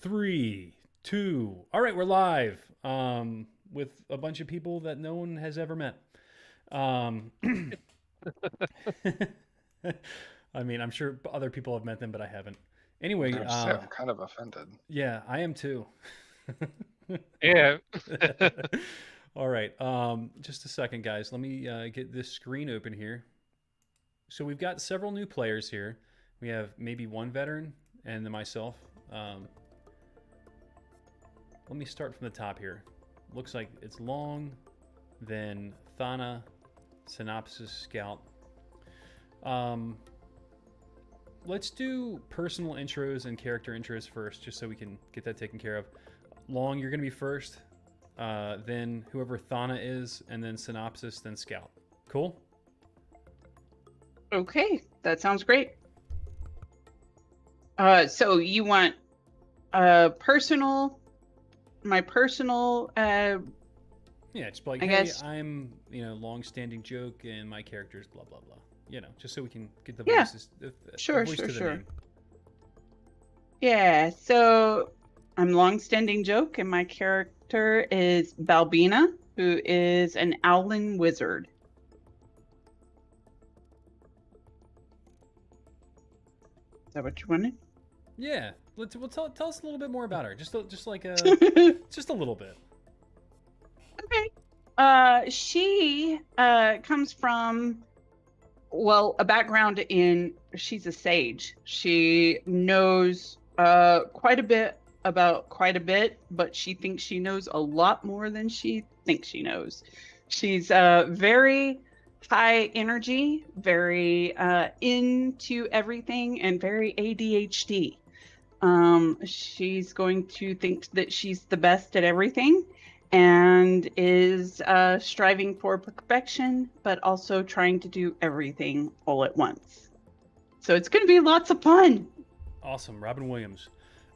Three, two. All right, we're live with a bunch of people that no one has ever met. Um, I mean, I'm sure other people have met them, but I haven't. I was Anyway, going to say, I'm kind of offended. yeah, I am too. Yeah. All right, just a second, guys. Let me get this screen open here. So we've got several new players here. We have maybe one veteran and then myself. Let me start from the top here. Looks like it's Long, then Thana, Synopsis, Scout. Let's do personal intros and character intros first, just so we can get that taken care of. Long, you're going to be first, then whoever Thana is, and then Synopsis, then Scout. Cool? Okay, that sounds great. So you want my personal, Yeah, just like, I hey, guess. I'm, long-standing joke, and my character's blah, blah, blah. Just so we can get the Yeah, voices, a sure, voice sure, to the sure. name. Yeah, so I'm long-standing joke, and my character is Balbina, who is an owlin wizard. Is that what you wanted? Yeah, tell us a little bit more about her. Just like just a little bit. Okay. She comes from, well, a background in, she's a sage. She knows quite a bit about quite a bit, but she thinks she knows a lot more than she thinks she knows. She's very high energy, very into everything, and very ADHD. She's going to think that she's the best at everything and is striving for perfection, but also trying to do everything all at once. So it's going to be lots of fun. Awesome, Robin Williams.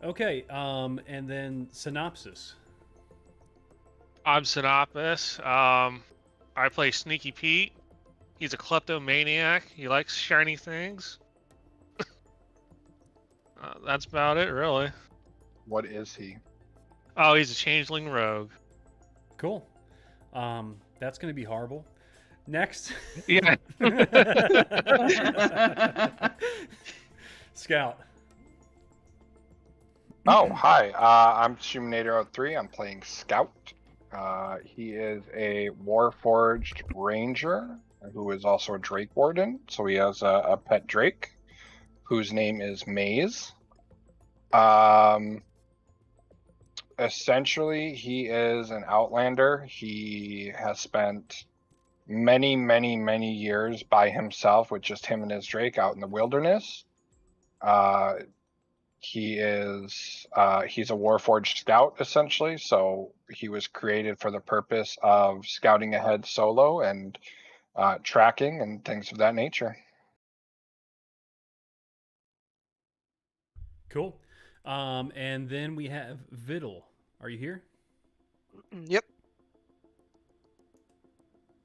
Okay, and then Synopsis. I'm Synopsis. I play Sneaky Pete. He's a kleptomaniac. He likes shiny things. That's about it, really. What is he? Oh, he's a changeling rogue. Cool. That's gonna be horrible. Next. Yeah. Scout. Oh, hi. I'm Shuminator03. I'm playing Scout. He is a Warforged Ranger who is also a Drake Warden. So he has a pet Drake whose name is Maze. Essentially, he is an Outlander. He has spent many, many, many years by himself with just him and his Drake out in the wilderness. He's a Warforged scout essentially, so he was created for the purpose of scouting ahead solo and tracking and things of that nature. Cool. And then we have Viddle. Are you here? Yep.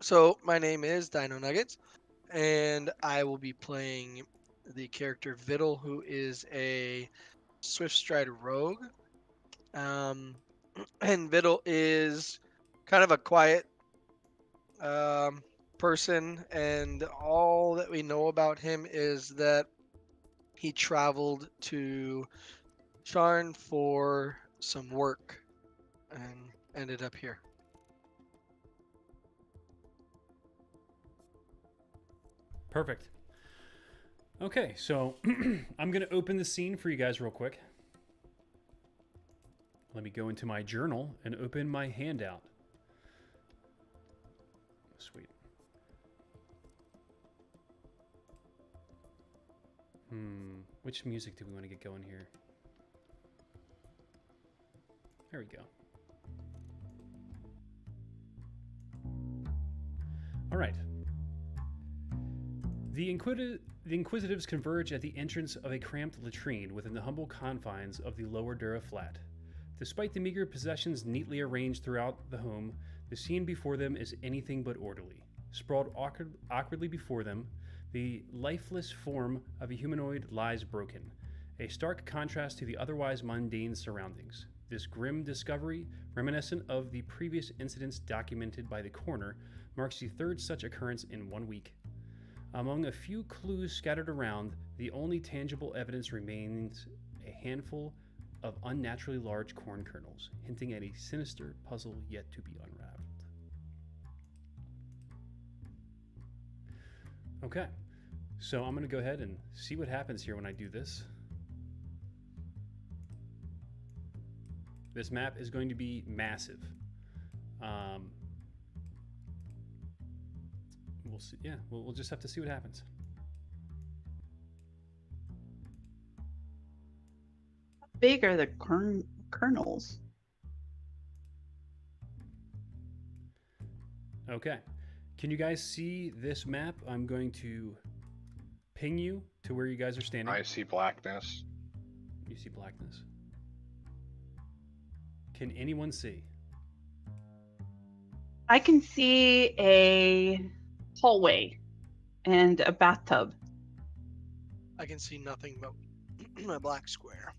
So my name is Dino Nuggets, and I will be playing the character Viddle, who is a Swift Stride rogue. And Viddle is kind of a quiet person, and all that we know about him is that he traveled to Sharn for some work and ended up here. Perfect. Okay, so I'm going to open the scene for you guys real quick. Let me go into my journal and open my handout. Sweet. Which music do we want to get going here? There we go. All right. The Inquisitives converge at the entrance of a cramped latrine within the humble confines of the lower Dura Flat. Despite the meager possessions neatly arranged throughout the home, the scene before them is anything but orderly. Sprawled awkwardly before them, the lifeless form of a humanoid lies broken, a stark contrast to the otherwise mundane surroundings. This grim discovery, reminiscent of the previous incidents documented by the coroner, marks the third such occurrence in 1 week. Among a few clues scattered around, the only tangible evidence remains a handful of unnaturally large corn kernels, hinting at a sinister puzzle yet to be unraveled. Okay, so I'm going to go ahead and see what happens here when I do this. This map is going to be massive. We'll see. Yeah, we'll just have to see what happens. How big are the kernels? Okay. Can you guys see this map? I'm going to ping you to where you guys are standing. I see blackness. You see blackness. Can anyone see? I can see a hallway and a bathtub. I can see nothing but a black square.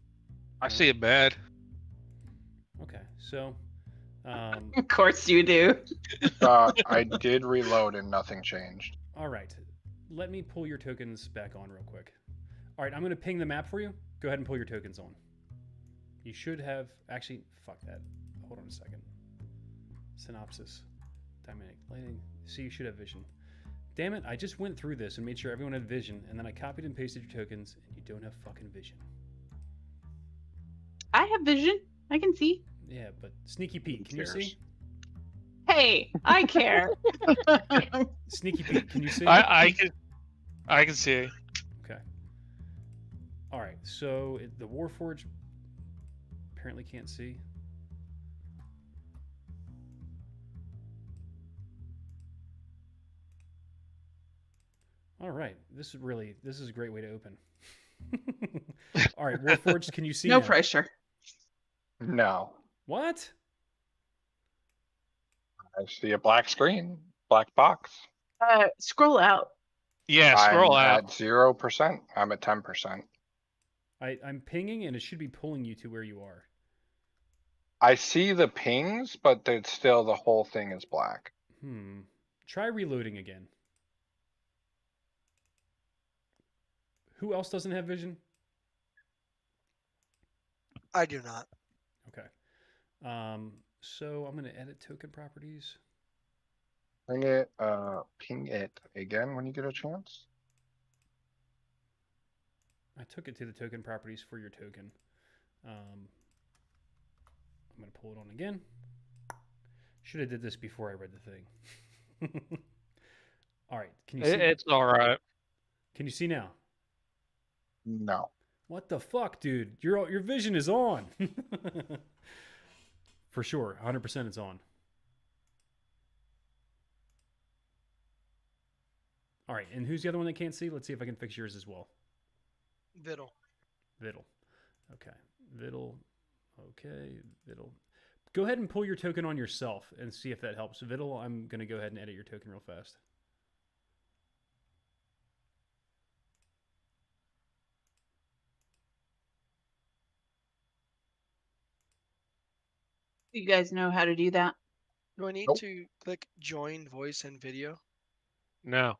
I see it bad. Okay, so Of course you do. I did reload and nothing changed. all right. Let me pull your tokens back on real quick. All right, I'm going to ping the map for you. Go ahead and pull your tokens on. You should have actually fuck that. Hold on a second. Synopsis. Dynamic lighting. See, you should have vision. Damn it, I just went through this and made sure everyone had vision, and then I copied and pasted your tokens, and you don't have fucking vision. I have vision. I can see. Yeah, but Sneaky Pete, can you cares? see? Hey, I care. Sneaky Pete, can you see? I can see. Okay. All right, so the Warforged apparently can't see. All right, this is a great way to open. All right, Warforged, can you see? No now? pressure. No. What? I see a black screen, black box. Scroll out. Yeah, scroll I'm out. at 0%. I'm at 10%. I'm pinging, and it should be pulling you to where you are. I see the pings, but it's still the whole thing is black. Try reloading again. Who else doesn't have vision? I do not. Okay. So I'm going to edit token properties. Ping it again when you get a chance. I took it to the token properties for your token. I'm going to pull it on again. Should have did this before I read the thing. All right. Can you see? It's all right. Can you see now? No. What the fuck, dude? Your vision is on. For sure. 100% it's on. All right. And who's the other one that can't see? Let's see if I can fix yours as well. Viddle. Viddle. Okay. Viddle. Okay. Viddle. Go ahead and pull your token on yourself and see if that helps. Viddle, I'm going to go ahead and edit your token real fast. You guys know how to do that? Do I need Nope. to click join voice and video? No.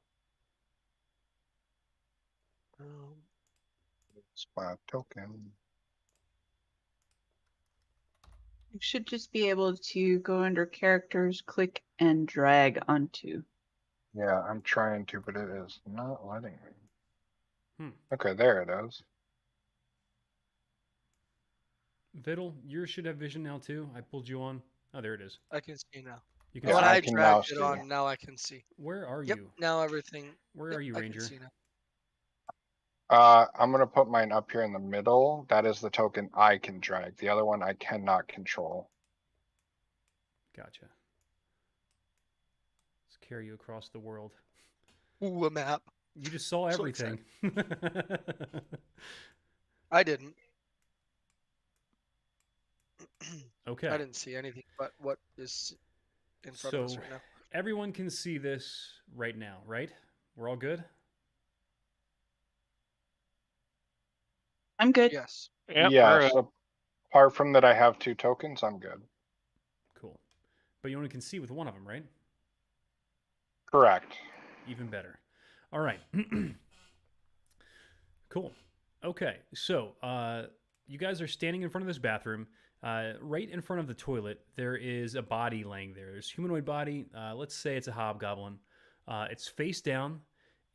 It's my token. You should just be able to go under characters, click and drag onto. Yeah, I'm trying to, but it is not letting me. Hmm. Okay, there it is. Viddle, yours should have vision now too. I pulled you on. Oh, there it is. I can see now. You can Yeah, When see. I I can now dragged it see. on, now I can see. Where are Yep, you? now everything. Where Yep, are you, I Ranger? can see now. I'm gonna put mine up here in the middle. That is the token I can drag. The other one I cannot control. Gotcha. Let's carry you across the world. Ooh, a map. You just saw So everything. I didn't. Okay. I didn't see anything but what is in front of us So- right now. Everyone can see this right now, right? We're all good? I'm good. Yes. Yep, Yes. Apart from that, I have 2 tokens. I'm good. Cool. But you only can see with one of them, right? Correct. Even better. All right. Cool. Okay. So, you guys are standing in front of this bathroom. Right in front of the toilet, there is a body laying there. There's a humanoid body. Let's say it's a hobgoblin. It's face down,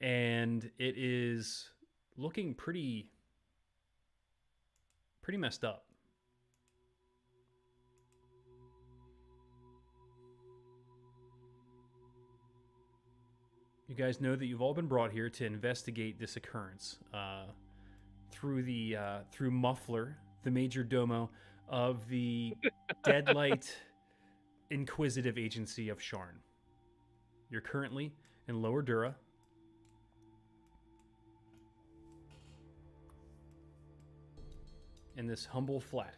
and it is looking pretty messed up. You guys know that you've all been brought here to investigate this occurrence through Muffler, the major domo of the Deadlight Inquisitive Agency of Sharn. You're currently in Lower Dura. In this humble flat.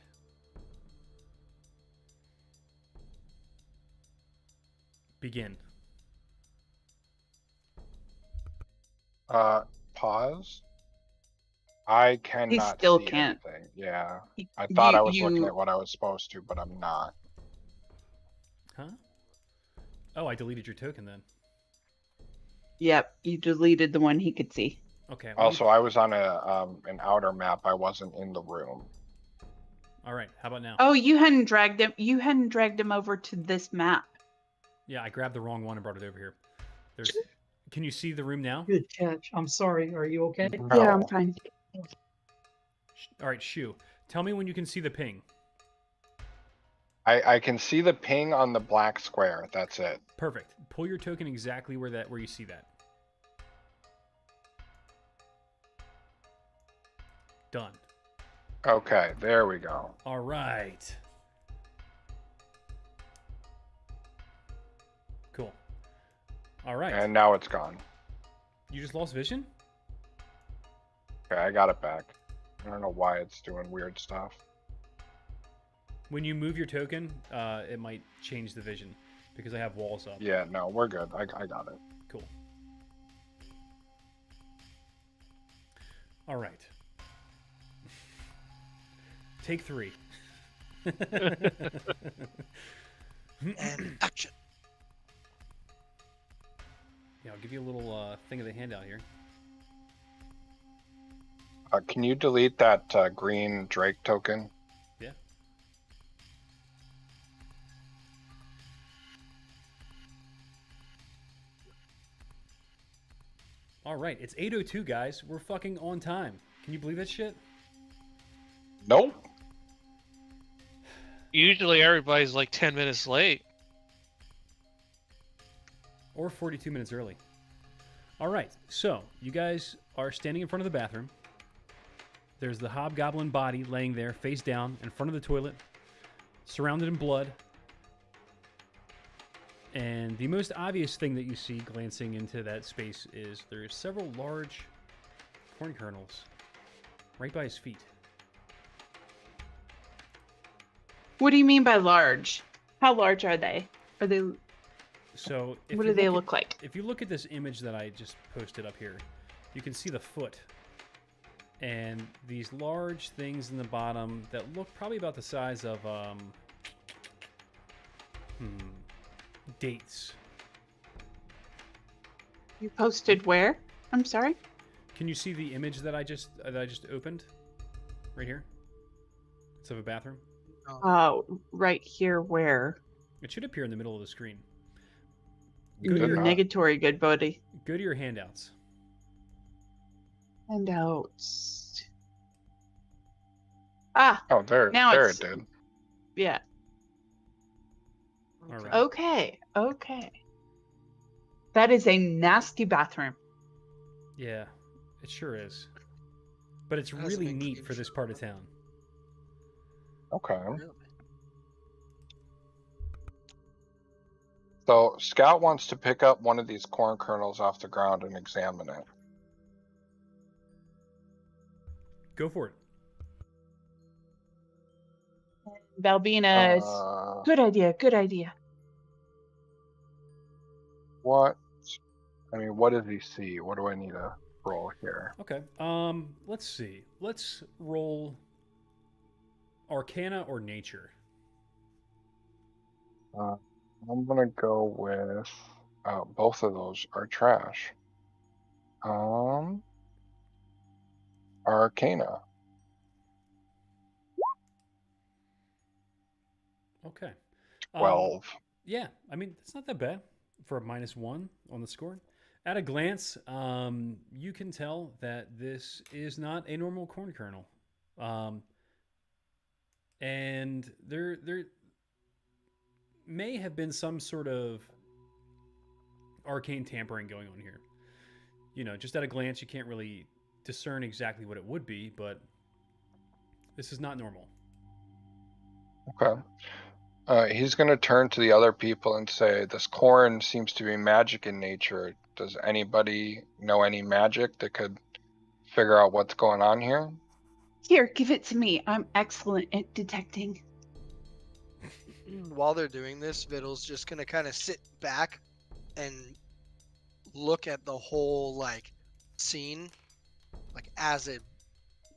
Begin. Pause. I cannot still see can't. anything. Yeah. Y- I thought you- I was looking you- at what I was supposed to, but I'm not. Huh? Oh, I deleted your token then. Yep, you deleted the one he could see. Okay. let me- Also, I was on an outer map. I wasn't in the room. All right. How about now? Oh, you hadn't dragged him. You hadn't dragged him over to this map. Yeah, I grabbed the wrong one and brought it over here. There's. Can you see the room now? Good catch. I'm sorry. Are you okay? No. Yeah, I'm fine. All right, Shu. Tell me when you can see the ping. I can see the ping on the black square. That's it. Perfect. Pull your token exactly where you see that. Done. Okay, there we go. All right. Cool. All right. And now it's gone. You just lost vision? Okay, I got it back. I don't know why it's doing weird stuff. When you move your token, it might change the vision because I have walls up. Yeah, no, we're good. I got it. Cool. All right. Take 3. And action. Yeah, I'll give you a little thing of the handout here. Can you delete that green Drake token? Yeah. All right, it's 8:02, guys. We're fucking on time. Can you believe that shit? Nope. Usually everybody's like 10 minutes late. Or 42 minutes early. All right, so you guys are standing in front of the bathroom. There's the hobgoblin body laying there, face down, in front of the toilet, surrounded in blood. And the most obvious thing that you see glancing into that space is there's several large corn kernels right by his feet. What do you mean by large? How large are they? Are they? So if What you do they at- look like? If you look at this image that I just posted up here, you can see the foot and these large things in the bottom that look probably about the size of dates. You posted where? I'm sorry. Can you see the image that I just opened right here? It's of a bathroom. Oh, right here. Where? It should appear in the middle of the screen. Did Go to your, not. Negatory, good buddy. go to your handouts. Handouts. Ah, Oh, there Now it it's- did. yeah. All right. Okay. Okay. That is a nasty bathroom. Yeah, it sure is. But it's That doesn't really make neat games for this part of town. Okay. Really? So Scout wants to pick up one of these corn kernels off the ground and examine it. Go for it. Balbina's. Good idea. Good idea. What? I mean, what does he see? What do I need to? roll here. Okay. Let's see. Let's roll Arcana or Nature. I'm gonna go with both of those are trash. Arcana. Okay. 12. Yeah, I mean, it's not that bad for a -1 on the score. At a glance, you can tell that this is not a normal corn kernel. And there may have been some sort of arcane tampering going on here. You know, just at a glance, you can't really discern exactly what it would be, but this is not normal. Okay. He's gonna turn to the other people and say, "This corn seems to be magic in nature. Does anybody know any magic that could figure out what's going on here?" Here, give it to me. I'm excellent at detecting. While they're doing this, Vittle's just gonna kind of sit back and look at the whole like scene, like as a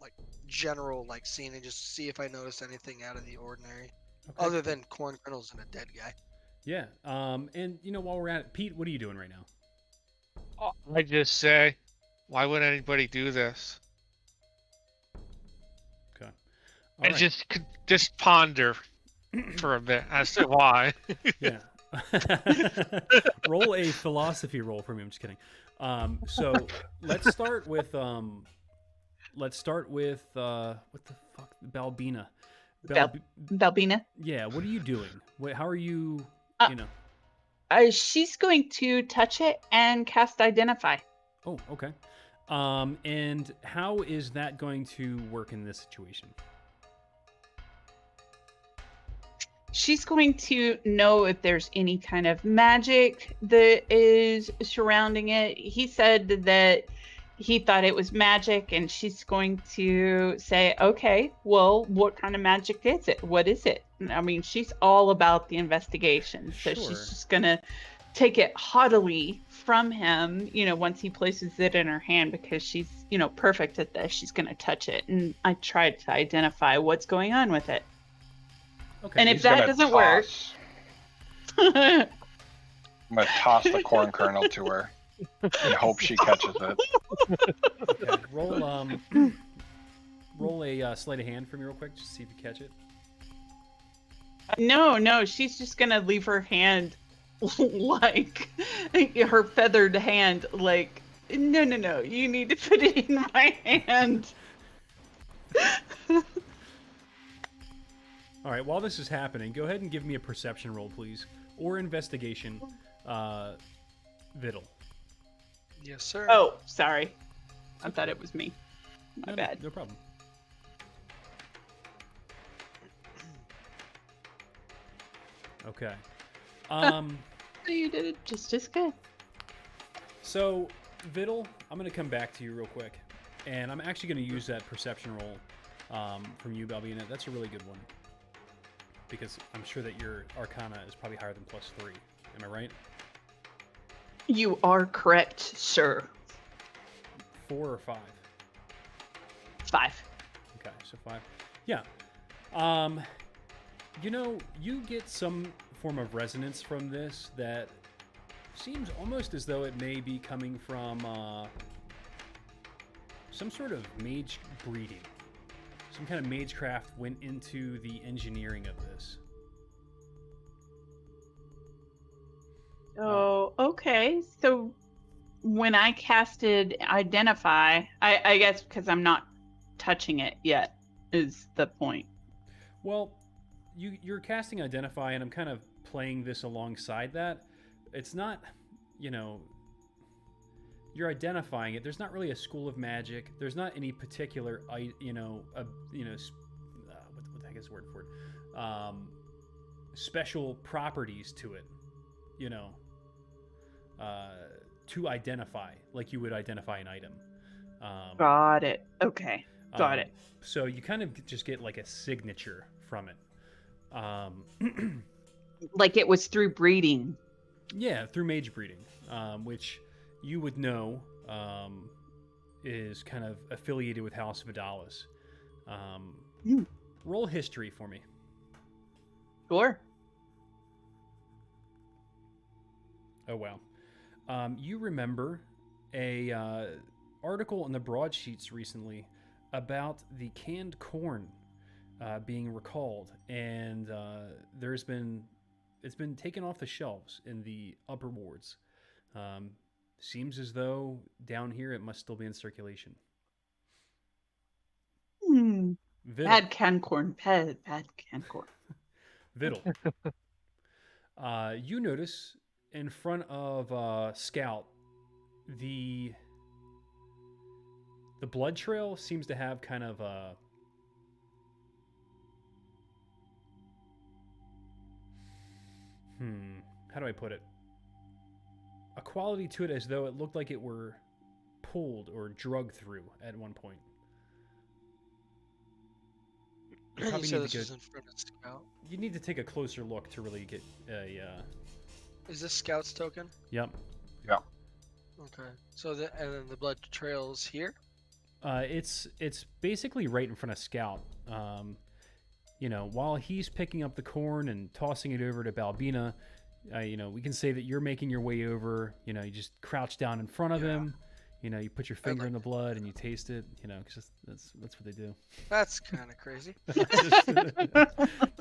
like general like scene, and just see if I notice anything out of the ordinary, Okay. other than corn kernels and a dead guy. Yeah. And you know, while we're at it, Pete, what are you doing right now? I just say, why would anybody do this? Okay. I just ponder for a bit as to why. Yeah. Roll a philosophy roll for me. I'm just kidding. So let's start with what the fuck, Balbina. Balbina. Yeah. What are you doing? How are you? Uh, You know. She's going to touch it and cast Identify. Oh, okay. And how is that going to work in this situation? She's going to know if there's any kind of magic that is surrounding it. He said that he thought it was magic, and she's going to say, okay, well, what kind of magic is it? What is it? I mean, she's all about the investigation. So Sure. she's just going to take it haughtily from him, you know, once he places it in her hand, because she's, you know, perfect at this. She's going to touch it. And I tried to identify what's going on with it. Okay. And if He's that gonna doesn't work, toss- I'm gonna toss the corn kernel to her and hope she catches it. Okay. Roll a sleight of hand for me real quick, just to see if you catch it. no, she's just gonna leave her hand like her feathered hand, like, no, you need to put it in my hand. All right. While this is happening, go ahead and give me a perception roll, please, or investigation, Viddle. Yes, sir. Oh, sorry. I thought it was me. My No, bad. No problem. Okay. You did it just as good. So, Viddle, I'm going to come back to you real quick. And I'm actually going to use that perception roll from you, Balbina. That's a really good one. Because I'm sure that your Arcana is probably higher than +3. Am I right? You are correct, sir. 4 or 5? 5. Okay, so 5. Yeah. You know, you get some form of resonance from this that seems almost as though it may be coming from some sort of mage breeding. Some kind of magecraft went into the engineering of this. Oh, okay. So when I casted Identify, I guess because I'm not touching it yet is the point. Well, you're casting Identify, and I'm kind of playing this alongside that. It's not, you know, you're identifying it. There's not really a school of magic. There's not any particular, what the heck is the word for it? Special properties to it, you know, to identify, like you would identify an item. Got it. Okay. Got it. So you kind of just get like a signature from it. Like it was through breeding. Yeah, through mage breeding, which you would know is kind of affiliated with House Vidalis. Hmm. Roll history for me. Sure. Oh wow. You remember a article in the broadsheets recently about the canned corn being recalled, and it's been taken off the shelves in the upper wards. Seems as though down here it must still be in circulation. Hmm. Vital, Bad can corn. Bad can corn. Vital. You notice in front of Scout, the blood trail seems to have kind of a how do I put it? A quality to it, as though it looked like it were pulled or drugged through at one point. You You probably said need to this go. was in front of Scout. You need to take a closer look to really get a. Is this Scout's token? Yep. Okay. So and then the blood trails here. It's basically right in front of Scout. You know, while he's picking up the corn and tossing it over to Balbina, you know, we can say that you're making your way over. You know, you just crouch down in front of him. You know, you put your finger in the blood and you taste it. You know, 'cause that's what they do. That's kind of crazy.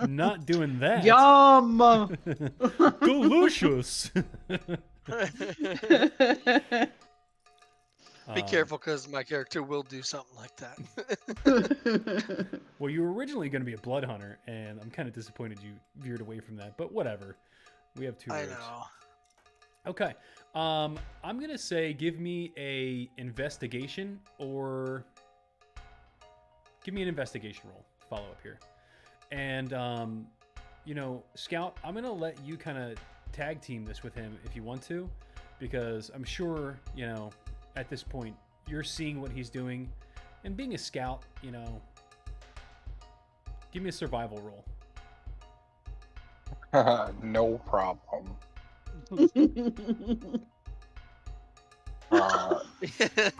Not doing that. Yum. Delicious. Be careful, because my character will do something like that. Well, you were originally going to be a blood hunter, and I'm kind of disappointed you veered away from that. But whatever. We have two I roads. know. Okay. I'm going to say give me a investigation, or give me an investigation roll. Follow up here. And, you know, Scout, I'm going to let you kind of tag team this with him if you want to, because I'm sure, you know, at this point, you're seeing what he's doing. And being a scout, you know, give me a survival roll. No problem.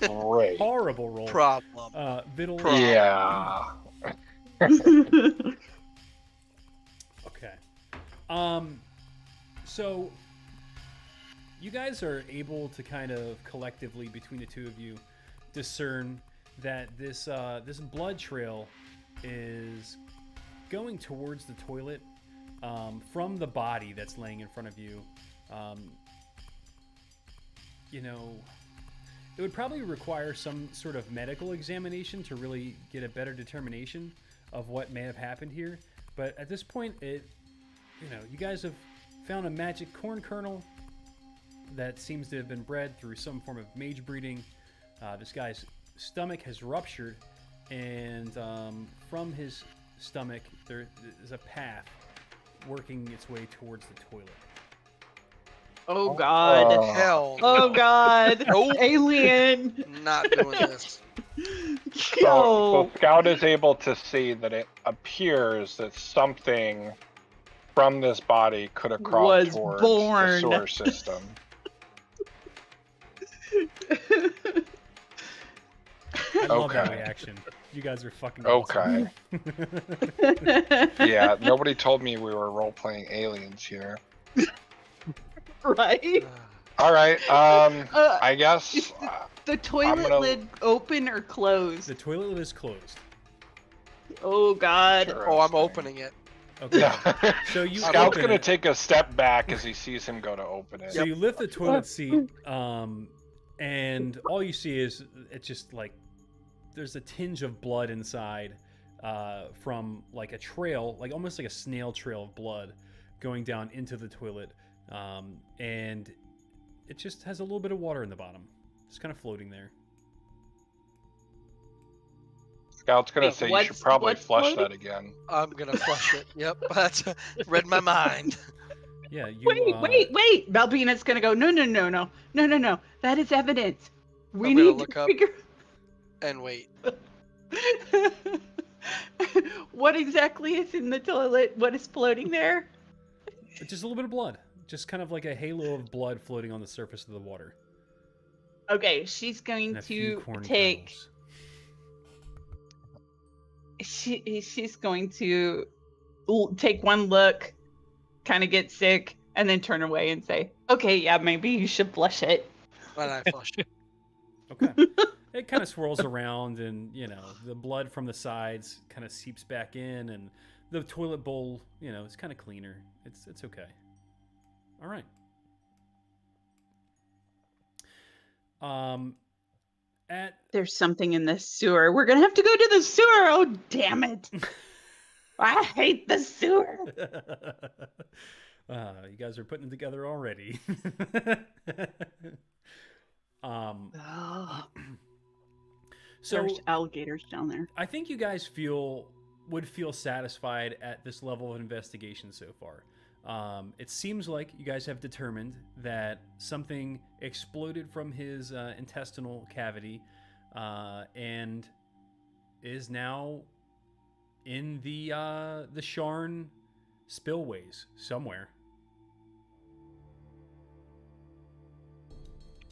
Great. Horrible roll. Problem. Vital. Yeah. Okay. So you guys are able to kind of collectively, between the two of you, discern that this blood trail is going towards the toilet from the body that's laying in front of you. You know, it would probably require some sort of medical examination to really get a better determination of what may have happened here. But at this point, you know, you guys have found a magic corn kernel that seems to have been bred through some form of mage breeding. This guy's stomach has ruptured, and from his stomach there is a path working its way towards the toilet. Oh God. Hell. Oh God. Nope. Alien. Not doing this. So Scout is able to see that it appears that something from this body could have crawled Was towards born. the sewer system. I love that Okay. reaction. You guys are fucking Okay. awesome. Yeah, nobody told me we were role-playing aliens here. Right? All right, Uh, I guess is the toilet gonna- lid open or closed? The toilet lid is closed. Oh God. Oh, I'm opening it. Okay. Yeah. So you Scout's open gonna it. take a step back as he sees him go to open it. So you lift the toilet seat, and all you see is it's just like there's a tinge of blood inside from like a trail, like almost like a snail trail of blood going down into the toilet, and it just has a little bit of water in the bottom, just kind of floating there. Scout's gonna Wait, say you should what's- probably what's flush floating? that again. I'm gonna flush it. Yep, that's read my mind. Yeah, you. Wait. Balbina's gonna go. No. That is evidence. We I'm gonna need look to up. figure. And wait. What exactly is in the toilet? What is floating there? It's just a little bit of blood, just kind of like a halo of blood floating on the surface of the water. Okay, she's going And a few to corn take. kernels. She's going to take one look, kind of get sick, and then turn away and say, "Okay, yeah, maybe you should flush it." And I flushed. Okay. It kind of swirls around, and the blood from the sides kind of seeps back in, and the toilet bowl, it's kind of cleaner. It's okay. All right. There's something in the sewer. We're gonna have to go to the sewer. Oh, damn it! I hate the sewer. You guys are putting it together already. Oh, So there's alligators down there. I think you guys would feel satisfied at this level of investigation so far. It seems like you guys have determined that something exploded from his intestinal cavity and is now in the Sharn spillways somewhere.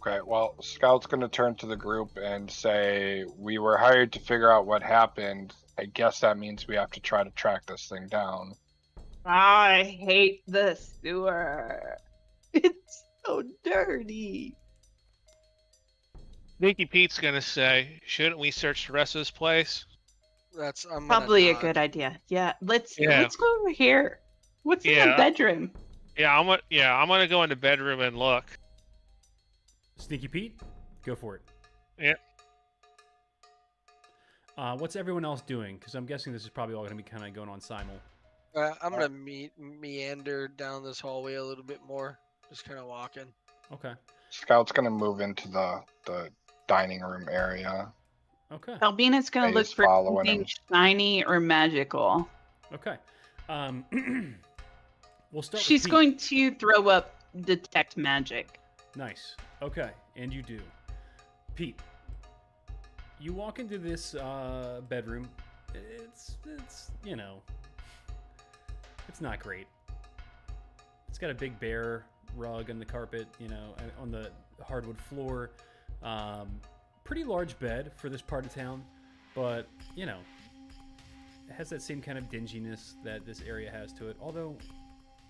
Okay, well, Scout's going to turn to the group and say, we were hired to figure out what happened. I guess that means we have to try to track this thing down. I hate the sewer. It's so dirty. Sneaky Pete's gonna say, shouldn't we search the rest of this place? I'm gonna Probably a nod. good idea. Yeah, let's Yeah. go over here. What's in the Yeah. bedroom? I'm gonna go in the bedroom and look. Sneaky Pete, go for it. Yeah. What's everyone else doing? Because I'm guessing this is probably all going to be kind of going on simul. I'm gonna meander down this hallway a little bit more, just kind of walking. Okay. Scout's going to move into the dining room area. Okay. Albina's gonna look He's for following something him. shiny or magical. Okay. We'll start. She's with Pete. going to throw up detect magic. Nice. Okay, and you do. Pete, you walk into this bedroom. It's it's not great. It's got a big bear rug on the carpet, on the hardwood floor. Pretty large bed for this part of town, but it has that same kind of dinginess that this area has to it. Although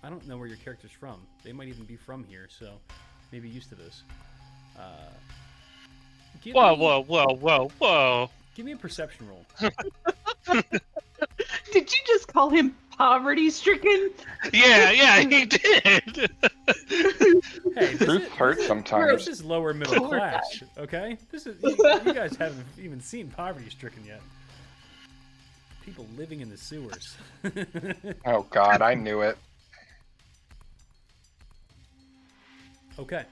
I don't know where your character's from. They might even be from here, so maybe used to this. Whoa. Give me a perception roll. Did you just call him poverty-stricken? Yeah, he did. Hey, Truth hurts sometimes. this is lower middle Poor class, okay? This is you guys haven't even seen poverty-stricken yet. People living in the sewers. Oh God, I knew it. Okay.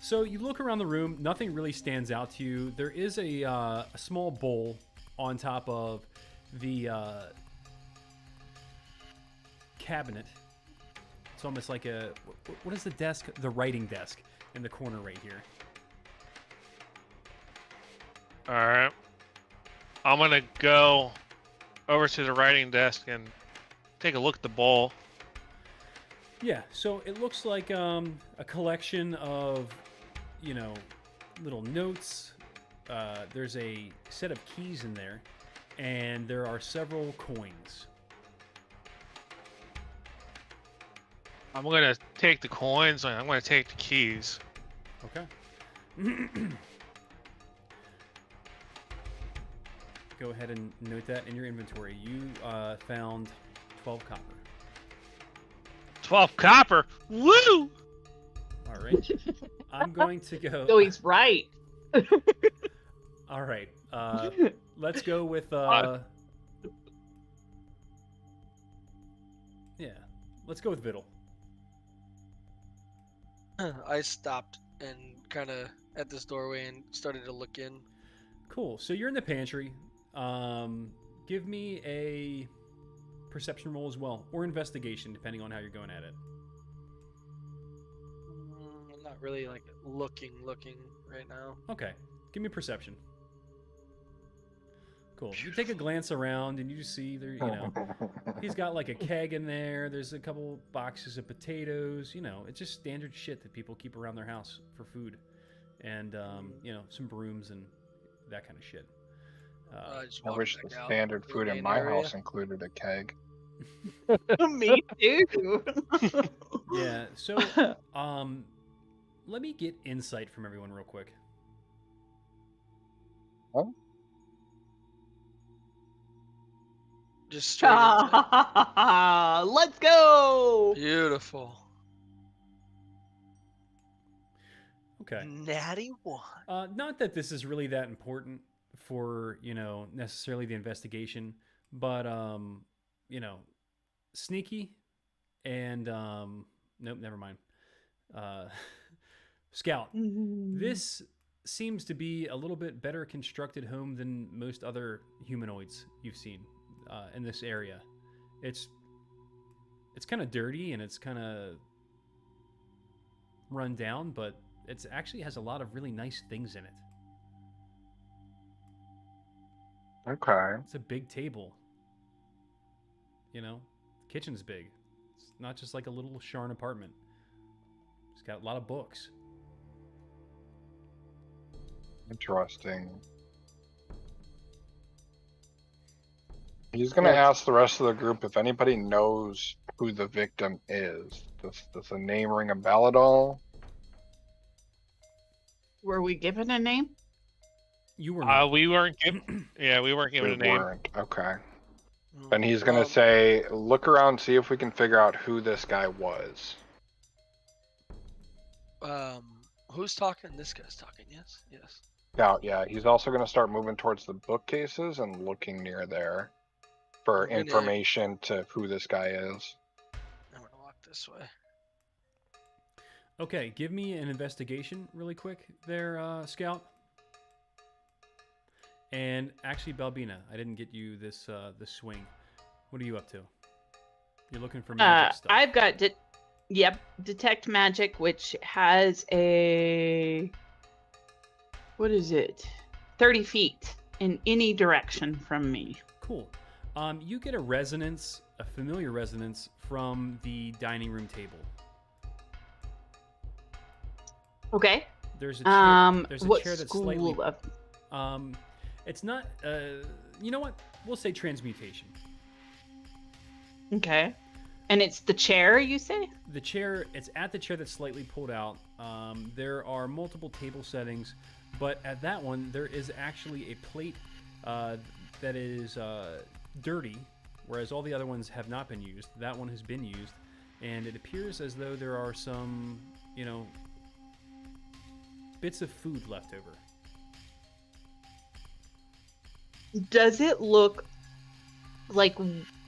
So you look around the room. Nothing really stands out to you. There is a small bowl on top of the cabinet. It's almost like what is the desk? The writing desk in the corner right here. All right. I'm gonna go over to the writing desk and take a look at the bowl. Yeah, so it looks like a collection of, little notes. There's a set of keys in there, and there are several coins. I'm gonna take the coins and I'm gonna take the keys. Okay. Go ahead and note that in your inventory. You found 12 copper. 12 copper. Woo! All right. I'm going to go. So he's right. All right. Let's go with. Yeah. Let's go with Viddle. I stopped and kind of at this doorway and started to look in. Cool. So you're in the pantry. Give me a perception roll as well, or investigation, depending on how you're going at it. I'm not really like looking right now. Okay. Give me perception. Cool. You take a glance around and you see there, he's got like a keg in there. There's a couple boxes of potatoes. It's just standard shit that people keep around their house for food. and some brooms and that kind of shit. Just I walk wish back the out standard to the food in main my area. house included a keg. Me too. Yeah. So, let me get insight from everyone real quick. Just straight insight. Let's go. Beautiful. Okay. Natty 1. Not that this is really that important for necessarily the investigation, but sneaky and nope, never mind. Scout. This seems to be a little bit better constructed home than most other humanoids you've seen in this area. It's kind of dirty and it's kind of run down, but it actually has a lot of really nice things in it. Okay. It's a big table. The kitchen's big. It's not just like a little Sharn apartment. It's got a lot of books. Interesting. He's gonna ask the rest of the group if anybody knows who the victim is. Does the name ring a bell at all? Were we given a name? You were not. We weren't given. Yeah, we weren't given We a name. weren't. Okay. Mm, Then he's gonna say, look around, see if we can figure out who this guy was. Who's talking? This guy's talking. Yes. Yes. Yeah. He's also gonna start moving towards the bookcases and looking near there for I'm gonna- information to who this guy is. I'm gonna walk this way. Okay, give me an investigation really quick there, Scout. And actually, Balbina, I didn't get you this swing. What are you up to? You're looking for magic stuff. I've got detect magic, which has a what is it? 30 feet in any direction from me. Cool. You get a familiar resonance from the dining room table. Okay. There's a chair. There's a what chair that's school slightly. of? It's not. You know what? We'll say transmutation. Okay. And it's the chair, you say? The chair. It's at the chair that's slightly pulled out. There are multiple table settings, but at that one there is actually a plate that is dirty, whereas all the other ones have not been used. That one has been used, and it appears as though there are some, bits of food left over. Does it look like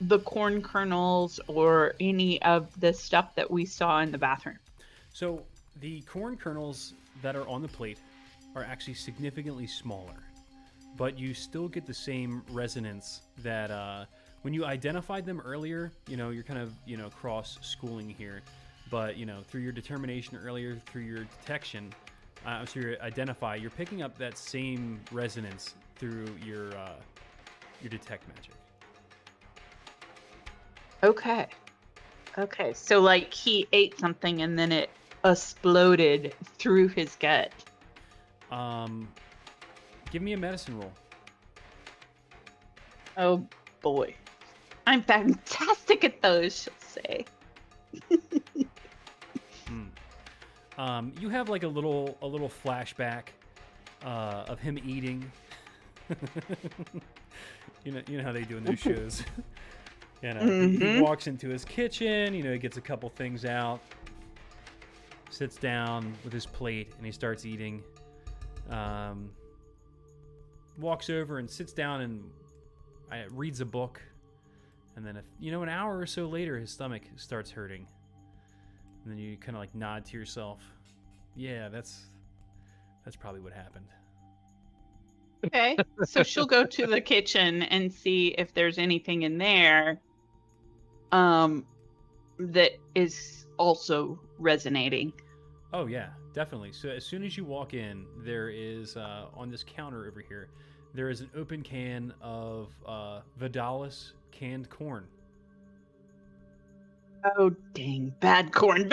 the corn kernels or any of the stuff that we saw in the bathroom? So the corn kernels that are on the plate are actually significantly smaller, but you still get the same resonance that when you identified them earlier. You're kind of cross schooling here, but through your determination earlier, through your detection, through your identify, you're picking up that same resonance through your detect magic. Okay. So like he ate something and then it exploded through his gut. Give me a medicine roll. Oh boy. I'm fantastic at those, she'll say. You have like a little flashback of him eating. you know how they do in those shows. He walks into his kitchen. He gets a couple things out, sits down with his plate, and he starts eating. Walks over and sits down and reads a book, and then an hour or so later, his stomach starts hurting. And then you kind of like nod to yourself. Yeah, that's probably what happened. Okay. So she'll go to the kitchen and see if there's anything in there that is also resonating. Oh yeah, definitely. So as soon as you walk in, there is on this counter over here, there is an open can of Vidalis canned corn. Oh dang, bad corn.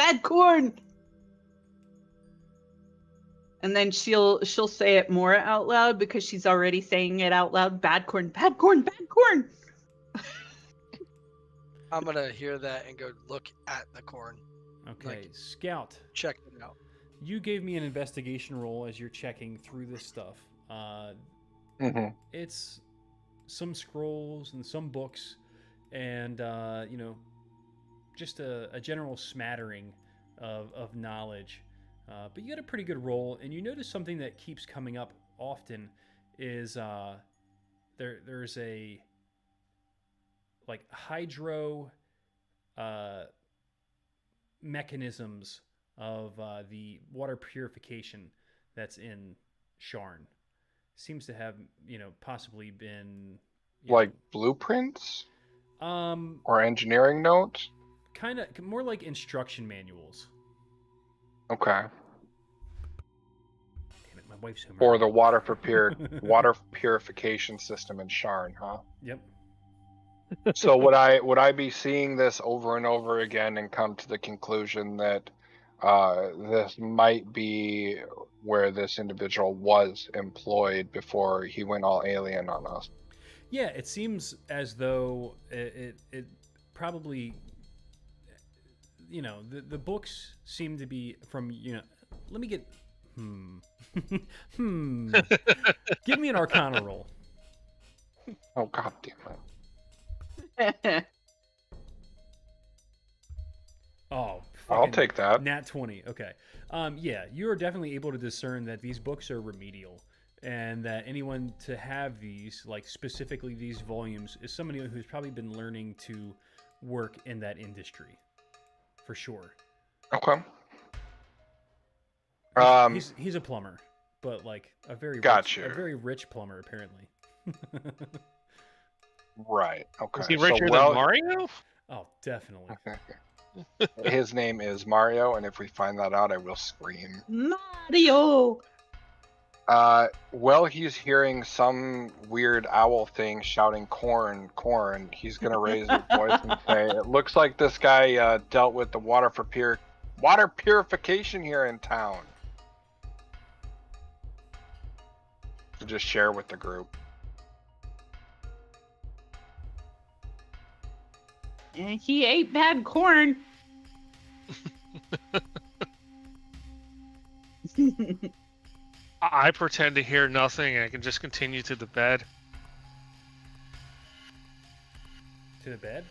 And then she'll say it more out loud because she's already saying it out loud. Bad corn, bad corn, bad corn. I'm gonna hear that and go look at the corn, Okay, Like- Scout. check it out. You gave me an investigation roll as you're checking through this stuff. Mhm. It's some scrolls and some books, and just a general smattering of knowledge. But you got a pretty good roll, and you notice something that keeps coming up often is there's a like hydro mechanisms of the water purification that's in Sharn. Seems to have possibly been Like blueprints know, or engineering notes? kind of more like instruction manuals. Okay. Damn it, my wife's home. For the water purification system in Sharn, huh? Yep. So would I be seeing this over and over again and come to the conclusion that this might be where this individual was employed before he went all alien on us? Yeah, it seems as though it probably the books seem to be from let me get give me an Arcana roll. Oh, god damn it. Oh, I'll fucking take that. Nat 20. Okay. Yeah, you are definitely able to discern that these books are remedial, and that anyone to have these, like specifically these volumes, is somebody who's probably been learning to work in that industry, for sure. Okay. He's a plumber, but like a very Gotcha. rich plumber apparently. Right. Okay. Is he So, richer well, than Mario? Oh, definitely. his name is Mario, and if we find that out, I will scream. Mario. Well, he's hearing some weird owl thing shouting "corn, corn." He's gonna raise his voice and say, "It looks like this guy dealt with the water purification here in town." To just share with the group. And he ate bad corn. I pretend to hear nothing and I can just continue to the bed. To the bed.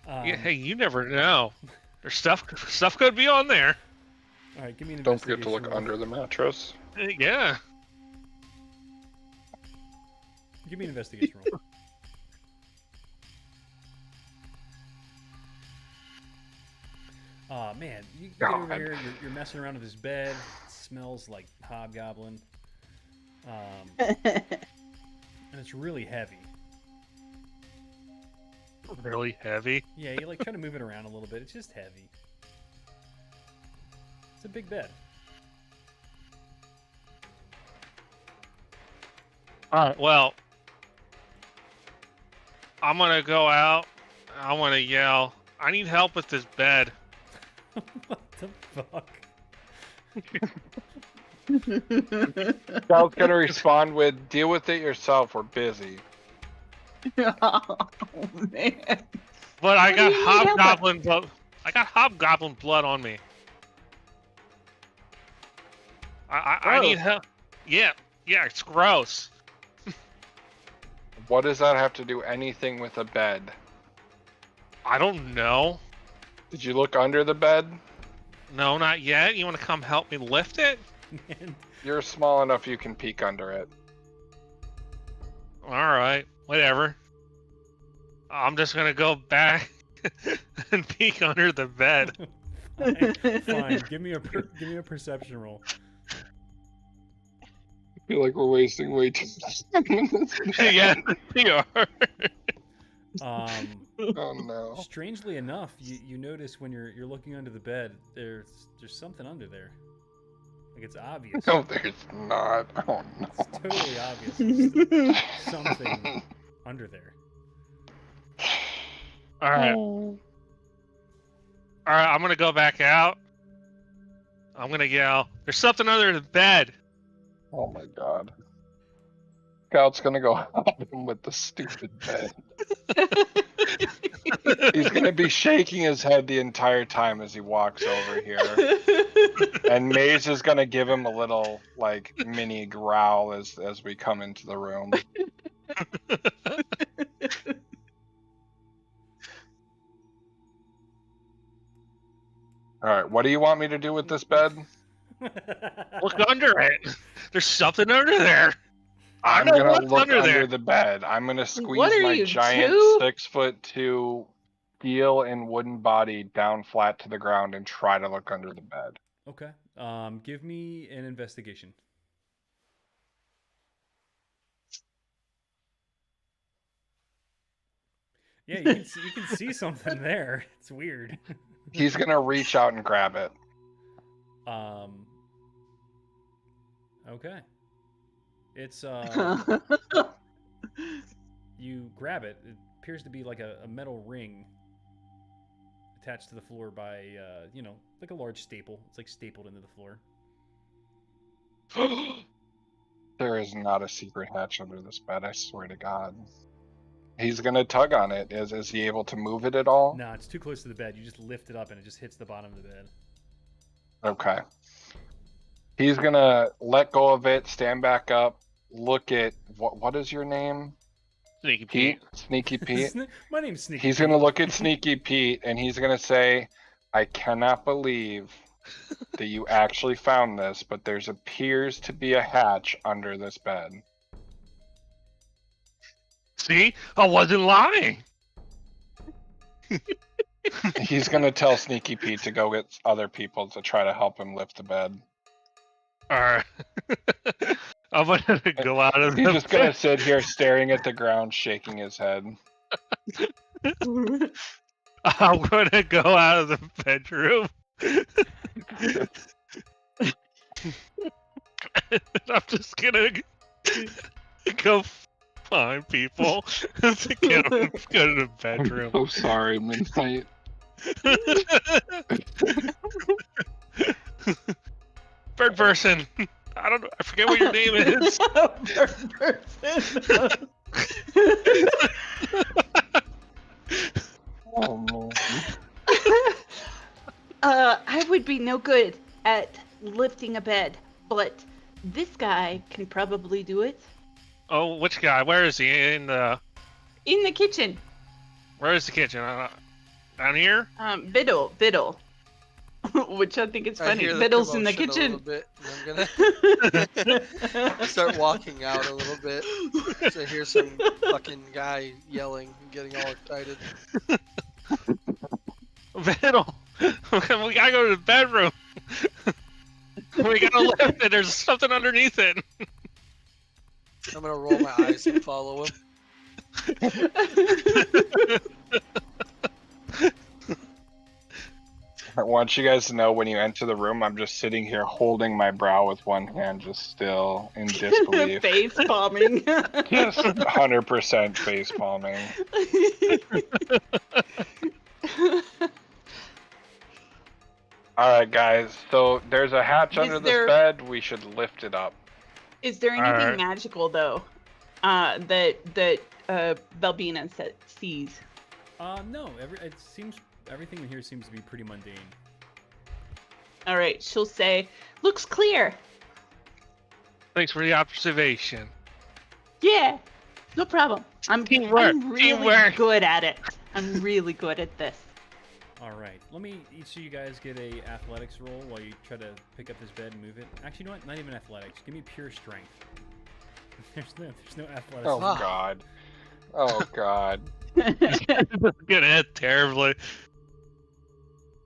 Yeah, hey, you never know. There's stuff could be on there. All right, give me an Don't forget to investigation look roll. under the mattress. Yeah. Give me an investigation roll. Oh man, you get over God. here. You're messing around with his bed. It smells like hobgoblin, and it's really heavy. Really heavy. Yeah, you like try to move it around a little bit. It's just heavy. It's a big bed. Alright, well, I'm gonna go out. I want to yell, I need help with this bed. What the fuck? Scout's gonna respond with, "Deal with it yourself. We're busy." Oh man. But I What got do you need help with? hobgoblin blood. I got hobgoblin blood on me. I need Gross. help. Yeah, it's gross. What does that have to do anything with a bed? I don't know. Did you look under the bed? No, not yet. You want to come help me lift it? Man, You're small enough you can peek under it. All right, whatever. I'm just gonna go back and peek under the bed. fine. Give me a perception roll. I feel like we're wasting way too much time on this. Yeah, we are. Oh no. Strangely enough, you notice when you're looking under the bed, there's something under there. Like it's obvious. No, there's not. Oh no. It's totally obvious. There's something under there. All right. I'm gonna go back out. I'm gonna yell, There's something under the bed. Oh my god. Scout's gonna go help him with the stupid bed. He's gonna be shaking his head the entire time as he walks over here. And Maze is gonna give him a little, like, mini growl as we come into the room. Alright, what do you want me to do with this bed? Look under it. There's something under there. I I'm know gonna what's look under under there. the bed. I'm gonna squeeze What are my you, giant 2? 6'2" steel and wooden body down flat to the ground and try to look under the bed. Okay. Give me an investigation. Yeah, you can see something there. It's weird. He's gonna reach out and grab it. Okay. It's you grab it. It appears to be like a metal ring attached to the floor by like a large staple. It's like stapled into the floor. There is not a secret hatch under this bed, I swear to God. He's gonna tug on it. Is he able to move it at all? No, it's too close to the bed. You just lift it up and it just hits the bottom of the bed. Okay. He's gonna let go of it, stand back up, look at what is your name? Sneaky Pete. Sneaky Pete. My name's Sneaky. He's gonna look at Sneaky Pete and he's gonna say, I cannot believe that you actually found this, but there's appears to be a hatch under this bed. See? I wasn't lying. He's gonna tell Sneaky Pete to go get other people to try to help him lift the bed. Alright. I'm gonna go out of He's the just gonna sit here staring at the ground, shaking his head. I'm gonna go out of the bedroom. I'm just gonna go find people to get them to go to the bedroom. I'm so sorry, Midnight. Bird person. I don't know. I forget what your name is. Oh no. I would be no good at lifting a bed, but this guy can probably do it. Oh, which guy? Where is he? In the kitchen. Where is the kitchen? Down here? Biddle. Which I think it's I funny. hear the Biddle's in the commotion kitchen. A little bit, and I'm gonna start walking out a little bit. So I hear some fucking guy yelling and getting all excited. Vandal, we gotta go to the bedroom. We gotta lift it. There's something underneath it. I'm gonna roll my eyes and follow him. I want you guys to know when you enter the room, I'm just sitting here holding my brow with one hand, just still in disbelief. Face palming. Just 100% face palming. Alright, guys, so there's a hatch under this bed. We should lift it up. Is there anything Alright. magical though, that Balbina sees? No. Everything in here seems to be pretty mundane. All right, she'll say, "Looks clear." Thanks for the observation. Yeah, no problem. I'm Teamwork, really teamwork. good at it. I'm really good at this. All right, let me each of you guys get a athletics roll while you try to pick up this bed and move it. Actually, you know what? Not even athletics. Give me pure strength. There's no athletics. Oh Ah. god. Oh god. Gonna hit terribly.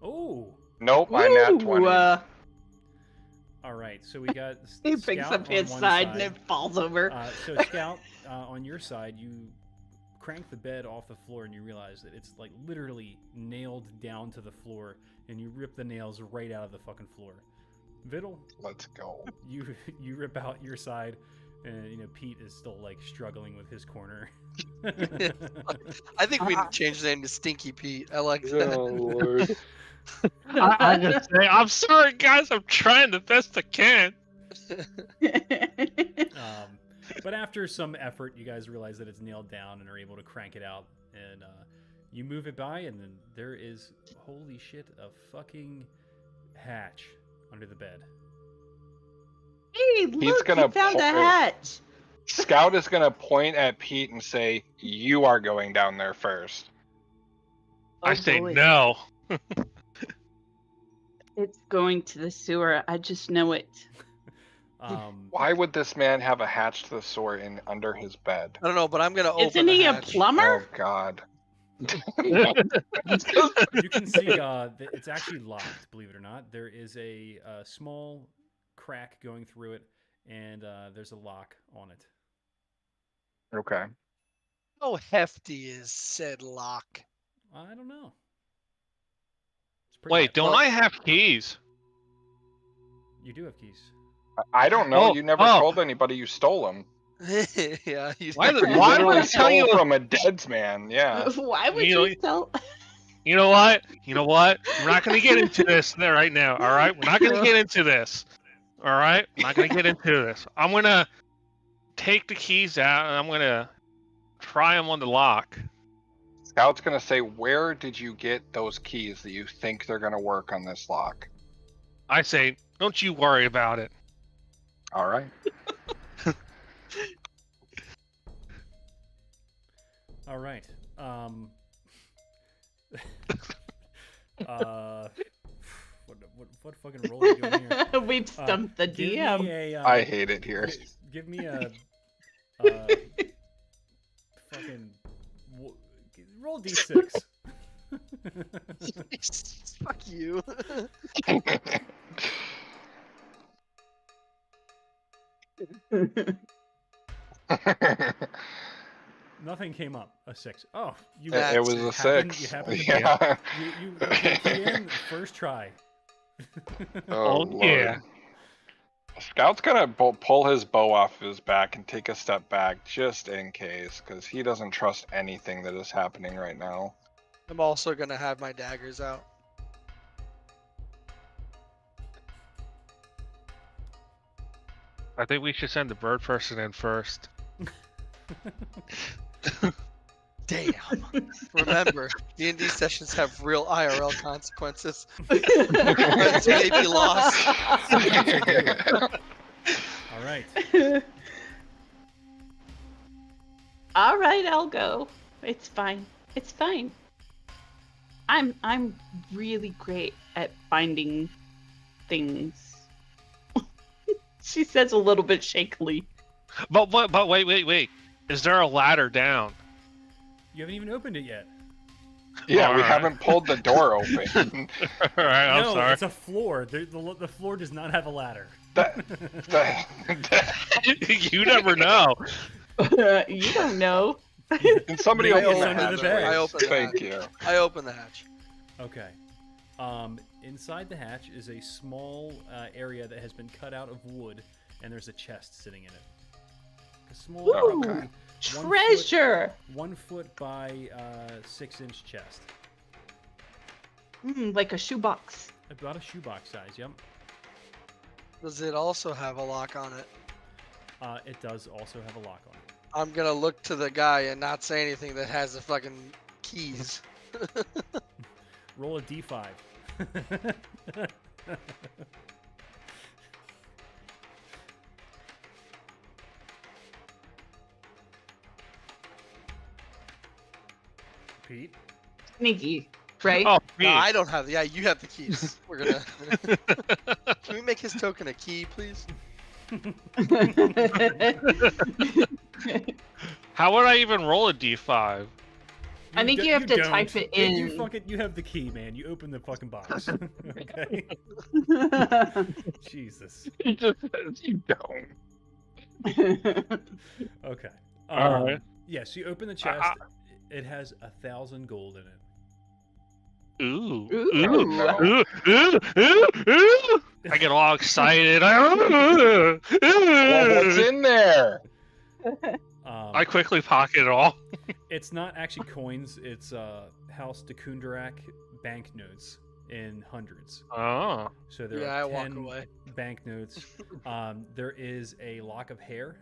Oh. Nope, I nat 20. All right, so we got he Scout picks up on his one side and it falls over. So Scout, on your side, you crank the bed off the floor and you realize that it's like literally nailed down to the floor, and you rip the nails right out of the fucking floor. Viddle, Let's go. you rip out your side, and Pete is still like struggling with his corner. I think we need to change the name to Stinky Pete. I like that. Oh lord. I just say, I'm sorry, guys. I'm trying the best I can. But after some effort, you guys realize that it's nailed down and are able to crank it out. And you move it by, and then there is, holy shit, a fucking hatch under the bed. Hey, look, gonna we found a pull- hatch. Scout is gonna point at Pete and say, "You are going down there first." I Oh, say boy. no. It's going to the sewer. I just know it. Why would this man have a hatch to the sewer in under his bed? I don't know, but I'm gonna open Isn't the he a hatch. plumber? Oh God. You can see that it's actually locked, believe it or not. There is a small crack going through it, and there's a lock on it. Okay. How hefty is said lock? I don't know. It's pretty Wait, heavy. don't I have keys? You do have keys. I don't know. Oh, You never oh. told anybody you stole them. Yeah. Why You would I literally tell stole you? from a dead man. Yeah. Why would You know- you tell? You know what? You know what? We're not going to get into this there right now. All right, we're not going to get into this. All right, I'm not going to get into this. I'm going to take the keys out and I'm going to try them on the lock. Scout's gonna say, "Where did you get those keys that you think they're gonna work on this lock?" I say, don't you worry about it. All right. All right. What fucking role are you doing here? We've stumped the Give DM. me a, I hate it here. Give me a fucking roll d6. Fuck you. Nothing came up. A 6. Oh, you. It was a happened- 6. You happened to Yeah. you key in first try. Oh, Oh, yeah. Lord. Scout's gonna pull his bow off his back and take a step back just in case, because he doesn't trust anything that is happening right now. I'm also gonna have my daggers out. I think we should send the bird person in first. Damn. Remember, D&D sessions have real IRL consequences. Friends may be lost. All right. All right, I'll go. It's fine. It's fine. I'm really great at finding things. She says a little bit shakily. But wait. Is there a ladder down? You haven't even opened it yet. Yeah, we Alright. haven't pulled the door open. All right, I'm No, sorry. it's a floor. The floor does not have a ladder. You never know. You don't know. Can somebody Maybe open it's the under hatch? the bed. I opened the Thank hatch. you. I open the hatch. Okay. Inside the hatch is a small area that has been cut out of wood, and there's a chest sitting in it. A small, Ooh, probably treasure. 1 foot by 6-inch chest. Like a shoebox. About a shoebox size. Yep. Does it also have a lock on it? It does also have a lock on it. I'm gonna look to the guy and not say anything that has the fucking keys. Roll a d5. Pete. Sneaky, right? Oh, No, me. I don't have. Yeah, you have the keys. We're gonna. Can we make his token a key, please? How would I even roll a d5? I think do- you have to don't. type it You have the key, man. You open the fucking box. Okay. Jesus. He just says you don't. Okay. All right. Yes, you open the chest. It has 1,000 gold in it. Ooh. Ooh. Ooh. I get all excited. Well, what's in there? I quickly pocket it all. It's not actually coins. It's House de Kundarak banknotes. in hundreds. Oh. So there Yeah, are I walk 10 away. banknotes. There is a lock of hair,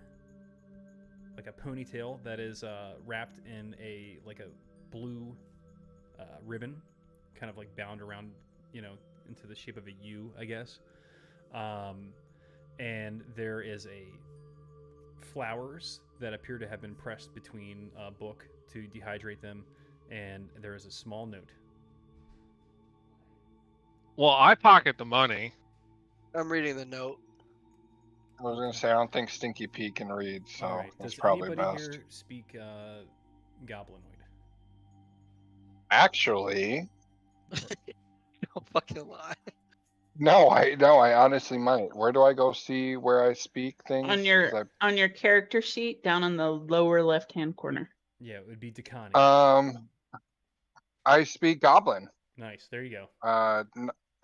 like a ponytail that is wrapped in a blue ribbon, kind of like bound around, into the shape of a U, I guess. And there is a flowers that appear to have been pressed between a book to dehydrate them, and there is a small note. Well, I pocket the money. I'm reading the note. I was gonna say I don't think Stinky Pete can read, so All right. that's Does probably anybody best. here speak Goblinoid? Actually, Don't fucking lie. no, I honestly might. Where do I go see where I speak things? On 'Cause your character sheet down in the lower left-hand corner. Yeah, it would be Decani. I speak Goblin, Nice. There you go.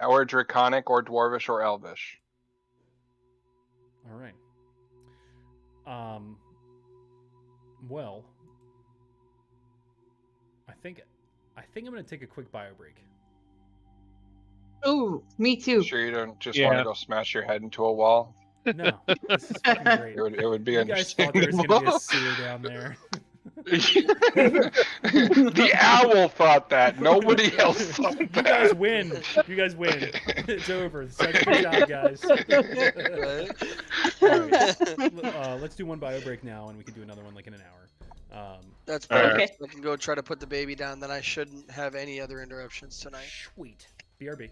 or Draconic, or Dwarvish, or Elvish. All right. Well, I think I'm gonna take a quick bio break. Ooh, me too. Sure, you don't just want Yeah. to go smash your head into a wall. No, this is fucking great. It would be You guys thought there was understandable. gonna be a sewer down there. The owl thought that. Nobody else thought You that. guys win. You guys win. It's over. So good job, guys. Right? All right. Let's do one bio break now, and we can do another one like in an hour. That's All right. perfect. I can go try to put the baby down. Then I shouldn't have any other interruptions tonight. Sweet. BRB.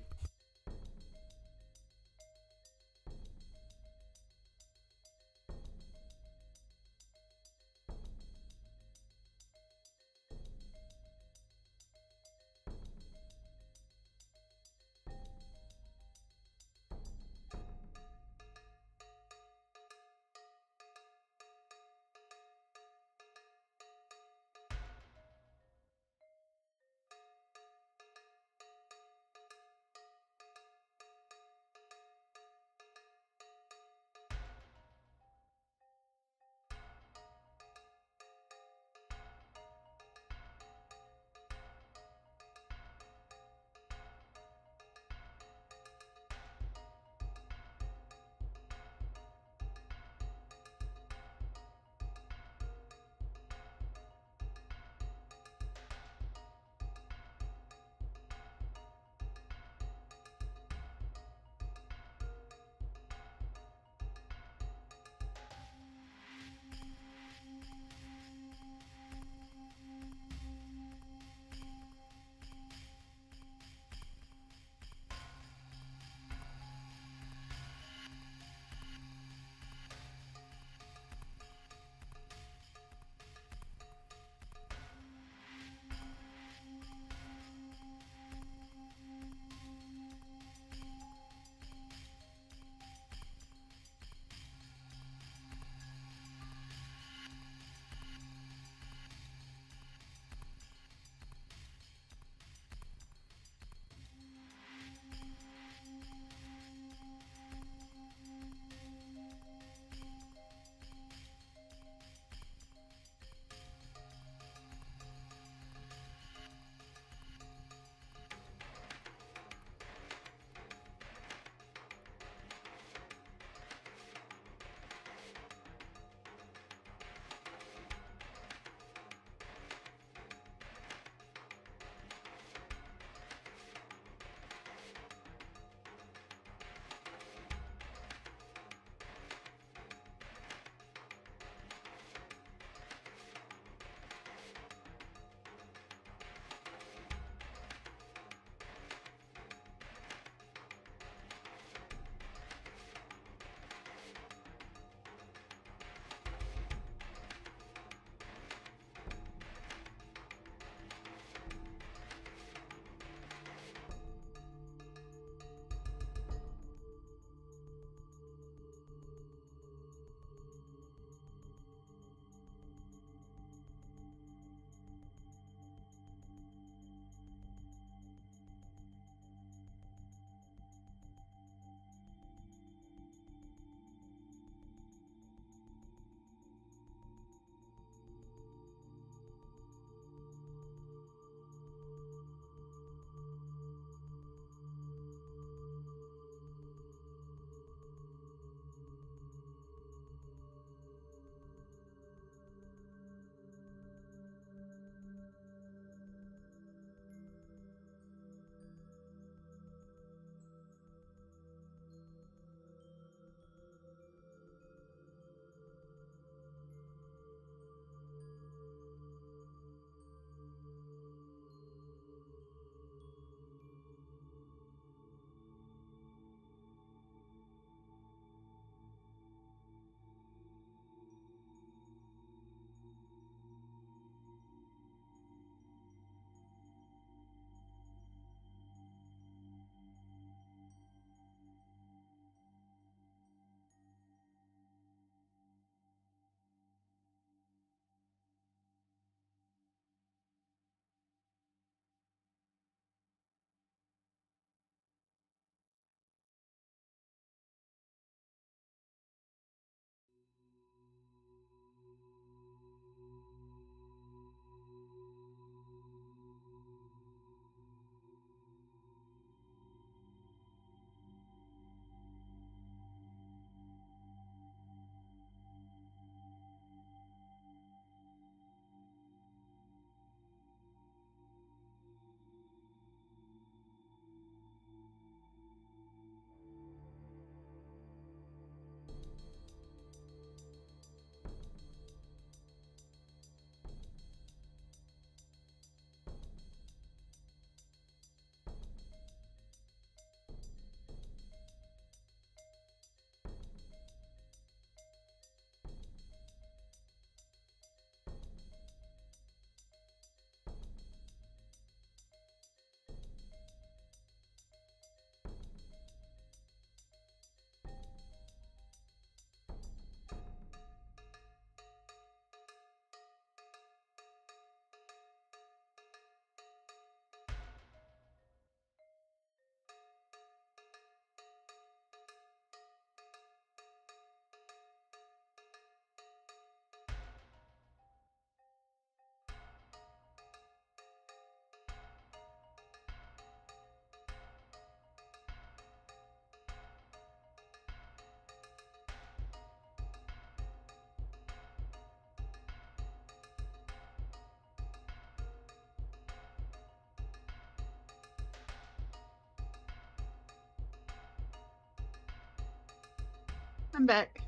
I'm back.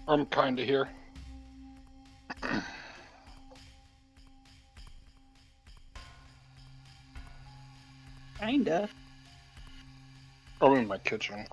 I'm kind of here. Kinda. I'm in my kitchen.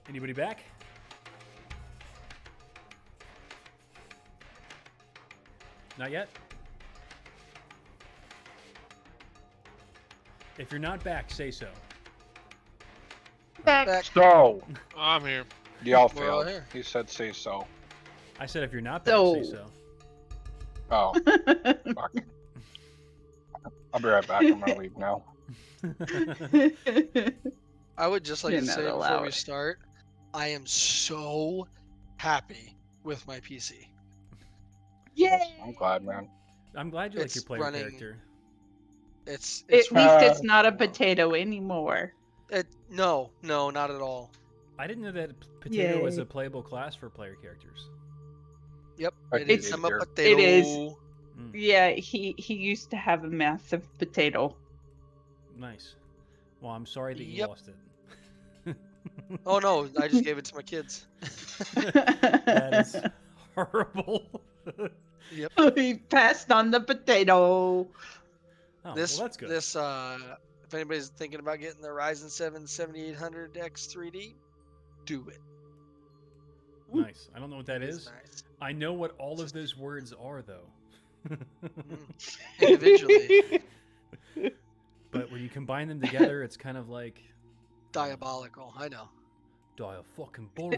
Anybody back? Not yet? If you're not back, say so. Back. So, I'm here. y'all We're all failed. here. He said say so. I said if you're not back, say so. Oh, fuck. I'll be right back. I'm gonna leave now. I would just like You're to not say before we allowed. start, I am so happy with my PC. Yay! I'm glad, man. I'm glad you like It's your player running- character. It's At least it's Uh, not a potato anymore. no, not at all. I didn't know that potato was Yay. a playable class for player characters. Yep, I it did is. it I'm a here. potato. It is. Mm, Yeah, he used to have a massive potato. nice. Well, I'm sorry that you Yep. lost it. Oh no, I just gave it to my kids. That is horrible. Yep. He passed on the potato. Oh, This well, that's good. if anybody's thinking about getting the Ryzen 7 7800X 3D, do it. Nice. I don't know what that It is. nice. I know what all of those words are, though. Individually, But when you combine them together, it's kind of like diabolical. I know. diabolical,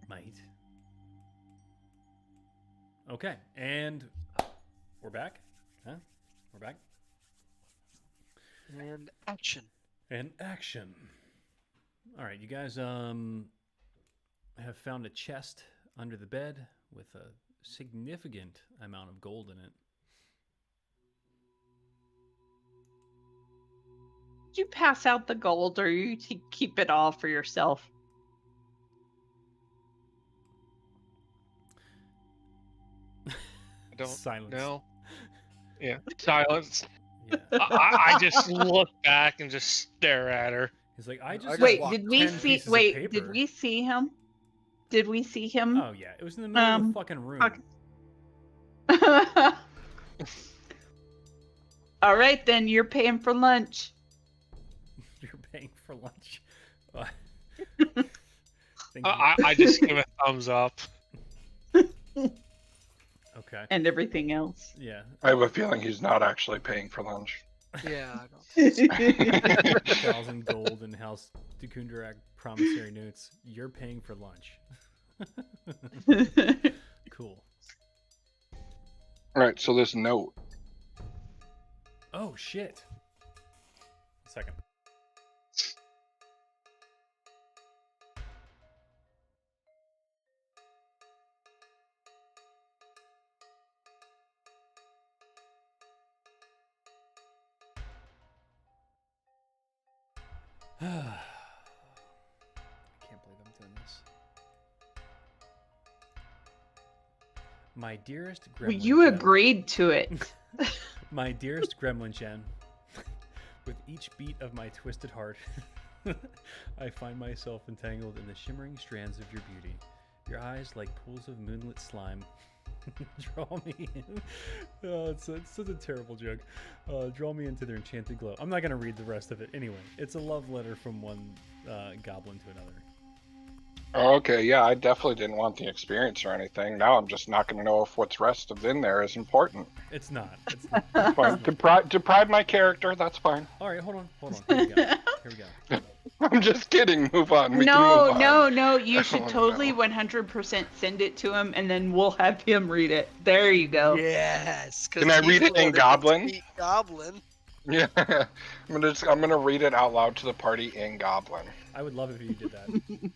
mate. Okay, and we're back. Huh? We're back. And action. And action. All right, you guys have found a chest under the bed with a significant amount of gold in it. Did you pass out the gold, or you keep it all for yourself? I don't Silence. know. Yeah, silence. Yeah. I just look back and just stare at her. He's like, I just just Wait, walked did we 10 see? pieces of Wait, paper. did we see him? Did we see him? Oh yeah, it was in the middle of the fucking room. okay. All right, then you're paying for lunch. You're paying for lunch. Thank you. I just give a thumbs up. Okay. And everything else. Yeah. I have a feeling he's not actually paying for lunch. Yeah, I don't. 1,000 gold in House Dukundarak promissory notes. You're paying for lunch. Cool. All right, so this note. Oh shit. A second. I can't believe I'm doing this. My dearest Well, gremlin. you Jen. agreed to it. My dearest gremlin Jen. With each beat of my twisted heart, I find myself entangled in the shimmering strands of your beauty. Your eyes like pools of moonlit slime. Draw me in. Oh, it's such a terrible joke. Draw me into their enchanted glow. I'm not going to read the rest of it. Anyway, it's a love letter from one goblin to another. Okay, yeah, I definitely didn't want the experience or anything. Now I'm just not going to know if what's rested in there is important. It's not. It's not. That's fine. Deprive my character. That's fine. All right, hold on. Here we go. I'm just kidding. Move on. We can No, move on. no. You should Oh, totally no. 100% send it to him, and then we'll have him read it. There you go. Yes. 'cause Can I he's read the it one in that gets to Goblin? eat Goblin. Yeah, I'm gonna read it out loud to the party in Goblin. I would love if you did that.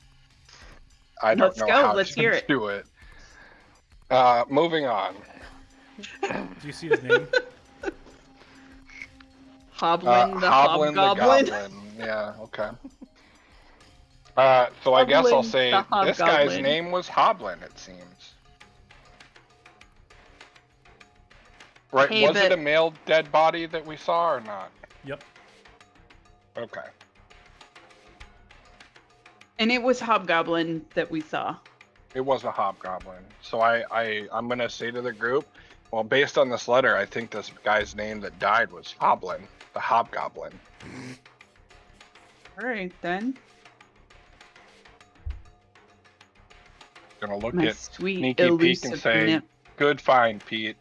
I don't Let's know go, how let's to hear it. do it. Moving on. Do you see his name? Hoblin the Hoblin the Hobgoblin. Goblin. Yeah, okay. So I guess I'll Hoblin say the this guy's Hobgoblin. name was Hoblin, it seems. Right, Hey, was it but- a male dead body that we saw or not? Yep. Okay. And it was Hobgoblin that we saw. It was a hobgoblin. So I'm gonna say to the group, well, based on this letter, I think this guy's name that died was Hoblin, the hobgoblin. All right, then. Gonna look My at sweet Sneaky Peek and elusive say, nymph. good find, Pete.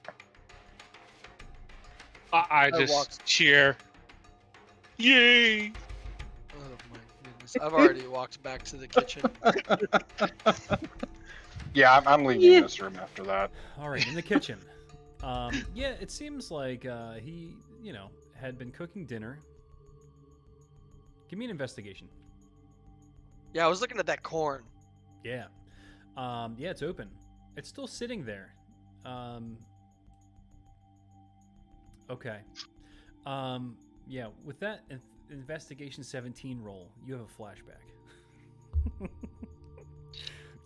I just walked- cheer. Yay! Oh my goodness. I've already walked back to the kitchen. Yeah, I'm leaving Yeah. this room after that. All right, in the kitchen. Yeah, it seems like he, had been cooking dinner. Give me an investigation. Yeah, I was looking at that corn. Yeah. Yeah, it's open. It's still sitting there. Okay. Yeah, with that investigation 17 roll, you have a flashback.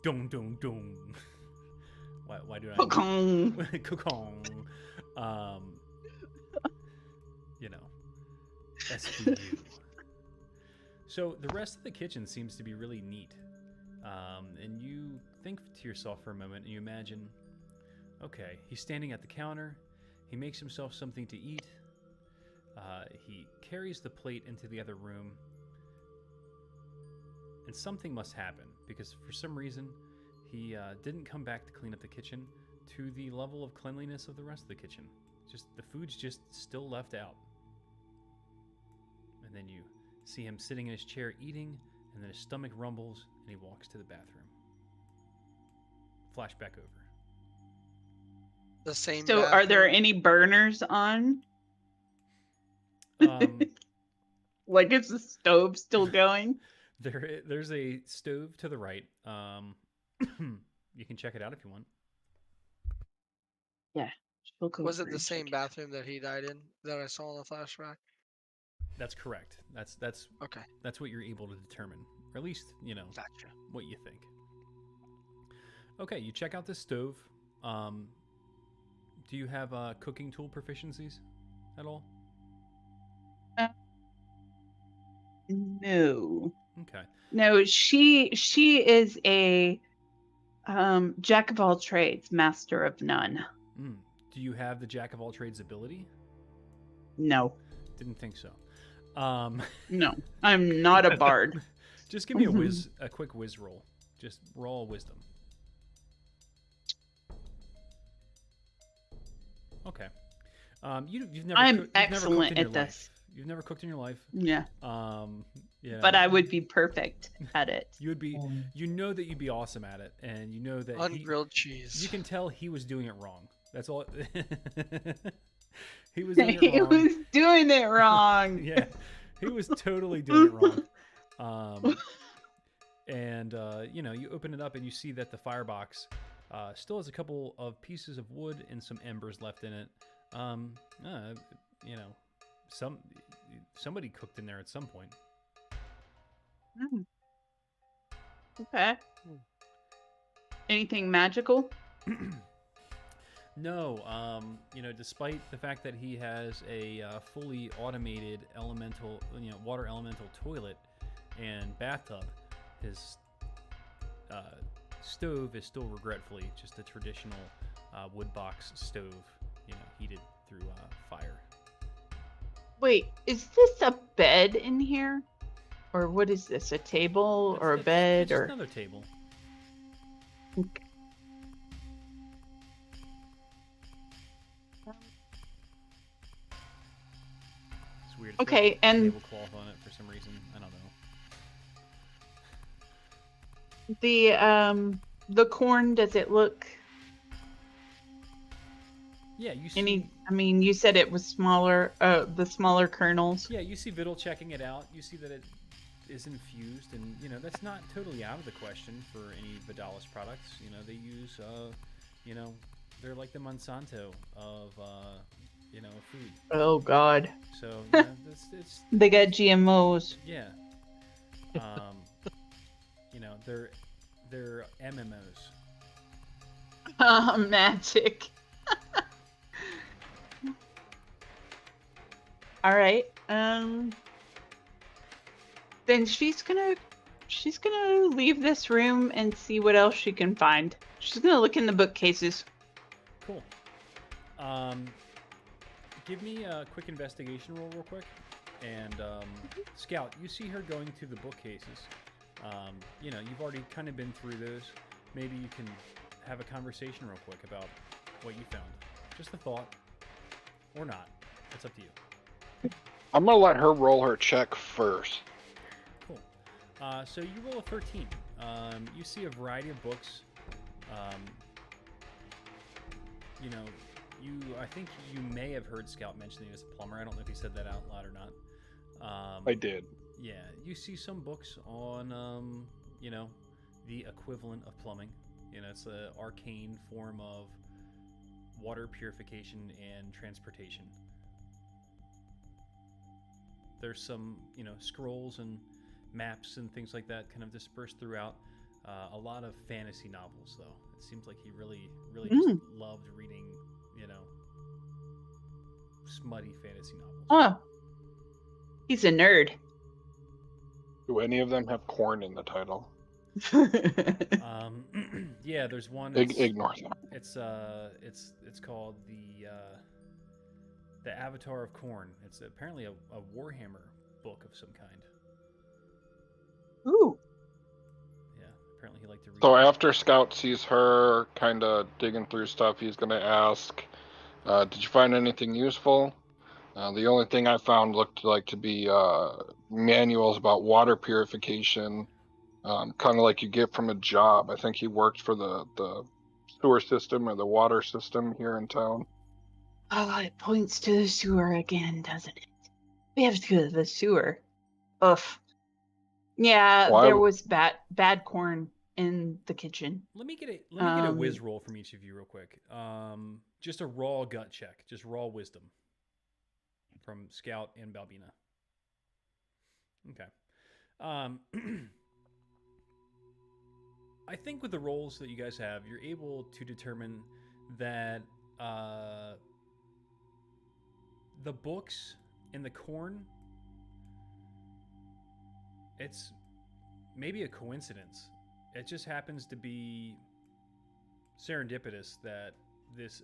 Dong dong dong. Why do I? Pokong. Kokong. That's for you. So the rest of the kitchen seems to be really neat. And you think to yourself for a moment and you imagine, okay, he's standing at the counter. He makes himself something to eat. He carries the plate into the other room. And something must happen because for some reason he didn't come back to clean up the kitchen to the level of cleanliness of the rest of the kitchen. Just the food's just still left out. And then you see him sitting in his chair eating, and then his stomach rumbles, and he walks to the bathroom. Flashback over. The same. So, are there bathroom. any burners on? Um, Like, is the stove still going? there's a stove to the right. You can check it out if you want. She'll go Was over it the and same check it. bathroom that he died in that I saw in the flashback? That's correct. That's Okay, what you're able to determine, or at least gotcha. what you think. Okay, you check out this stove. Do you have cooking tool proficiencies at all? No. Okay. No, she is a jack of all trades, master of none. Do you have the jack of all trades ability? No. Didn't think so. No. I'm not a bard. Just give me a quick whiz roll. Just raw wisdom. Okay. You've never. I'm you've never excellent cooked in your at this. life. You've never cooked in your life. Yeah. Yeah. But I would be perfect at it. You would be. You know that you'd be awesome at it, and you know that Ungrilled cheese. you can tell he was doing it wrong. That's all. He was doing it He wrong. was doing it wrong. Yeah, he was totally doing it wrong. And you open it up and you see that the firebox still has a couple of pieces of wood and some embers left in it. Somebody cooked in there at some point. Hmm. Okay. Anything magical? No, despite the fact that he has a fully automated elemental, water elemental toilet and bathtub, his stove is still regretfully just a traditional wood box stove, heated through fire. Wait, is this a bed in here? Or what is this? A table or a bed Just or another table. It's weird. It's got Okay, a and tablecloth on it for some reason. I don't know. the corn, does it look Yeah, you see. any? I mean, you said it was smaller. The smaller kernels. Yeah, you see Viddle checking it out. You see that it is infused, and that's not totally out of the question for any Vidalis products. They use, they're like the Monsanto of, food. Oh God. So it's They got GMOs. yeah. They're MMOs. Magic. All right. Then she's gonna leave this room and see what else she can find. She's gonna look in the bookcases. Cool. Give me a quick investigation roll real quick. And Scout, you see her going through the bookcases. You've already kind of been through those. Maybe you can have a conversation real quick about what you found. Just a thought. Or not. It's up to you. I'm gonna let her roll her check first. Cool. So you roll a 13. You see a variety of books. I think you may have heard Scout mention that he was a plumber. I don't know if he said that out loud or not. I did. Yeah, you see some books on, the equivalent of plumbing. It's an arcane form of water purification and transportation. There's some, scrolls and maps and things like that kind of dispersed throughout. A lot of fantasy novels, though. It seems like he really just loved reading, smutty fantasy novels. Oh, he's a nerd. Do any of them have corn in the title? Yeah, there's one. Ignore them. It's called the Avatar of Corn. It's apparently a Warhammer book of some kind. Ooh. Yeah, apparently he liked to read. So after Scout sees her kind of digging through stuff, he's going to ask, did you find anything useful? The only thing I found looked like to be manuals about water purification, kind of like you get from a job. I think he worked for the sewer system or the water system here in town. Oh, it points to the sewer again, doesn't it? We have to go to the sewer. Ugh. Yeah, Well, there was bad corn in the kitchen. Let me get a whiz roll from each of you real quick. Just a raw gut check, just raw wisdom from Scout and Balbina. Okay. I think with the rolls that you guys have, you're able to determine that the books and the corn, it's maybe a coincidence. It just happens to be serendipitous that these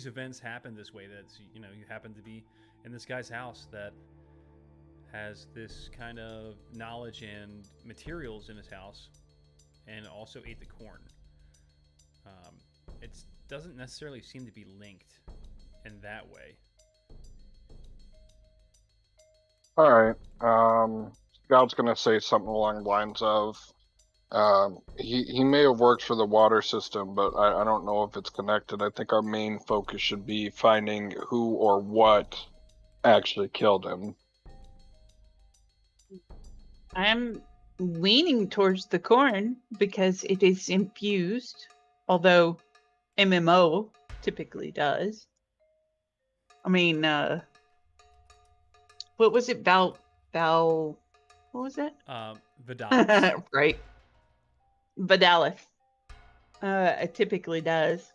events happen this way. That's you happen to be in this guy's house that has this kind of knowledge and materials in his house, and also ate the corn. It doesn't necessarily seem to be linked in that way. All right. Scout's going to say something along the lines of, he may have worked for the water system, but I don't know if it's connected. I think our main focus should be finding who or what actually killed him. I'm leaning towards the corn because it is infused, although MMO typically does. I mean, what was it? What was it? Vidalis. Right. Vidalis. It typically does.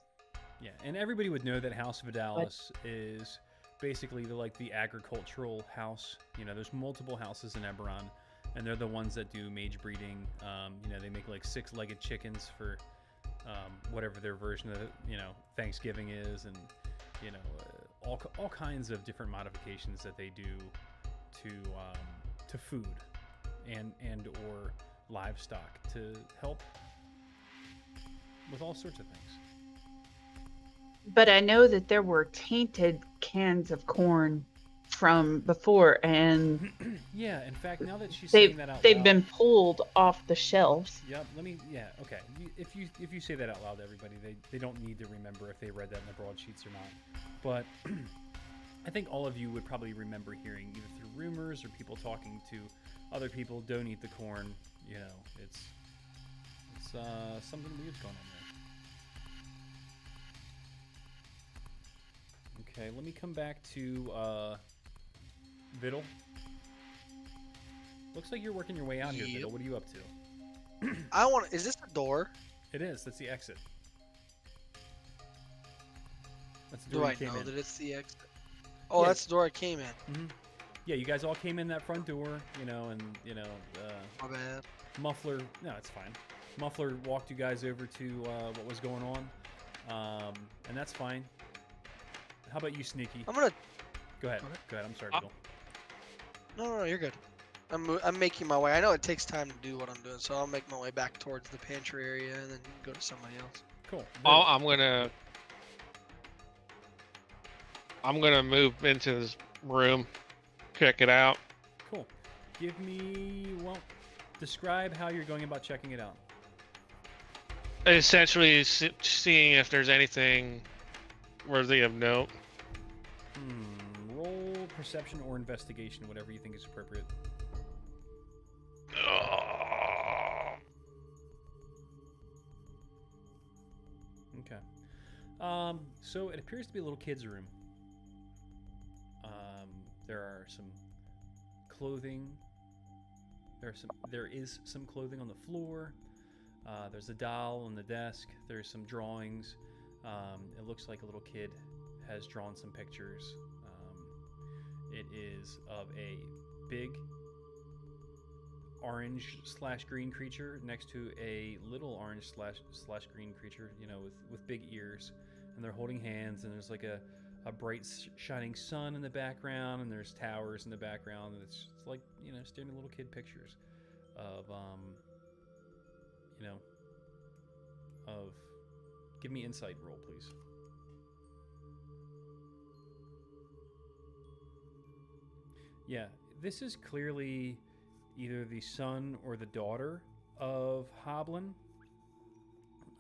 Yeah, and everybody would know that House Vidalis is basically the agricultural house. There's multiple houses in Eberron, and they're the ones that do mage breeding. They make like 6-legged chickens for whatever their version of Thanksgiving is, and all kinds of different modifications that they do to food and or livestock to help with all sorts of things. But I know that there were tainted cans of corn from before, and Yeah, in fact, now that she's saying that out they've loud, been pulled off the shelves. Yep. Okay. If you say that out loud to everybody, they don't need to remember if they read that in the broadsheets or not. But I think all of you would probably remember hearing either through rumors or people talking to other people, don't eat the corn. It's something weird's going on there. Okay, let me come back to Viddle. Looks like you're working your way out here, Viddle. What are you up to? Is this the door? It is. That's the exit. That's the Do door I you came know in. that it's the exit? Oh, Yeah. that's the door I came in. Mm-hmm. Yeah, you guys all came in that front door, My bad. Muffler. No, it's fine. Muffler walked you guys over to what was going on, and that's fine. How about you, Sneaky? I'm gonna. Go ahead. Okay. Go ahead. I'm sorry, Viddle. No, you're good. I'm making my way. I know it takes time to do what I'm doing, so I'll make my way back towards the pantry area and then go to somebody else. Cool. Oh, Viddle. I'm gonna move into this room, check it out. Cool. Describe how you're going about checking it out. Essentially, seeing if there's anything worthy of note. Roll perception or investigation, whatever you think is appropriate. Okay. So it appears to be a little kid's room. There are some clothing. There is some clothing on the floor. There's a doll on the desk. There's some drawings. It looks like a little kid has drawn some pictures. It is of a big orange/green creature next to a little orange/green creature, with big ears, and they're holding hands, and there's like a bright shining sun in the background, and there's towers in the background, and it's like, staring at little kid pictures of give me insight roll, please. Yeah, this is clearly either the son or the daughter of Hoblin.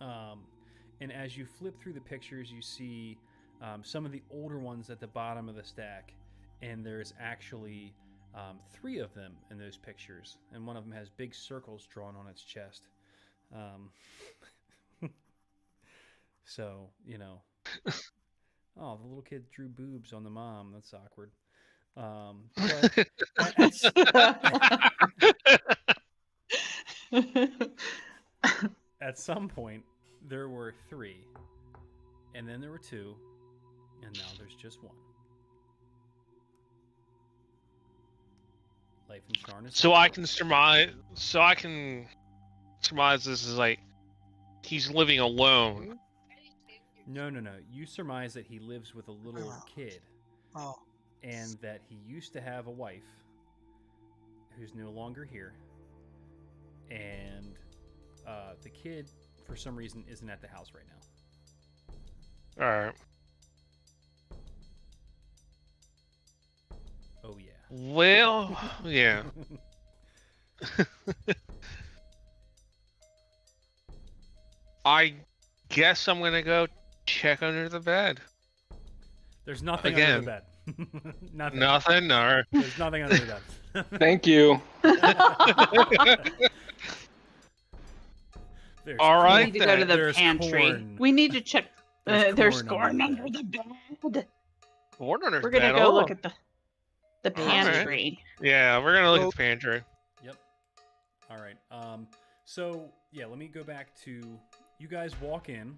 And as you flip through the pictures, you see some of the older ones at the bottom of the stack, and there's actually 3 of them in those pictures, and one of them has big circles drawn on its chest. So, oh, the little kid drew boobs on the mom. That's awkward. But at some point, there were 3, and then there were 2, and now there's just 1. Life in Sharn is So I can surmise this is like he's living alone. No. You surmise that he lives with a little kid. Oh. And that he used to have a wife who's no longer here. And the kid, for some reason, isn't at the house right now. Alright. Oh, yeah. Well, yeah. I guess I'm gonna go check under the bed. There's nothing Again. under the bed. Nothing, or There's nothing under the bed. Thank you. There's All We right, need to go to the There's pantry. corn. We need to check. There's There's corn corn under under the the bed. corn under We're the gonna bed. go Oh. look at the All right. pantry. Yeah, we're gonna look at the pantry. Yep. All right. So yeah, let me go back to you guys walk in,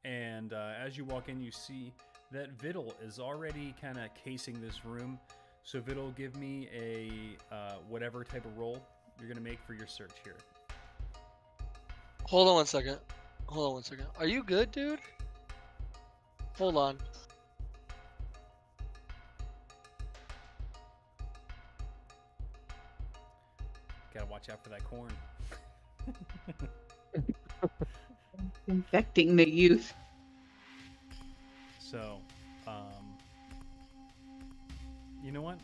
and as you walk in, you see that Viddle is already kind of casing this room, So Vidal, give me a whatever type of roll you're gonna make for your search here. Hold on one second. Hold on one second. Are you good, dude? Hold on. Gotta watch out for that corn. Infecting the youth. So, you know what?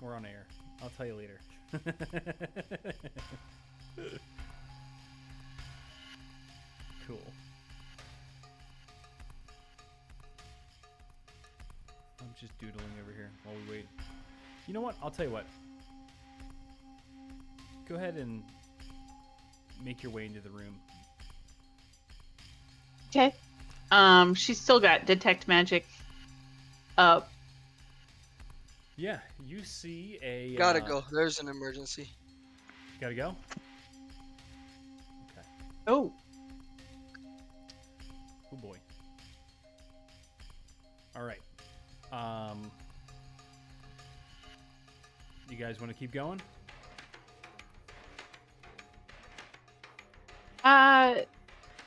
We're on air. I'll tell you later. Cool. I'm just doodling over here while we wait. You know what? I'll tell you what. Go ahead and make your way into the room. Okay. She's still got detect magic up. Yeah, you see a... Gotta go. There's an emergency. Gotta go? Okay. Oh. Oh boy. All right. You guys want to keep going?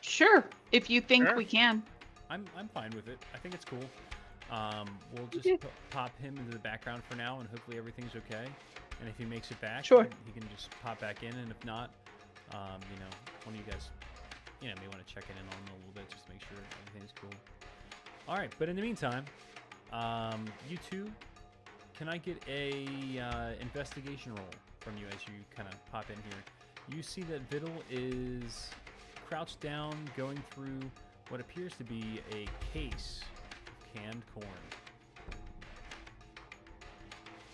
Sure. If you think Sure. we can. I'm fine with it. I think it's cool. We'll just Okay. pop him into the background for now, and hopefully everything's okay. And if he makes it back, Sure. he can just pop back in. And if not, one of you guys, may want to check in on him a little bit just to make sure everything's cool. All right, but in the meantime, you two, can I get a investigation roll from you as you kind of pop in here? You see that Vidal is crouched down, going through what appears to be a case of canned corn.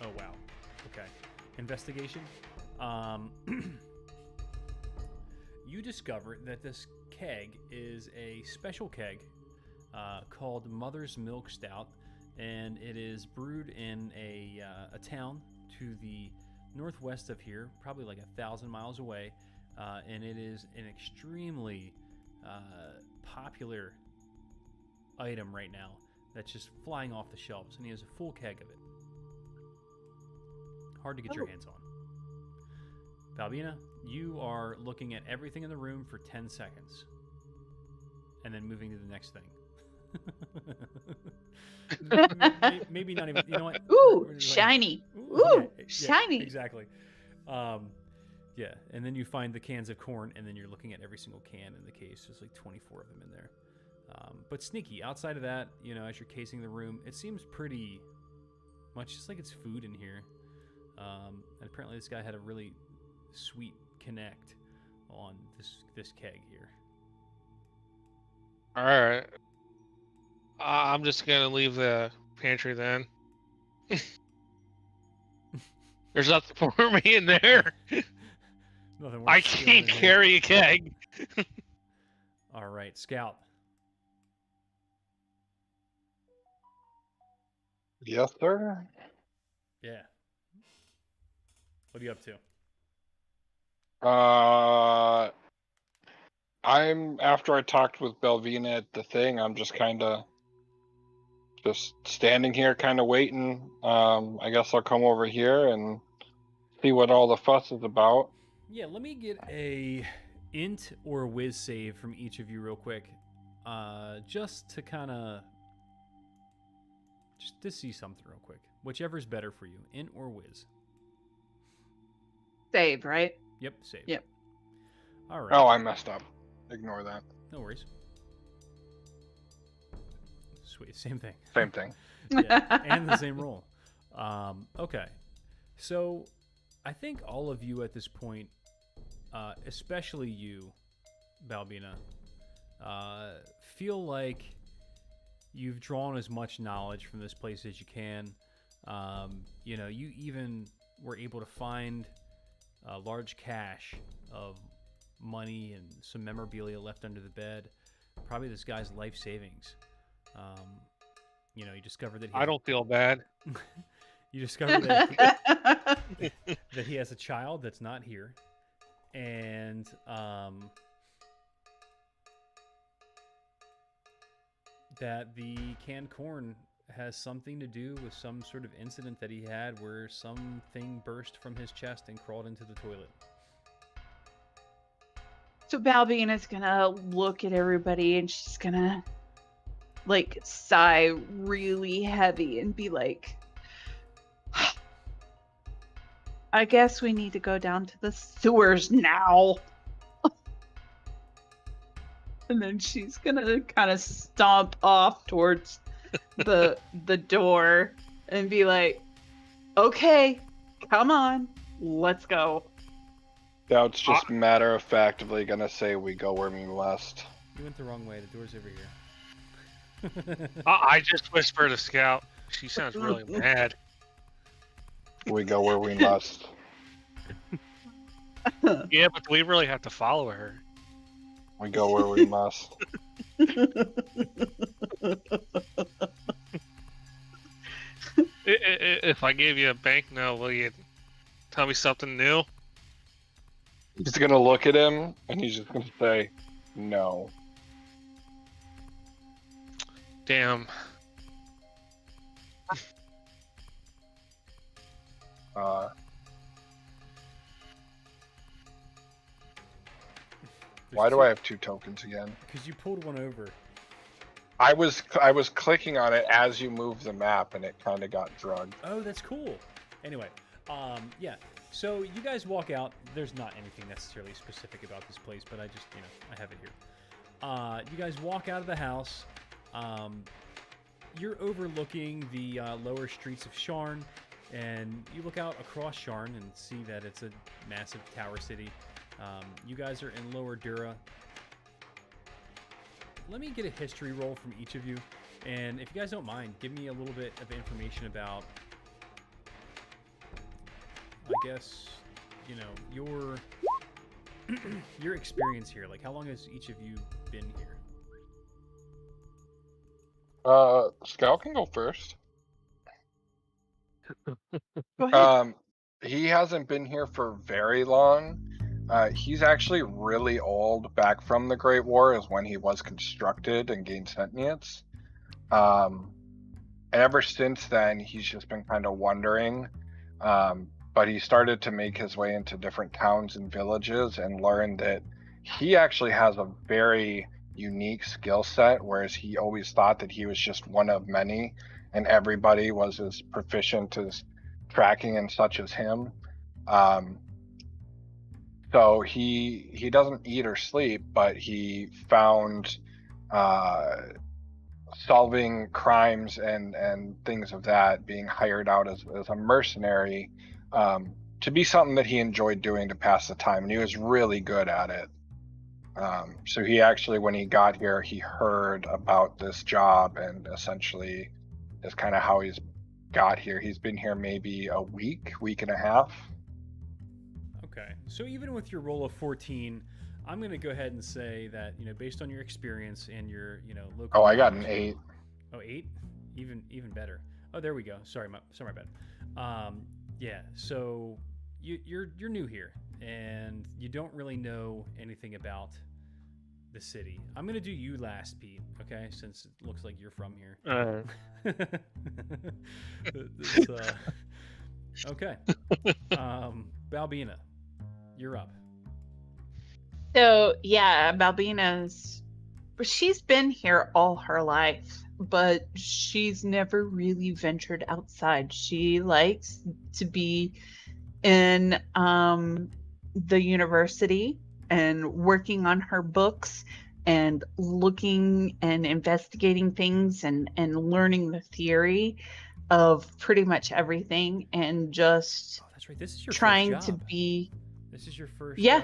Oh, wow. Okay. Investigation. You discover that this keg is a special keg called Mother's Milk Stout, and it is brewed in a town to the northwest of here, probably like 1,000 miles away, and it is an extremely popular item right now that's just flying off the shelves, and he has a full keg of it. Hard to get your hands on. Balbina, you are looking at everything in the room for 10 seconds, and then moving to the next thing. Maybe not even. You know what? Ooh, We're like, shiny. ooh, Ooh, yeah, shiny. exactly. Yeah, and then you find the cans of corn, and then you're looking at every single can in the case. There's like 24 of them in there. But sneaky. Outside of that, as you're casing the room, it seems pretty much just like it's food in here. And apparently this guy had a really sweet connect on this keg here. All right. I'm just gonna leave the pantry then. There's nothing for me in there. Nothing worth I stealing can't in here. carry a keg. All right, Scout. Yes, sir. Yeah. What are you up to? I'm after I talked with Belvina at the thing. I'm just kind of just standing here, kind of waiting. I guess I'll come over here and see what all the fuss is about. Yeah, let me get a int or whiz save from each of you real quick. Just to kind of just to see something real quick. Whichever's better for you, int or whiz. Save, right? Yep, save. Yep. All right. Oh, I messed up. Ignore that. No worries. Sweet, same thing. Same thing. Yeah, and the same roll. Okay, so I think all of you at this point, especially you, Balbina, feel like you've drawn as much knowledge from this place as you can. You even were able to find a large cache of money and some memorabilia left under the bed. Probably this guy's life savings. You discovered that I don't feel bad. you discovered that that he has a child that's not here, and that the canned corn has something to do with some sort of incident that he had where something burst from his chest and crawled into the toilet. So Balbina's gonna look at everybody and she's gonna like sigh really heavy and be like, I guess we need to go down to the sewers now. And then she's gonna kind of stomp off towards the door and be like, okay, come on, let's go. Scout's just matter-of-factly gonna say we go where we must. You went the wrong way. The door's over here. I just whispered to Scout. She sounds really mad. We go where we must. Yeah, but do we really have to follow her? We go where we must. If I gave you a banknote, will you tell me something new? He's gonna look at him and he's just gonna say, no. Damn. Why do I have 2 tokens again? Because you pulled one over. I was clicking on it as you moved the map and it kind of got drugged. Oh, that's cool. Anyway, yeah. So you guys walk out. There's not anything necessarily specific about this place, but I just, I have it here. You guys walk out of the house. You're overlooking the lower streets of Sharn, and you look out across Sharn and see that it's a massive tower city. You guys are in Lower Dura. Let me get a history roll from each of you, and if you guys don't mind, give me a little bit of information about, I guess, your your experience here. Like, how long has each of you been here? Scout can go first. Go ahead. He hasn't been here for very long. He's actually really old. Back from the Great War is when he was constructed and gained sentience. And ever since then, he's just been kind of wondering. But he started to make his way into different towns and villages and learned that he actually has a very unique skill set, whereas he always thought that he was just one of many and everybody was as proficient as tracking and such as him. So he doesn't eat or sleep, but he found solving crimes and things of that, being hired out as a mercenary, to be something that he enjoyed doing to pass the time, and he was really good at it. So he actually, when he got here, he heard about this job, and essentially is kind of how he's got here. He's been here maybe a week and a half. Okay, so even with your roll of 14, I'm going to go ahead and say that, based on your experience and your, local... Oh, I got an 8. Oh, 8? Even better. Oh, there we go. Sorry, my bad. Yeah, so you're new here, and you don't really know anything about the city. I'm going to do you last, Pete, okay, since it looks like you're from here. Okay. Balbina, you're up. So yeah, she's been here all her life, but she's never really ventured outside. She likes to be in the university and working on her books and looking and investigating things and learning the theory of pretty much everything, and just that's right. This is your trying first to job. be. This is your first. Yeah,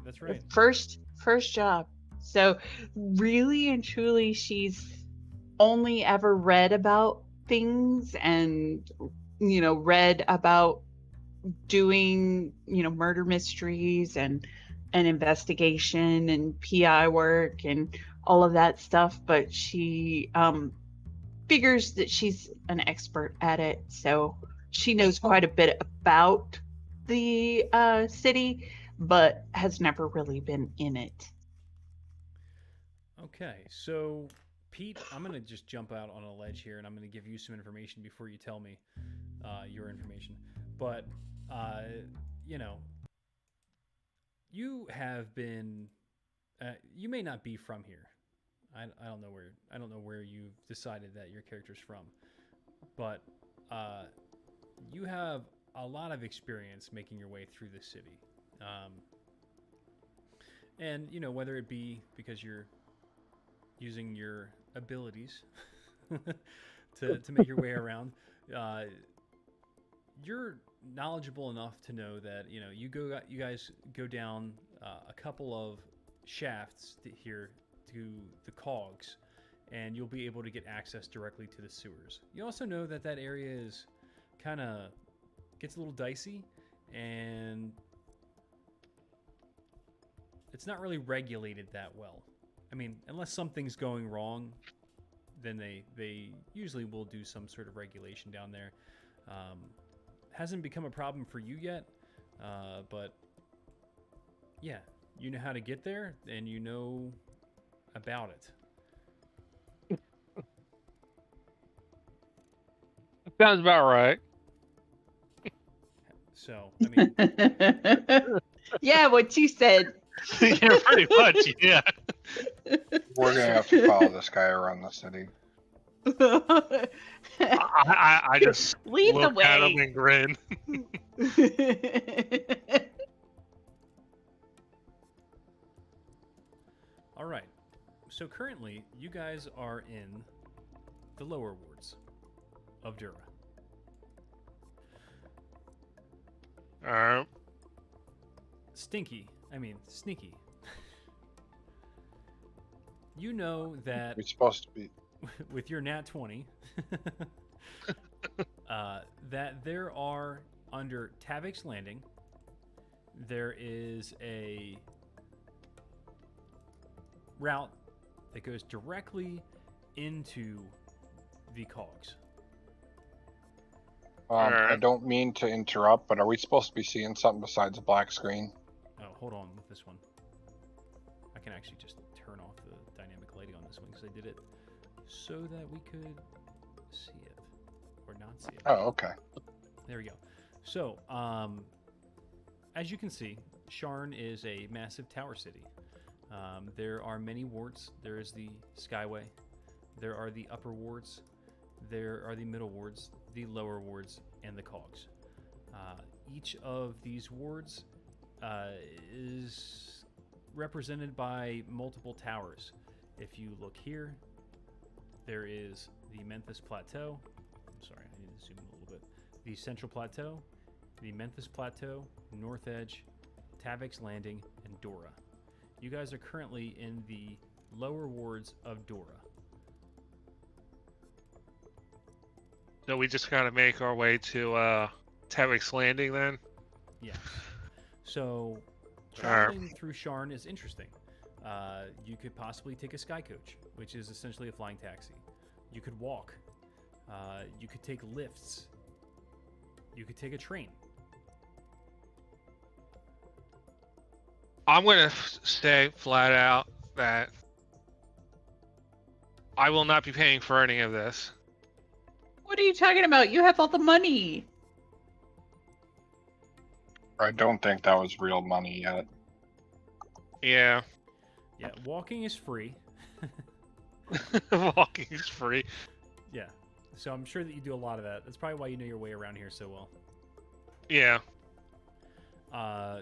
that's right. First job. So really and truly, she's only ever read about things and read about doing murder mysteries and investigation and PI work and all of that stuff, but she figures that she's an expert at it, so she knows quite a bit about the city, but has never really been in it. Okay, so Pete, I'm gonna just jump out on a ledge here, and I'm gonna give you some information before you tell me your information. But you know, you have been. You may not be from here. I don't know where. I don't know where you've decided that your character's from, but you have a lot of experience making your way through the city. And you know, whether it be because you're using your abilities to make your way around, you're knowledgeable enough to know that you guys go down a couple of shafts here to the cogs, and you'll be able to get access directly to the sewers. You also know that that area is kind of gets a little dicey, and it's not really regulated that well. I mean, unless something's going wrong, then they usually will do some sort of regulation down there. Hasn't become a problem for you yet, but yeah, you know how to get there, and you know about it. Sounds about right. So, I mean, Yeah, what you said. Yeah, pretty much. Yeah. We're gonna have to follow this guy around the city. I just Lead the look at him way. and grin. all right. So currently, you guys are in the lower wards of Dura. Sneaky. You know that We're supposed to be. with your nat 20, that there are under Tavik's Landing, there is a route that goes directly into the cogs. I don't mean to interrupt, but are we supposed to be seeing something besides a black screen? Oh, hold on with this one. I can actually just turn off the dynamic lighting on this one because I did it so that we could see it or not see it. Oh, okay. There we go. So, as you can see, Sharn is a massive tower city. There are many wards. There is the Skyway. There are the upper wards. There are the middle wards, the lower wards, and the cogs. Each of these wards is represented by multiple towers. If you look here, there is the Memphis Plateau. I'm sorry, I need to zoom in a little bit. The Central Plateau, the Memphis Plateau, North Edge, Tavik's Landing, and Dora. You guys are currently in the lower wards of Dora. So we just gotta make our way to Tavik's Landing then? Yeah. So traveling through Sharn is interesting. You could possibly take a sky coach, which is essentially a flying taxi. You could walk. You could take lifts. You could take a train. I'm gonna say flat out that I will not be paying for any of this. What are you talking about? You have all the money. I don't think that was real money yet. Yeah. Yeah, walking is free. Walking is free. Yeah. So I'm sure that you do a lot of that. That's probably why you know your way around here so well. Yeah.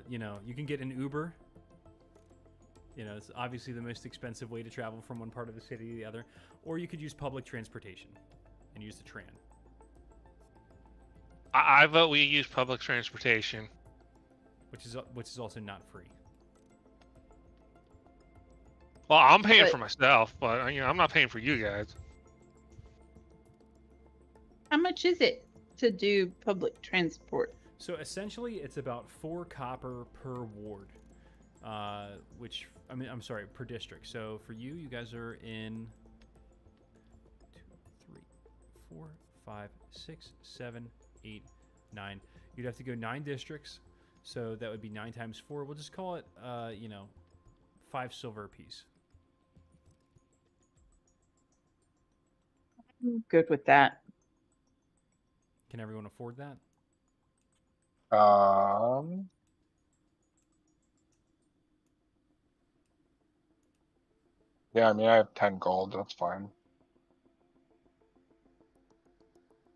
You can get an Uber. It's obviously the most expensive way to travel from one part of the city to the other. Or you could use public transportation and use the tram. I vote we use public transportation. Which is also not free. Well, I'm paying But- for myself, but I'm not paying for you guys. How much is it to do public transport? So essentially, it's about 4 copper per ward, per district. So for you guys are in 2, 3, 4, 5, 6, 7, 8, 9. You'd have to go 9 districts. So that would be 9 times 4. We'll just call it, 5 silver apiece. I'm good with that. Can everyone afford that? Yeah, I mean, I have 10 gold. That's fine.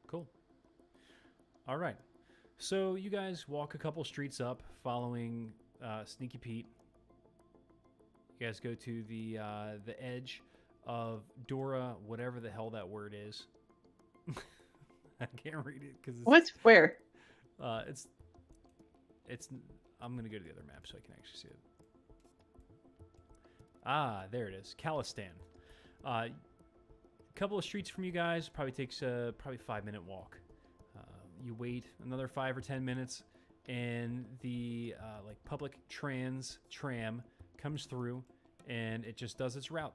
Cool. All right. So you guys walk a couple streets up, following Sneaky Pete. You guys go to the edge of Dora, whatever the hell that word is. I can't read it because What's where? it's. I'm gonna go to the other map so I can actually see it. Ah, there it is, Calistan. Couple of streets from you guys. Probably takes probably 5-minute walk. You wait another 5 or 10 minutes, and the like public tram comes through, and it just does its route.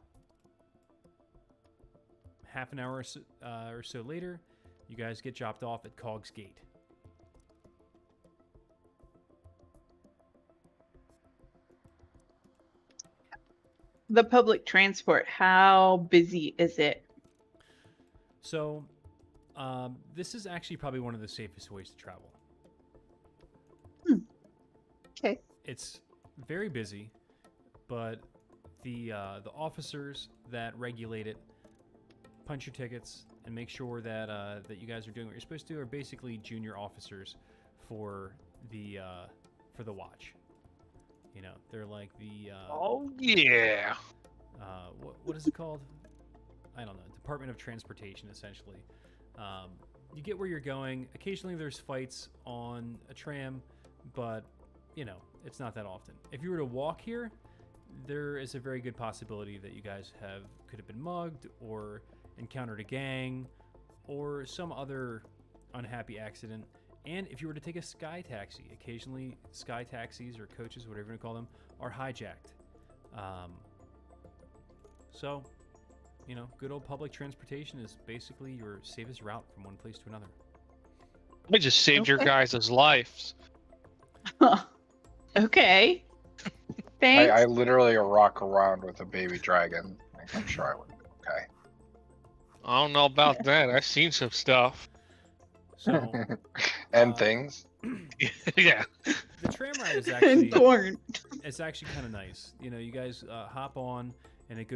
Half an hour or so later, you guys get dropped off at Cog's Gate. The public transport, how busy is it? So, this is actually probably one of the safest ways to travel. Okay. It's very busy, but the officers that regulate it punch your tickets and make sure that that you guys are doing what you're supposed to are basically junior officers for the watch. You know, they're like the Oh yeah. what is it called? I don't know. Department of Transportation, essentially. You get where you're going. Occasionally, there's fights on a tram, but you know, it's not that often. If you were to walk here, there is a very good possibility that you guys could have been mugged or encountered a gang or some other unhappy accident. And if you were to take a sky taxi, occasionally sky taxis or coaches, whatever you want to call them, are hijacked. So, you know, good old public transportation is basically your safest route from one place to another. I just saved your Okay. guys' lives. Okay. I Thanks. literally rock around with a baby dragon. Like, I'm sure I would be okay. I don't know about that. I've seen some stuff. So, And uh, things. Yeah. the tram ride is And actually corn. it's actually kind of nice. You know, you guys hop on, and it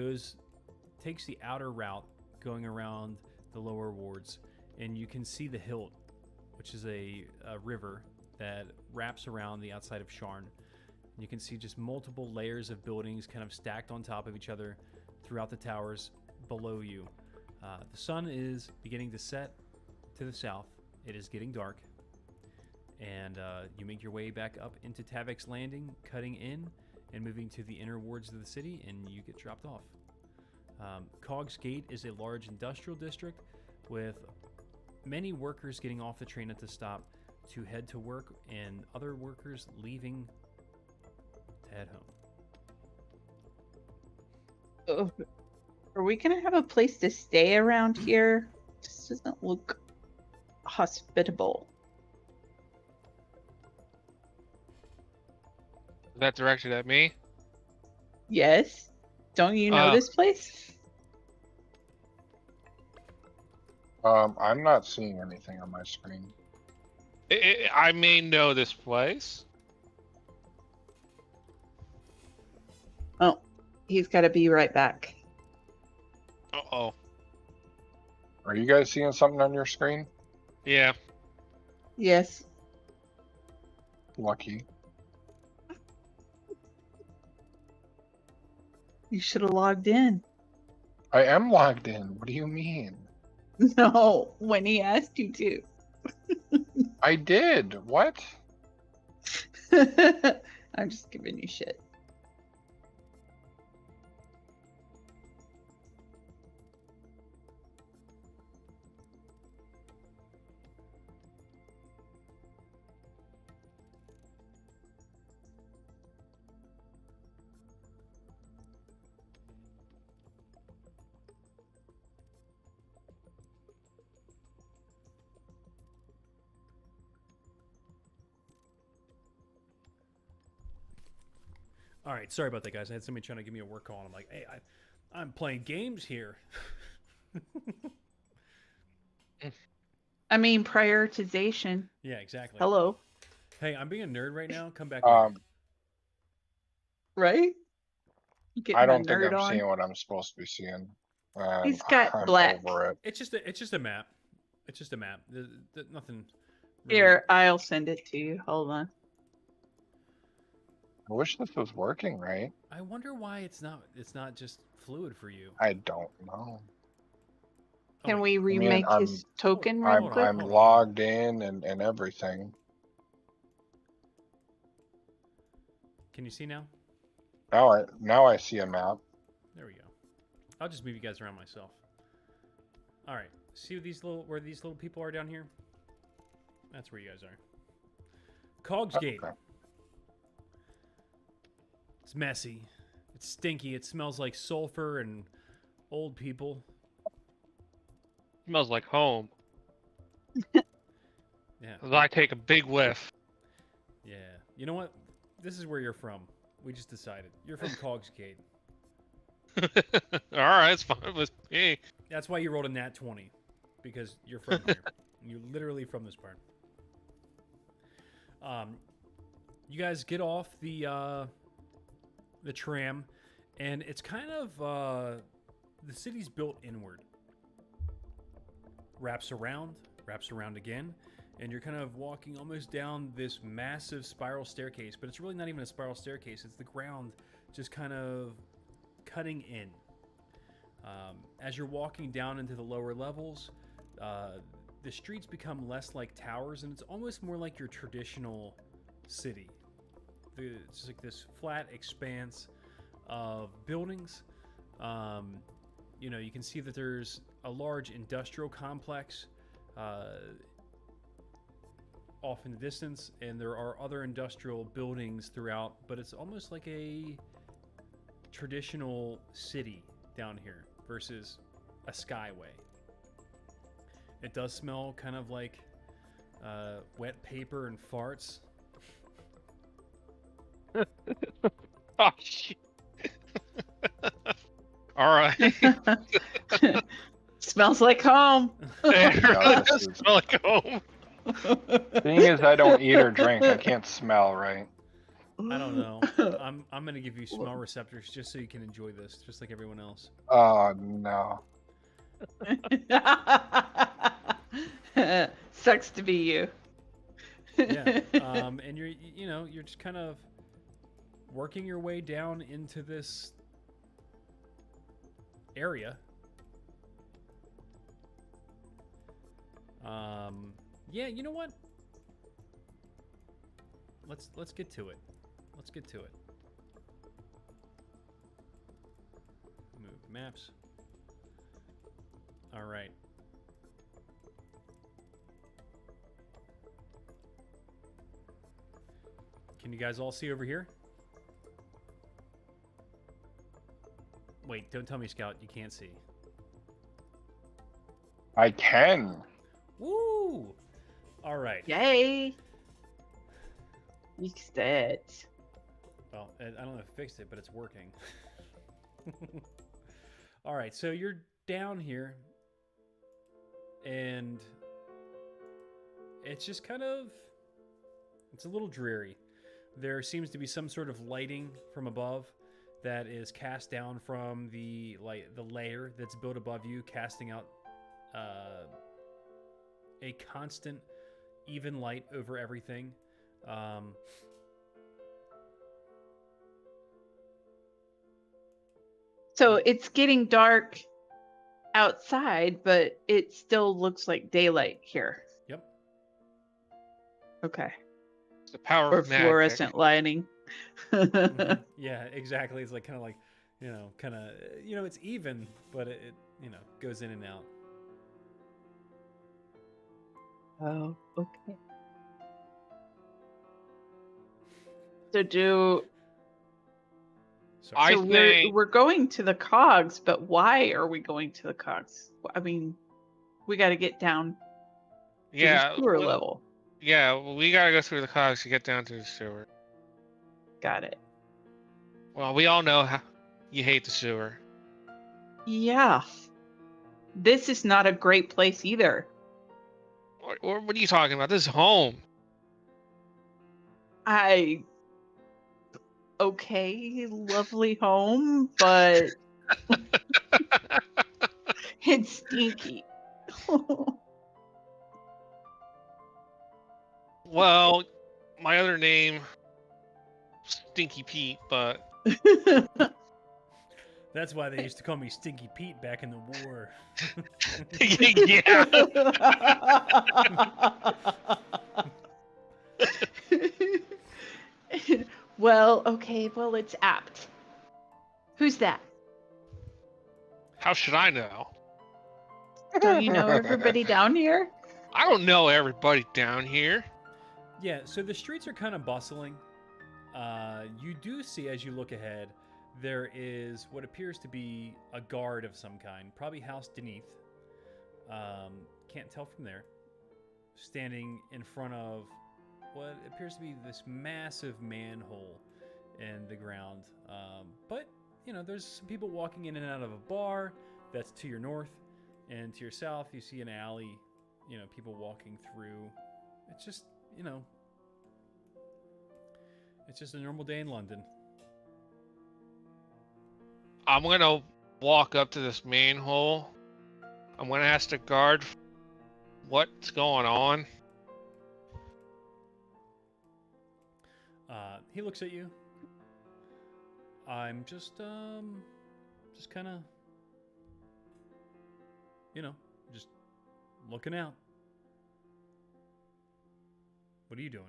takes the outer route going around the lower wards, and you can see the Hilt, which is a river that wraps around the outside of Sharn. You can see just multiple layers of buildings kind of stacked on top of each other throughout the towers below you. The sun is beginning to set to the south. It is getting dark. And you make your way back up into Tavek's Landing, cutting in and moving to the inner wards of the city, and you get dropped off. Cog's Gate is a large industrial district with many workers getting off the train at the stop to head to work, and other workers leaving to head home. Oh, are we gonna have a place to stay around here? This doesn't look hospitable. Is that directed at me? Yes. Don't you know Uh, this place? I'm not seeing anything on my screen. I may know this place. Oh, he's got to be right back. Uh-oh. Are you guys seeing something on your screen? Yeah. Yes. Lucky. You should have logged in. I am logged in. What do you mean? No, when he asked you to. I did. What? I'm just giving you shit. All right, sorry about that, guys. I had somebody trying to give me a work call, and I'm like, hey, I'm playing games here. I mean, prioritization. Yeah, exactly. Hello. Hey, I'm being a nerd right now. Come back later. Right? You getting I my don't think nerd I'm on? seeing what I'm supposed to be seeing. He's got I'm black. over it. It's just a map. It's just a map. There's nothing. Really... Here, I'll send it to you. Hold on. I wish this was working right. I wonder why it's not. It's not just fluid for you. I don't know. Can wait. we remake his token real quick? I'm logged in and everything. Can you see now? Now I see a map. There we go. I'll just move you guys around myself. All right. See where these little people are down here? That's where you guys are. Cog's Gate. Okay. It's messy. It's stinky. It smells like sulfur and old people. Smells like home. Yeah. As I take a big whiff. Yeah. You know what? This is where you're from. We just decided. You're from Cog's Gate. All right, it's fine with me. That's why you rolled a nat 20. Because you're from here. You're literally from this part. You guys get off the tram, and it's kind of the city's built inward. Wraps around again, and you're kind of walking almost down this massive spiral staircase, but it's really not even a spiral staircase. It's the ground just kind of cutting in. As you're walking down into the lower levels, the streets become less like towers, and it's almost more like your traditional city. It's just like this flat expanse of buildings. You can see that there's a large industrial complex off in the distance, and there are other industrial buildings throughout, but it's almost like a traditional city down here versus a skyway. It does smell kind of like wet paper and farts. Oh, shit. All right. Smells like home. It really No, does smell like home. Thing is, I don't eat or drink. I can't smell right. I don't know. I'm gonna give you smell receptors just so you can enjoy this, just like everyone else. Oh no. Sucks to be you. Yeah. And you're just kind of working your way down into this area. Yeah, you know what? Let's get to it. Let's get to it. Move maps. All right. Can you guys all see over here? Wait, don't tell me, Scout, you can't see. I can. Woo! All right. Yay! Fixed it. Well, I don't know if I fixed it, but it's working. All right, so you're down here, and it's just kind of, it's a little dreary. There seems to be some sort of lighting from above that is cast down from the layer that's built above you, casting out a constant, even light over everything. So it's getting dark outside, but it still looks like daylight here. Yep. Okay. It's the power Or of magic. fluorescent lighting. Mhm. Yeah, exactly. It's like kind of like, it's even, but it goes in and out. Oh, okay. So I think we're going to the cogs, but why are we going to the cogs? I mean, we got to get down to the sewer level. Yeah, we gotta go through the cogs to get down to the sewer. Got it. Well, we all know how you hate the sewer. Yeah. This is not a great place either. What are you talking about? This is home. Okay, lovely home, but it's stinky. Well, my other name, Stinky Pete, but That's why they used to call me Stinky Pete back in the war. yeah. Well, okay, well, it's apt. Who's that? How should I know? Don't you know everybody down here? I don't know everybody down here. Yeah, so the streets are kind of bustling. You do see, as you look ahead, there is what appears to be a guard of some kind, probably housed beneath. Can't tell from there. Standing in front of what appears to be this massive manhole in the ground. But, you know, there's some people walking in and out of a bar that's to your north. And to your south, you see an alley, you know, people walking through. It's just, you know, it's just a normal day in London. I'm gonna walk up to this manhole. I'm gonna ask the guard what's going on. He looks at you. I'm just kind of, you know, just looking out. What are you doing?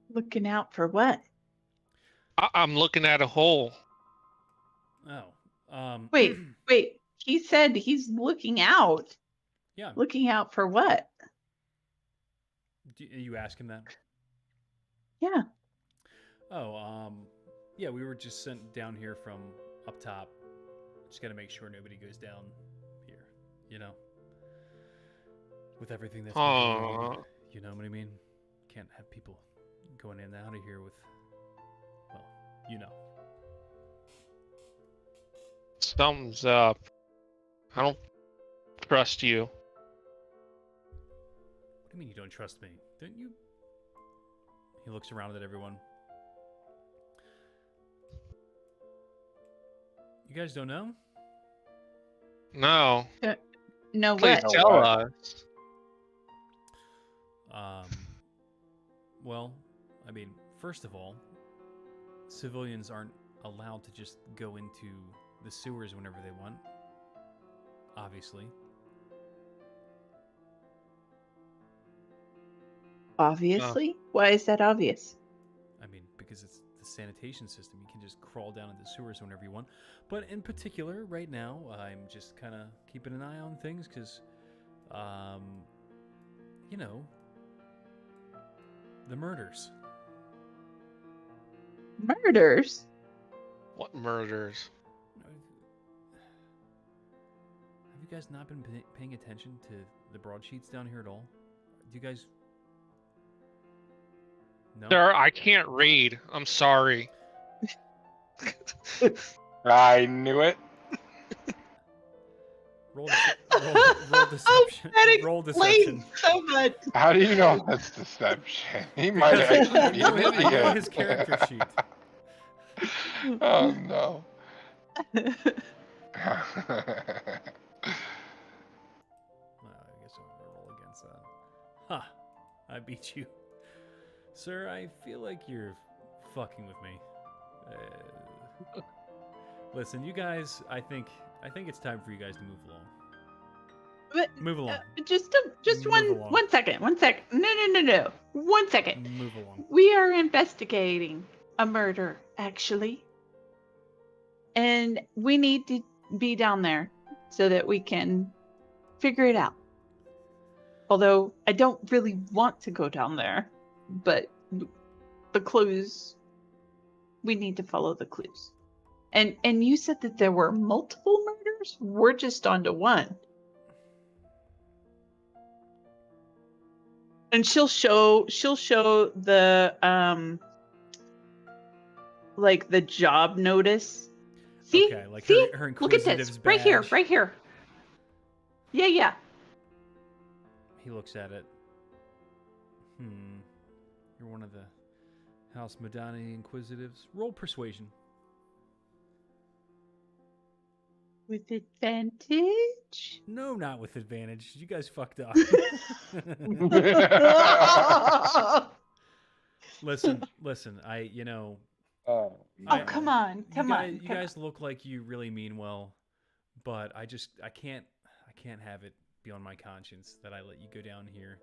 Looking out for what? I'm looking at a hole. Oh, Wait. He said he's looking out. Yeah. Looking out for what? You ask him that? Yeah. Oh, yeah, we were just sent down here from up top. Just gotta make sure nobody goes down here, you know? With everything that's been going on, you know what I mean? Can't have people going in and out of here with, well, you know. Something's up. I don't trust you. What do you mean you don't trust me? Don't you? He looks around at everyone. You guys don't know? No. No, Please what? tell us. Well, I mean, first of all, civilians aren't allowed to just go into the sewers whenever they want. Obviously. Obviously? Why is that obvious? I mean, because it's the sanitation system. You can just crawl down into the sewers whenever you want. But in particular, right now, I'm just kind of keeping an eye on things because, you know, the murders. Murders? What murders? Have you guys not been paying attention to the broadsheets down here at all? Do you guys... No? Sir, I can't read. I'm sorry. I knew it. Roll deception. That Roll explains deception. so much. How do you know that's deception? He might actually be an I know idiot. his character sheet. Oh no. Well, I guess I'll roll against that. Ha! I beat you. Sir, I feel like you're fucking with me. Listen, you guys, I think it's time for you guys to move along. But, Move along. Just Move along. one second. No. 1 second. Move along. We are investigating a murder, actually. And we need to be down there so that we can figure it out. Although I don't really want to go down there, but the clues, we need to follow the clues. And you said that there were multiple murders? We're just on to one. And she'll show the like the job notice. See? Okay, like See? her Look at this. inquisitive's Right here, badge. right here. Yeah. He looks at it. You're one of the House Madani Inquisitives. Roll persuasion. With advantage? No, not with advantage. You guys fucked up. Listen. Oh, come on. You guys look like you really mean well, but I can't have it be on my conscience that I let you go down here.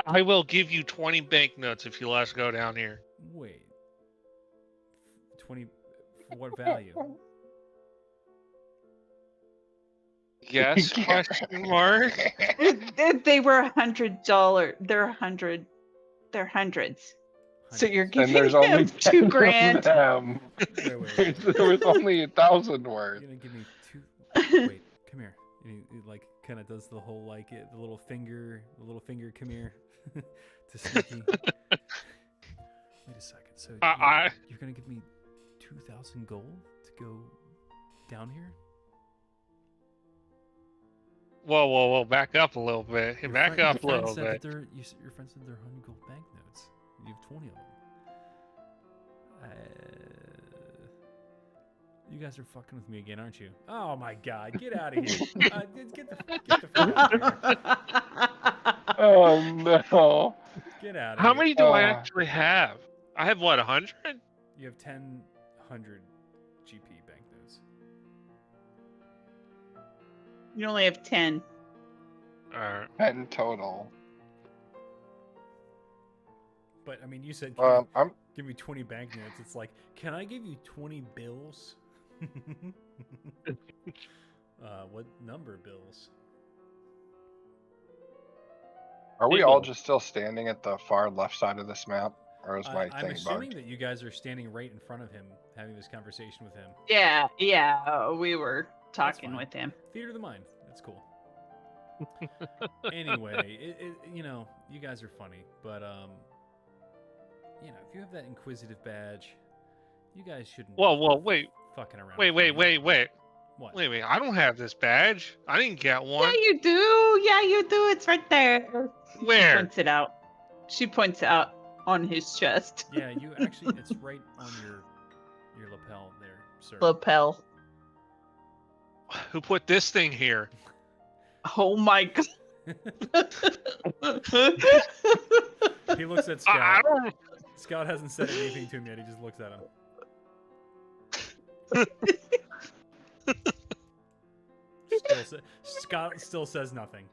I will give you 20 banknotes if you let us go down here. Wait. 20 for what value? Yes? Question mark. They were $100. They're hundreds. So you're And giving there's only him 2 grand. Wait. There was only 1,000 worth. You're gonna give me 2. Wait, come here. He like kind of does the whole the little finger, come here to Sneaky. Wait a second. So you're gonna give me 2,000 gold to go down here? Whoa! Back up a little bit. Back up a little bit. Your friend said they're 100 gold banknotes. You have 20 of them. You guys are fucking with me again, aren't you? Oh my god, get out of here. Get the fuck out of here. Oh no. Get out of here. How many do I actually have? I have what, 100? You have 1,000 GP banknotes. You only have 10. Alright. 10 total. But I mean, you said I'm give me 20 banknotes. It's like, can I give you 20 bills? What number bills? Are we all just still standing at the far left side of this map? Or is my I'm thing assuming bugged? that you guys are standing right in front of him, having this conversation with him. Yeah, we were talking fine. with him. Theater of the mind. That's cool. Anyway, you guys are funny, but if you have that Inquisitive badge, you guys shouldn't. Whoa, wait. Fucking around. Wait. What? Wait, I don't have this badge. I didn't get one. Yeah, you do. It's right there. Where? She points it out. She points out on his chest. Yeah, you actually, it's right on your lapel there, sir. Lapel. Who put this thing here? Oh my god. He looks at Scout. I don't. Scout hasn't said anything to him yet. He just looks at him. Scott still says nothing.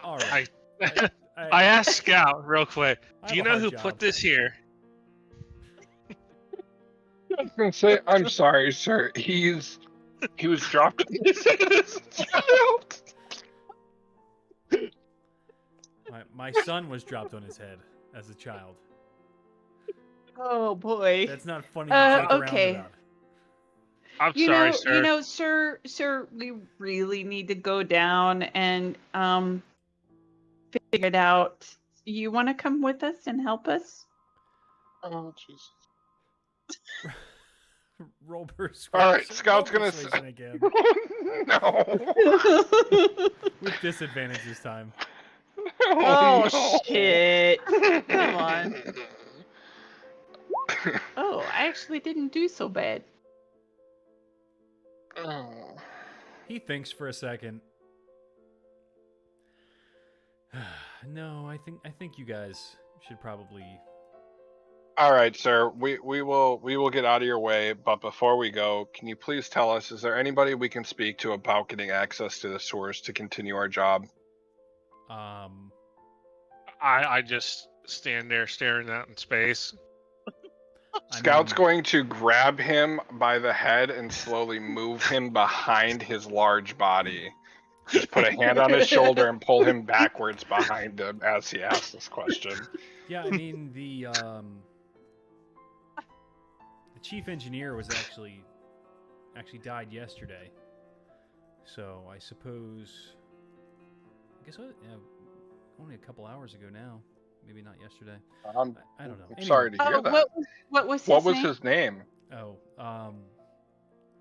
All right. I asked Scout real quick. I Do you have a know who hard put job. this here? I was gonna say, I'm sorry, sir. He was dropped in his head as a child. My son was dropped on his head as a child. Oh boy. That's not funny to joke okay. around about. I'm sorry, sir. Sir, we really need to go down and figure it out. You want to come with us and help us? Oh, Jesus. Roll persuasion. All right, Scout's Roll gonna persuasion again. No. With disadvantage this time. Oh, no. shit. Come on. Oh, I actually didn't do so bad. Oh. He thinks for a second. No, I think you guys should probably. All right, sir. We will get out of your way, but before we go, can you please tell us, is there anybody we can speak to about getting access to the sewers to continue our job? I just stand there staring out in space. Scout's going to grab him by the head and slowly move him behind his large body. Just put a hand on his shoulder and pull him backwards behind him as he asks this question. Yeah, I mean the chief engineer was actually died yesterday, so I suppose only a couple hours ago now. Maybe not yesterday. I don't know. I'm sorry to hear that. What was his name? His name? Oh,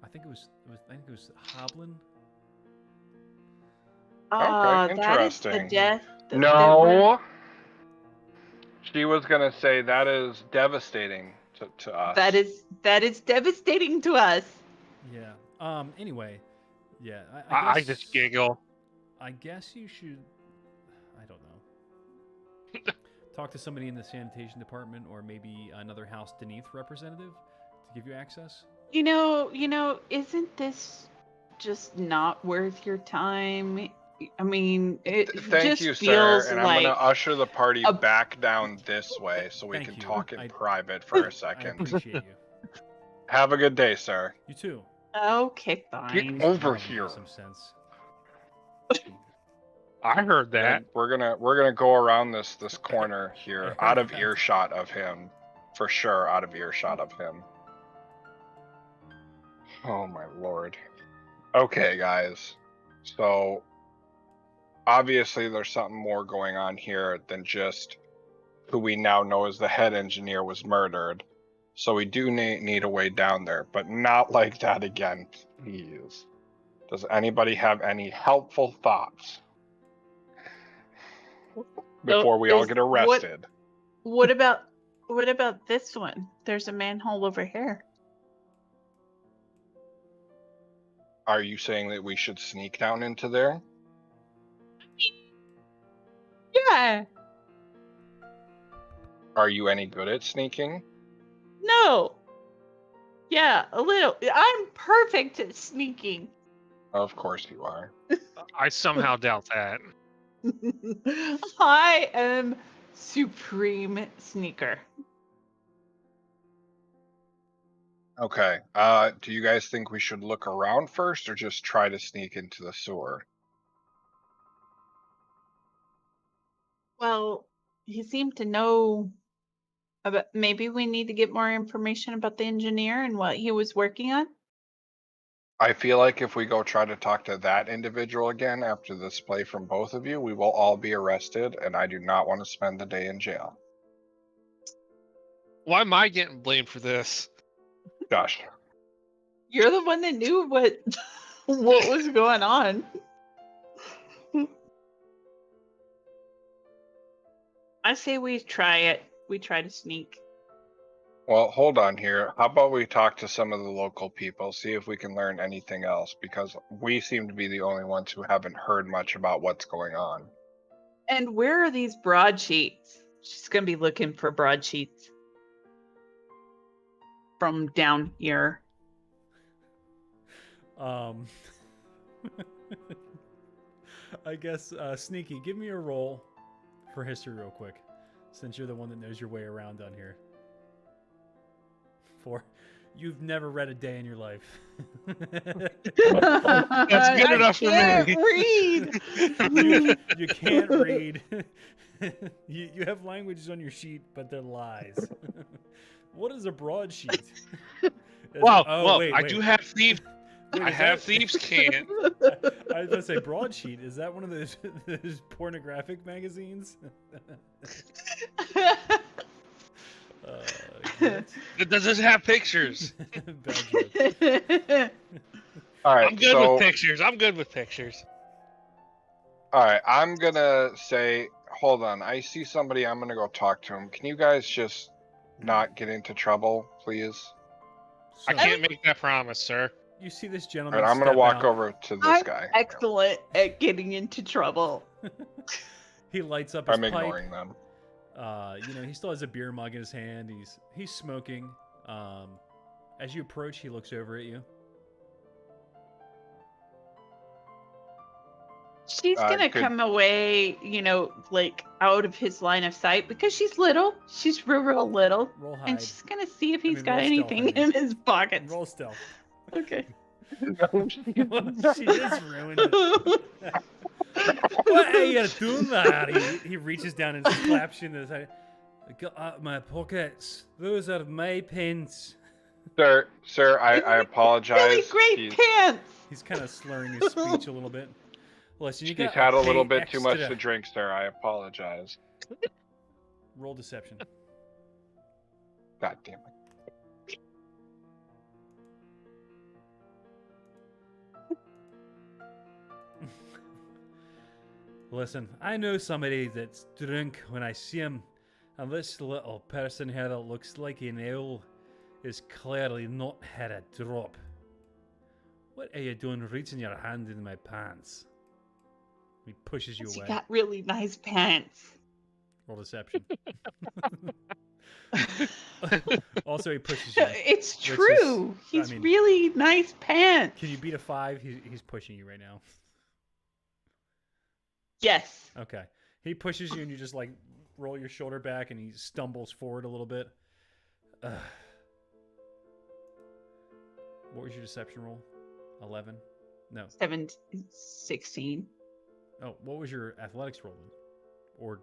I think it was Hoblin. Okay, That is the interesting. death. No. She was gonna say that is devastating to us. That is devastating to us. Yeah. Anyway. Yeah. I guess, just giggle. I guess you should. I don't know. Talk to somebody in the sanitation department, or maybe another House Deneath representative to give you access. You know, isn't this just not worth your time? I mean, it Thank just you, feels sir. And I'm like gonna usher the party a- back down this way so we Thank can you. talk in I- private for a I second. appreciate you. Have a good day, sir. You too. okay, Get fine. over One of them here. has some sense. I heard that. And we're gonna go around this corner here, I heard out of that. earshot of him, for sure, out of earshot of him. Oh my lord. Okay, guys. So obviously there's something more going on here than just who we now know as the head engineer was murdered. So we do need a way down there, but not like that again, please. Does anybody have any helpful thoughts before we all get arrested? What about this one? There's a manhole over here. Are you saying that we should sneak down into there? Yeah. Are you any good at sneaking? No. Yeah, a little. I'm perfect at sneaking. Of course you are. I somehow doubt that. I am supreme sneaker. Okay. Do you guys think we should look around first or just try to sneak into the sewer? Well, he seemed to know about. Maybe we need to get more information about the engineer and what he was working on. I feel like if we go try to talk to that individual again after this play from both of you, we will all be arrested, and I do not want to spend the day in jail. Why am I getting blamed for this? Josh. You're the one that knew what was going on. I say we try it. We try to sneak. Well, hold on here. How about we talk to some of the local people, see if we can learn anything else, because we seem to be the only ones who haven't heard much about what's going on. And where are these broadsheets? She's gonna be looking for broadsheets from down here. I guess Sneaky, give me a roll for history real quick, since you're the one that knows your way around down here. You've never read a day in your life. That's good enough for me. I can't read. You can't read. You have languages on your sheet, but they're lies. What is a broadsheet? Well, wait. I do have thieves. Wait, I have thieves' can. I was gonna say broadsheet. Is that one of those pornographic magazines? Does this have pictures? Bad joke. All right, I'm good with pictures. I'm good with pictures. All right, I'm gonna say, hold on. I see somebody. I'm gonna go talk to him. Can you guys just not get into trouble, please? I can't make that promise, sir. You see this All gentleman? right, I'm gonna step walk out. over to this I'm guy. excellent at getting into trouble. He lights up his I'm pipe. ignoring them. He still has a beer mug in his hand. He's smoking. As you approach, he looks over at you. She's gonna come away, like out of his line of sight because she's little. She's real little. Roll hide. And she's gonna see if he's got roll stealth, anything in his pockets. Roll stealth. Okay. She just ruined it. What are you doing there? He reaches down and slaps you in the side. I got out my pockets. Those are my pants. Sir, I apologize. Really great pants. He's kind of slurring his speech a little bit. Listen, you He's got had a little pay bit too much extra. to drink, sir. I apologize. Roll deception. God damn it. Listen, I know somebody that's drunk when I see him, and this little person here that looks like an owl is clearly not had a drop. What are you doing reaching your hand in my pants? He pushes you You away. got really nice pants. Roll deception. Also, he pushes you. It's which is- true. I He's mean, really nice pants. Can you beat a 5? He's pushing you right now. Yes. Okay. He pushes you and you just like roll your shoulder back and he stumbles forward a little bit. What was your deception roll? 11? No. 16. Oh, what was your athletics roll then? Or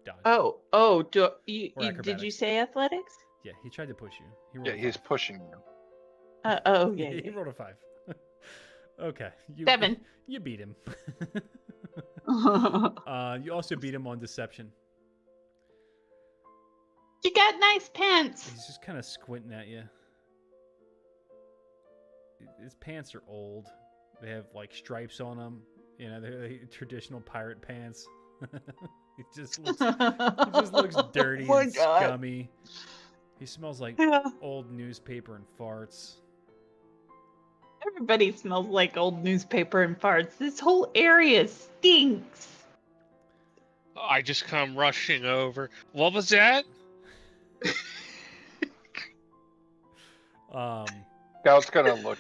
dodge? Oh, Or did you acrobatics. say athletics? Yeah, he tried to push you. He rolled Yeah, a he's 5. pushing you. Yeah. He yeah. rolled a 5. Okay. 7. You beat him. You You also beat him on deception. got nice pants. He's just kind of squinting at you. His pants are old. They have like stripes on them. You know, they're like traditional pirate pants. He just looks dirty Oh my and God. scummy. He smells like Yeah. old newspaper and farts. Everybody smells like old newspaper and farts. This whole area stinks. I just come rushing over. What was that? Scout's gonna look.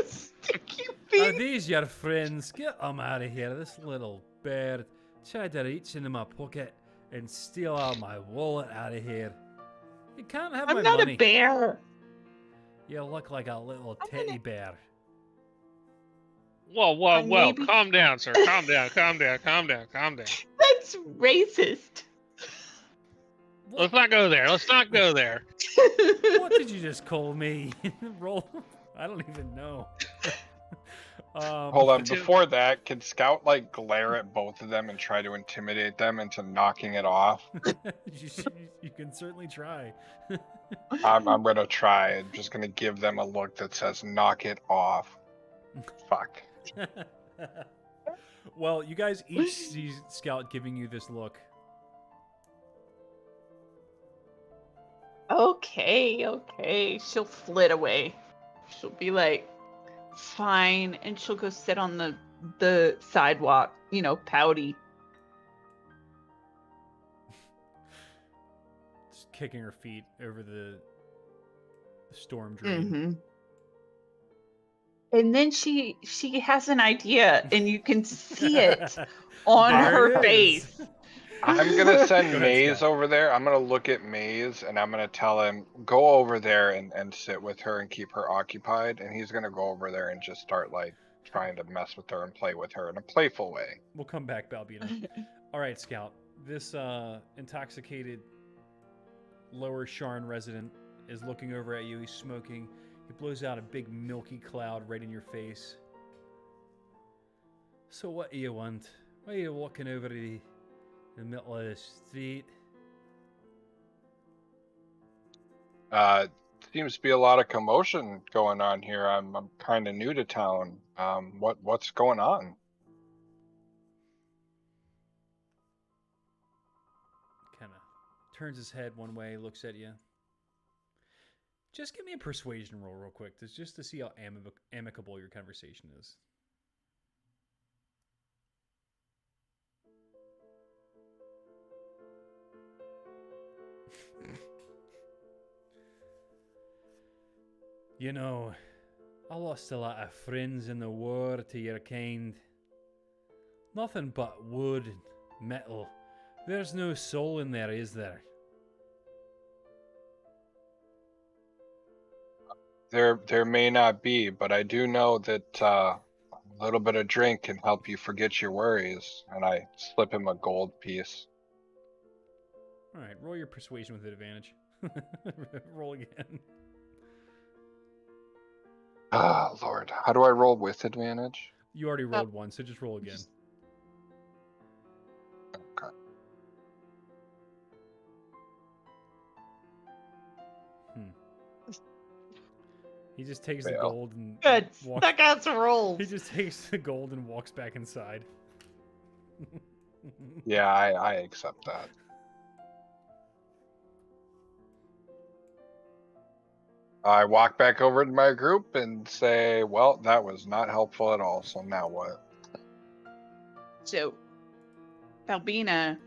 Stinky Are feet. these your friends? Get them out of here. This little bird tried to reach into my pocket and steal all my wallet out of here. You can't have I'm my not money. a bear. You look like a little I'm teddy gonna- bear. Whoa, I whoa! maybe- Calm down, sir. Calm down. Calm down. Calm down. Calm down. That's racist. Let's not go there. Let's not go there. What did you just call me? Roll. I don't even know. Hold on. Two. Before that, can Scout like glare at both of them and try to intimidate them into knocking it off? You can certainly try. I'm gonna try. I'm just gonna give them a look that says "knock it off." Fuck. Well, you guys each see Scout giving you this look. Okay. She'll flit away. She'll be like, fine, and she'll go sit on the sidewalk, pouty. Just kicking her feet over the storm drain. Mm-hmm. And then she has an idea, and you can see it on There her it is. face. I'm gonna send Go ahead, Maze Scout. over there. I'm gonna look at Maze and I'm gonna tell him go over there and sit with her and keep her occupied. And he's gonna go over there and just start like trying to mess with her and play with her in a playful way. We'll come back, Balbina. All right, Scout. This intoxicated lower Sharn resident is looking over at you. He's smoking. He blows out a big milky cloud right in your face. So what do you want? Why are you walking over the middle of the street? Seems to be a lot of commotion going on here. I'm kind of new to town. What's going on? Kind of turns his head one way, looks at you. Just give me a persuasion roll real quick, just to see how amicable your conversation is. You know, I lost a lot of friends in the war to your kind. Nothing but wood and metal. There's no soul in there, is there? There may not be, but I do know that a little bit of drink can help you forget your worries. And I slip him a gold piece. All right, roll your persuasion with advantage. Roll again. Ah, Lord, how do I roll with advantage? You already rolled one, so just roll again. Okay. He just takes the Fail. gold and Good. walks. That guy's rolls. He just takes the gold and walks back inside. Yeah, I accept that. I walk back over to my group and say, well, that was not helpful at all, so now what? So, Albina,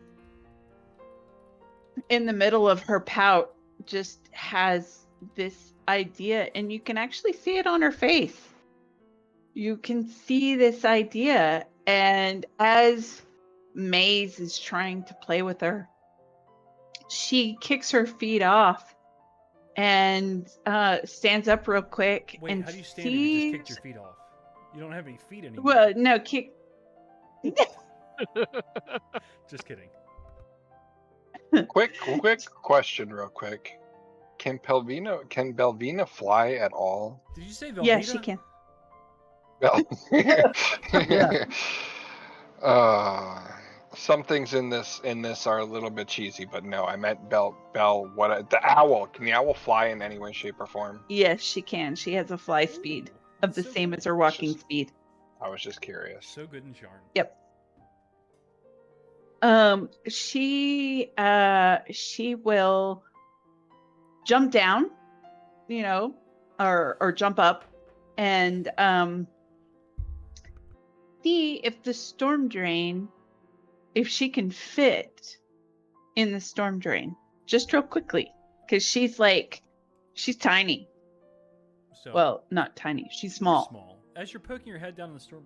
in the middle of her pout, just has this idea, and you can actually see it on her face. You can see this idea, and as Maze is trying to play with her, she kicks her feet off and stands up real quick. Wait, and how do you stand if you just kicked your feet off? You don't have any feet anymore. Well, no, kick. Just kidding. Quick question, real quick. Can Belvina fly at all? Did you say Velveeta? Yeah, she can. Bel- Yeah. Some things in this are a little bit cheesy, but no, I meant Bell. The owl? Can the owl fly in any way, shape, or form? Yes, she can. She has a fly speed of the So same good. as her walking speed. I was just curious. So good in Sharn. Yep. She will jump down, or jump up, and see if the storm drain, if she can fit in the storm drain, just real quickly, because she's tiny. So Well, not tiny. She's small. Small. As you're poking your head down in the storm.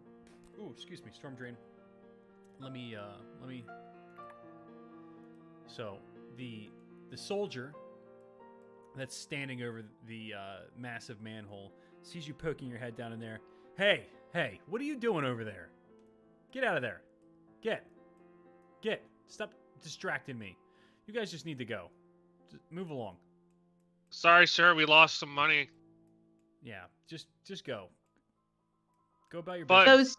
Ooh, excuse me, storm drain. Let me. So the soldier that's standing over the massive manhole sees you poking your head down in there. Hey, what are you doing over there? Get out of there. Get. Stop distracting me. You guys just need to go. Just move along. Sorry, sir. We lost some money. Yeah, just go. Go about your But- business.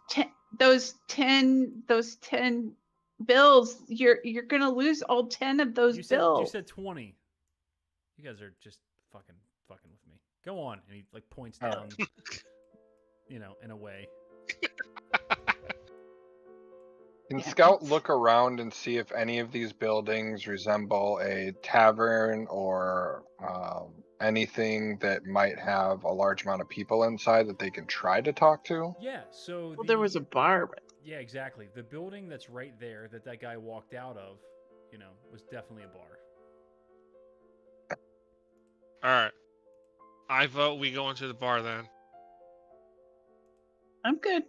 Those 10 bills, you're gonna lose all 10 of those You bills. said 20. You guys are just fucking with me. Go on. And he points All down, in a way. Can Yeah, Scout that's- look around and see if any of these buildings resemble a tavern or anything that might have a large amount of people inside that they can try to talk to? Yeah, so Well, there was a bar, but Yeah, exactly. The building that's right there that guy walked out of, was definitely a bar. All right. I vote we go into the bar then. I'm good.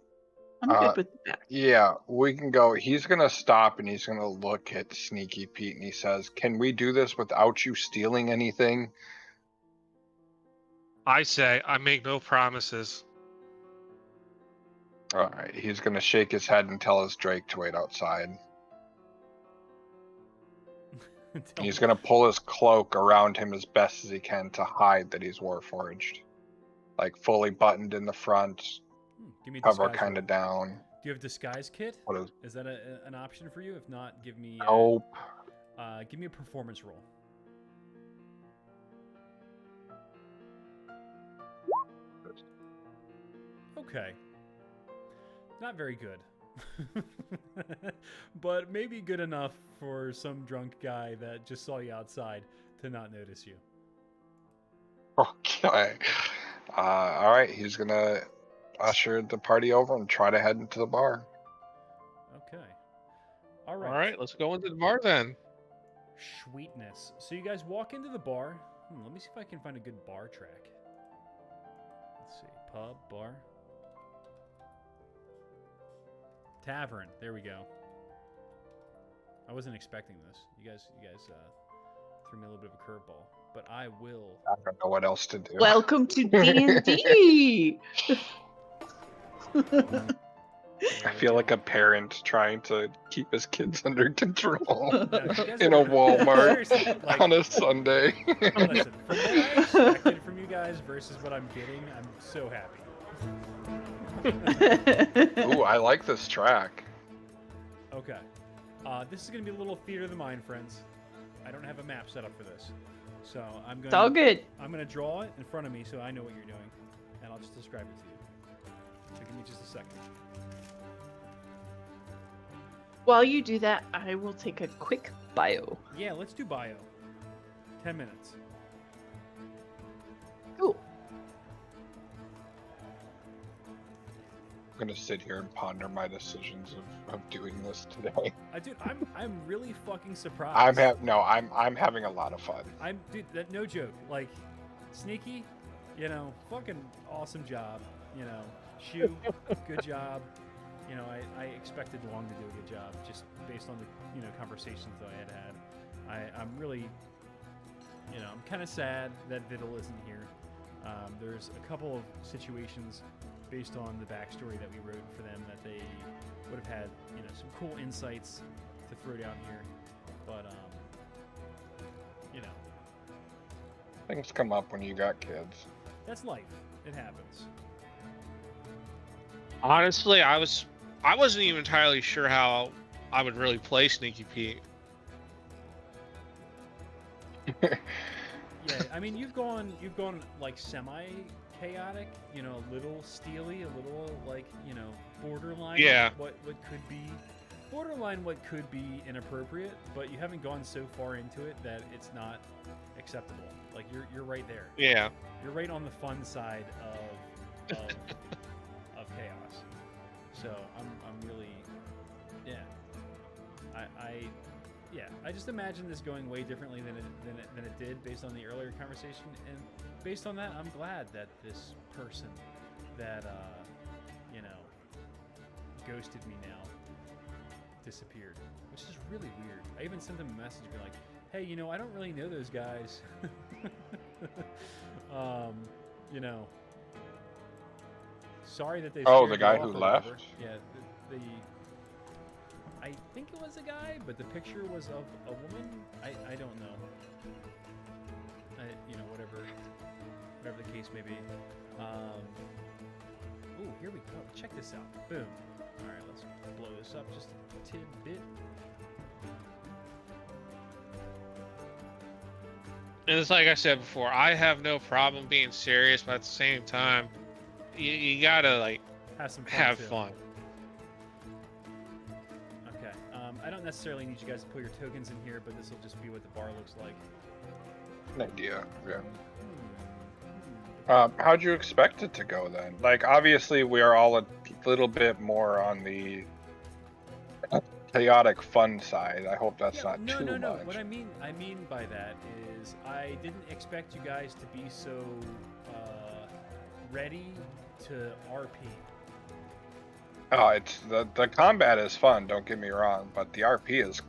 I'm Uh, good with that. Yeah, we can go. He's gonna stop and he's gonna look at Sneaky Pete and he says, "Can we do this without you stealing anything?" I say I make no promises. All right, he's gonna shake his head and tell his Drake to wait outside. He's gonna pull his cloak around him as best as he can to hide that he's Warforged, fully buttoned in the front, Give me a cover disguise kind of roll. down. Do you have disguise kit? What is? Is that an option for you? If not, give me Nope. give me a performance roll. Okay. Not very good. But maybe good enough for some drunk guy that just saw you outside to not notice you. Okay. All right, he's gonna usher the party over and try to head into the bar. Okay. All right. All right, let's go into the bar then. Sweetness. So you guys walk into the bar. Let me see if I can find a good bar track. Let's see. Pub, bar. Tavern. There we go. I wasn't expecting this. You guys threw me a little bit of a curveball, but I will. I don't know what else to do. Welcome to D&D. I feel like a parent trying to keep his kids under control No, you guys in a are- Walmart seriously, on a Sunday. Listen, from what I expected from you guys versus what I'm getting, I'm so happy. Ooh, I like this track. Okay. This is going to be a little theater of the mind, friends. I don't have a map set up for this. So I'm going It's all good. I'm going to draw it in front of me so I know what you're doing. And I'll just describe it to you. So give me just a second. While you do that, I will take a quick bio. Yeah, let's do bio. 10 minutes. Cool. I'm gonna sit here and ponder my decisions of doing this today. Dude, I'm really fucking surprised. I'm having a lot of fun. Dude, that no joke. Like, Sneaky, fucking awesome job. Shu, good job. I expected Long to do a good job just based on the conversations that I had. I'm really, I'm kind of sad that Vidal isn't here. There's a couple of situations based on the backstory that we wrote for them that they would have had, some cool insights to throw down here. But, Things come up when you got kids. that's life. It happens. Honestly, I wasn't even entirely sure how I would really play Sneaky Pete. Yeah, I mean, you've gone like semi-chaotic, a little steely, a little like, borderline. Yeah. What could be inappropriate, but you haven't gone so far into it that it's not acceptable. Like you're right there. Yeah. You're right on the fun side of of chaos. So I'm really, yeah. I just imagine this going way differently than it did based on the earlier conversation, and based on that, I'm glad that this person that ghosted me now disappeared, which is really weird. I even sent them a message being like, hey, I don't really know those guys. Sorry that they. Oh, scared the you guy off who or left? whatever. Yeah, I think it was a guy, but the picture was of a woman. I don't know. Whatever the case may be. Ooh, here we go. Check this out. Boom. All right, let's blow this up just a tidbit. And it's like I said before, I have no problem being serious, but at the same time, you gotta like Have some fun. have too. fun. Okay. I don't necessarily need you guys to put your tokens in here, but this will just be what the bar looks like. An idea. Yeah. Hmm. How'd you expect it to go then? Like, obviously, we are all a little bit more on the chaotic fun side. I hope that's not no, too no. much. What I mean by that is I didn't expect you guys to be so ready to RP. Oh, it's the combat is fun. Don't get me wrong, but the RP is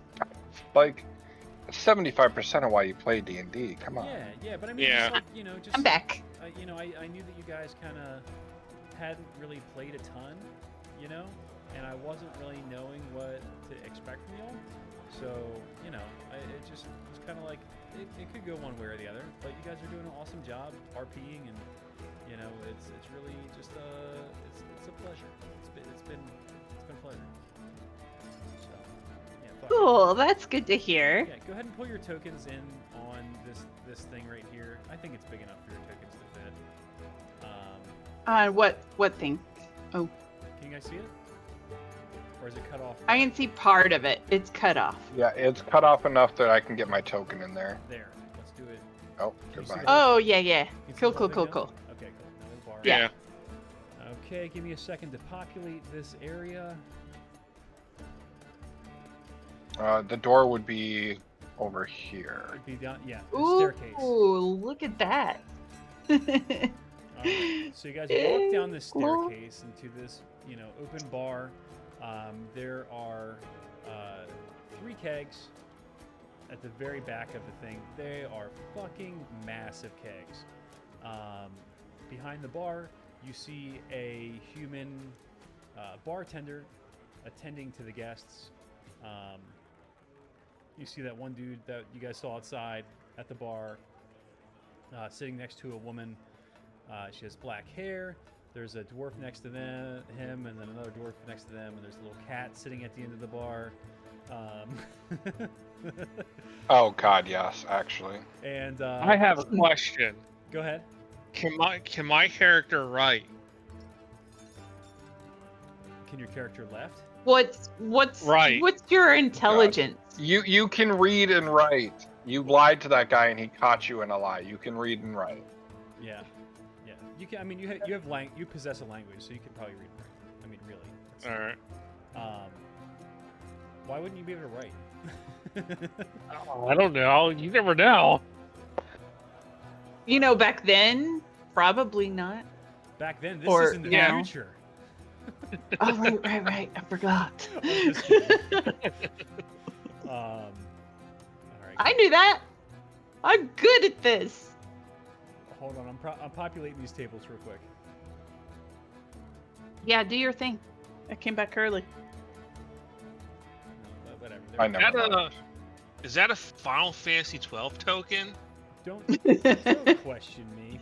like 75% of why you play D&D. Come on. Yeah, but I mean, Yeah. just like, just I'm back. I knew that you guys kind of hadn't really played a ton, and I wasn't really knowing what to expect from y'all. So, it just was kind of like it could go one way or the other. But you guys are doing an awesome job RPing, and it's really just it's a pleasure. It's been a pleasure. So, yeah. Fuck it. Cool. That's good to hear. Yeah, go ahead and pull your tokens in on this thing right here. I think it's big enough for your tokens to fit. What thing? Can you guys see it? Or is it cut off? I can see part of it. It's cut off. Yeah, it's cut off enough that I can get my token in there. There. Let's do it. Oh, Can you see goodbye. that? Oh yeah. You see Cool. the whole Cool. thing Cool. now? Okay, cool. Now we'll bar. Yeah. Okay, give me a second to populate this area. The door would be over here. It'd be down, yeah, the Ooh, staircase. look at that. Alright, so you guys walk down this staircase into this, open bar. There are 3 kegs at the very back of the thing. They are fucking massive kegs. Behind the bar, you see a human bartender attending to the guests. You see that one dude that you guys saw outside at the bar, sitting next to a woman. She has black hair. There's a dwarf next to him, and then another dwarf next to them, and there's a little cat sitting at the end of the bar. Oh God, yes, actually. And I have a question. Go ahead. Can my character write? Can your character left? What's Right. what's your intelligence? You can read and write. You lied to that guy and he caught you in a lie. You can read and write. Yeah, yeah. You can. I mean, you you possess a language, so you can probably read and write. I mean, really. All right. Why wouldn't you be able to write? I don't know. You never know. You know, back then, probably not. Back then, this Or is in the now. future. Oh, right. I forgot. I'm just kidding. All right. I knew that. I'm good at this. Hold on. I'm populating these tables real quick. Yeah, do your thing. I came back early. No, whatever. I know. Is that a Final Fantasy 12 token? Don't question me.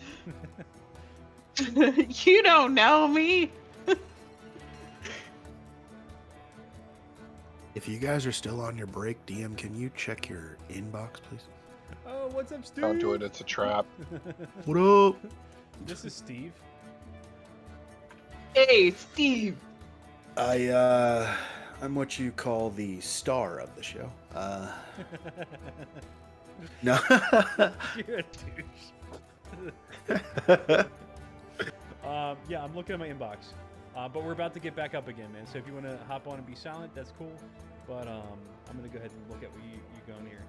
You don't know me. If you guys are still on your break, DM, can you check your inbox, please? Oh, what's up, Steve? Don't do it. It's a trap. What up? This is Steve. Hey, Steve. I'm what you call the star of the show. No. You're a douche. Yeah, I'm looking at my inbox. But we're about to get back up again, man. So if you want to hop on and be silent, that's cool. But I'm gonna go ahead and look at what you going here.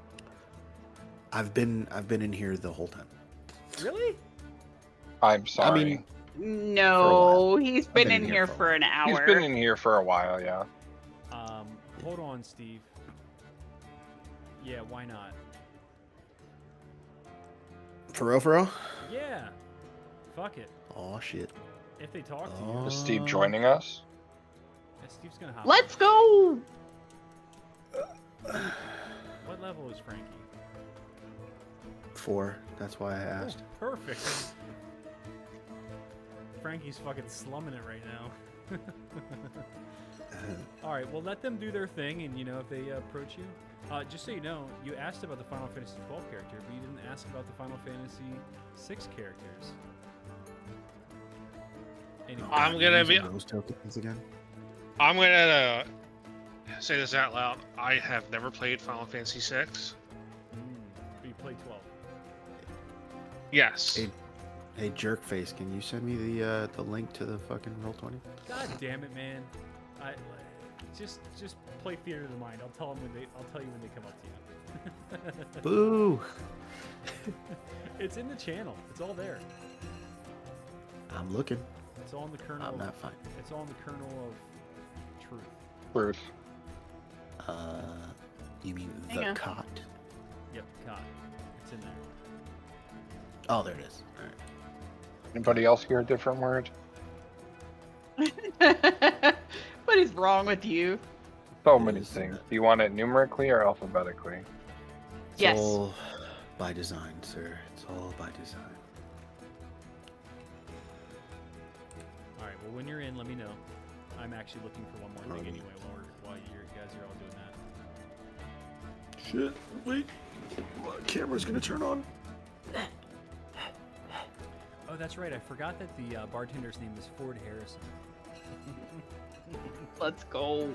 I've been in here the whole time. Really? I'm sorry. I mean, No, he's been in here for an hour. He's been in here for a while, yeah. Hold on, Steve. Yeah, why not? For real? Yeah. Fuck it. Oh shit. If they talk to you, Is Steve joining us? yeah, Steve's gonna hop. Let's go. What level is Frankie? 4. That's why I asked. Oh, perfect. Frankie's fucking slumming it right now. All right, well, let them do their thing, and if they approach you, just so you know, you asked about the Final Fantasy 12 character, but you didn't ask about the Final Fantasy 6 characters. Anyway, I'm gonna be. Those tokens again. I'm gonna say this out loud. I have never played Final Fantasy 6. but you played 12. Yes. Hey, jerkface, can you send me the link to the fucking Roll20? God damn it, man! I just play theater of the mind. I'll tell you when they come up to you. Boo! It's in the channel. It's all there. I'm looking. It's all in the kernel. I'm not fine. It's all in the kernel of truth. Bruce. You mean Hang the on. cot? Yep, God, it's in there. Oh, there it is. All right. Anybody else hear a different word? What is wrong with you? So many things. Do you want it numerically or alphabetically? It's Yes. all by design, sir. It's all by design. All right. Well, when you're in, let me know. I'm actually looking for one more thing Alright. anyway. While you guys are all doing that. Shit, wait. My camera's gonna turn on. Oh, that's right. I forgot that the bartender's name is Ford Harrison. Let's go.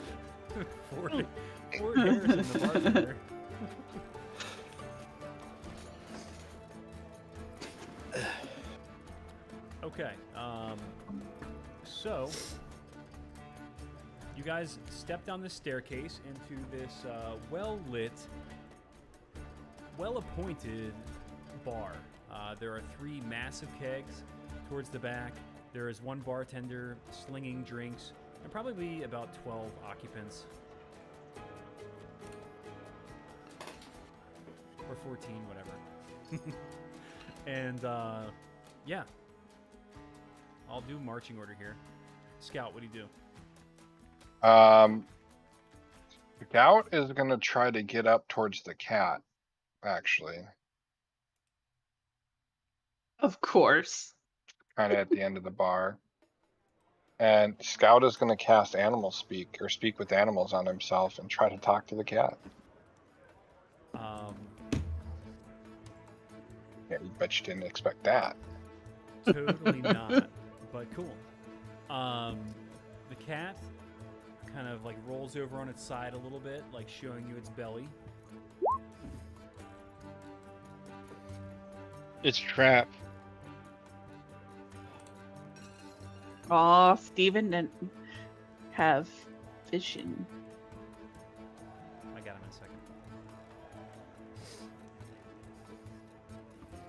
Ford Harrison, the bartender. Okay. So you guys step down the staircase into this well-lit, well-appointed bar. There are 3 massive kegs towards the back. There is 1 bartender slinging drinks, and probably about 12 occupants. Or 14, whatever. And, yeah. I'll do marching order here. Scout, what do you do? Scout is gonna try to get up towards the cat, actually. Of course. Kinda at the end of the bar. And Scout is gonna cast Animal Speak, or Speak with Animals on himself and try to talk to the cat. Yeah, you bet you didn't expect that. Totally not, but cool. The cat kind of like rolls over on its side a little bit, like showing you its belly. It's trapped. Aw, Steven didn't have vision. I got him in a second.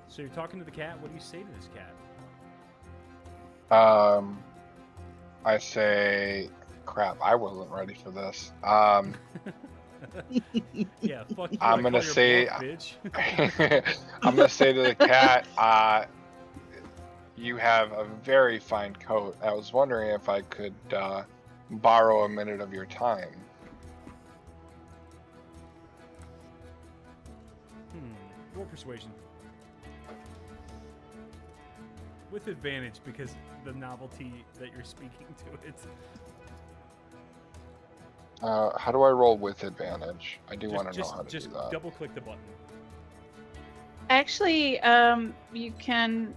So you're talking to the cat. What do you say to this cat? I say, crap, I wasn't ready for this. Yeah, fuck you. I'm I gonna call your say, bluff, bitch. I'm gonna say to the cat, you have a very fine coat. I was wondering if I could borrow a minute of your time. Roll persuasion. With advantage because the novelty that you're speaking to it. How do I roll with advantage? I do want to know how to just do that. double click the button. Actually, you can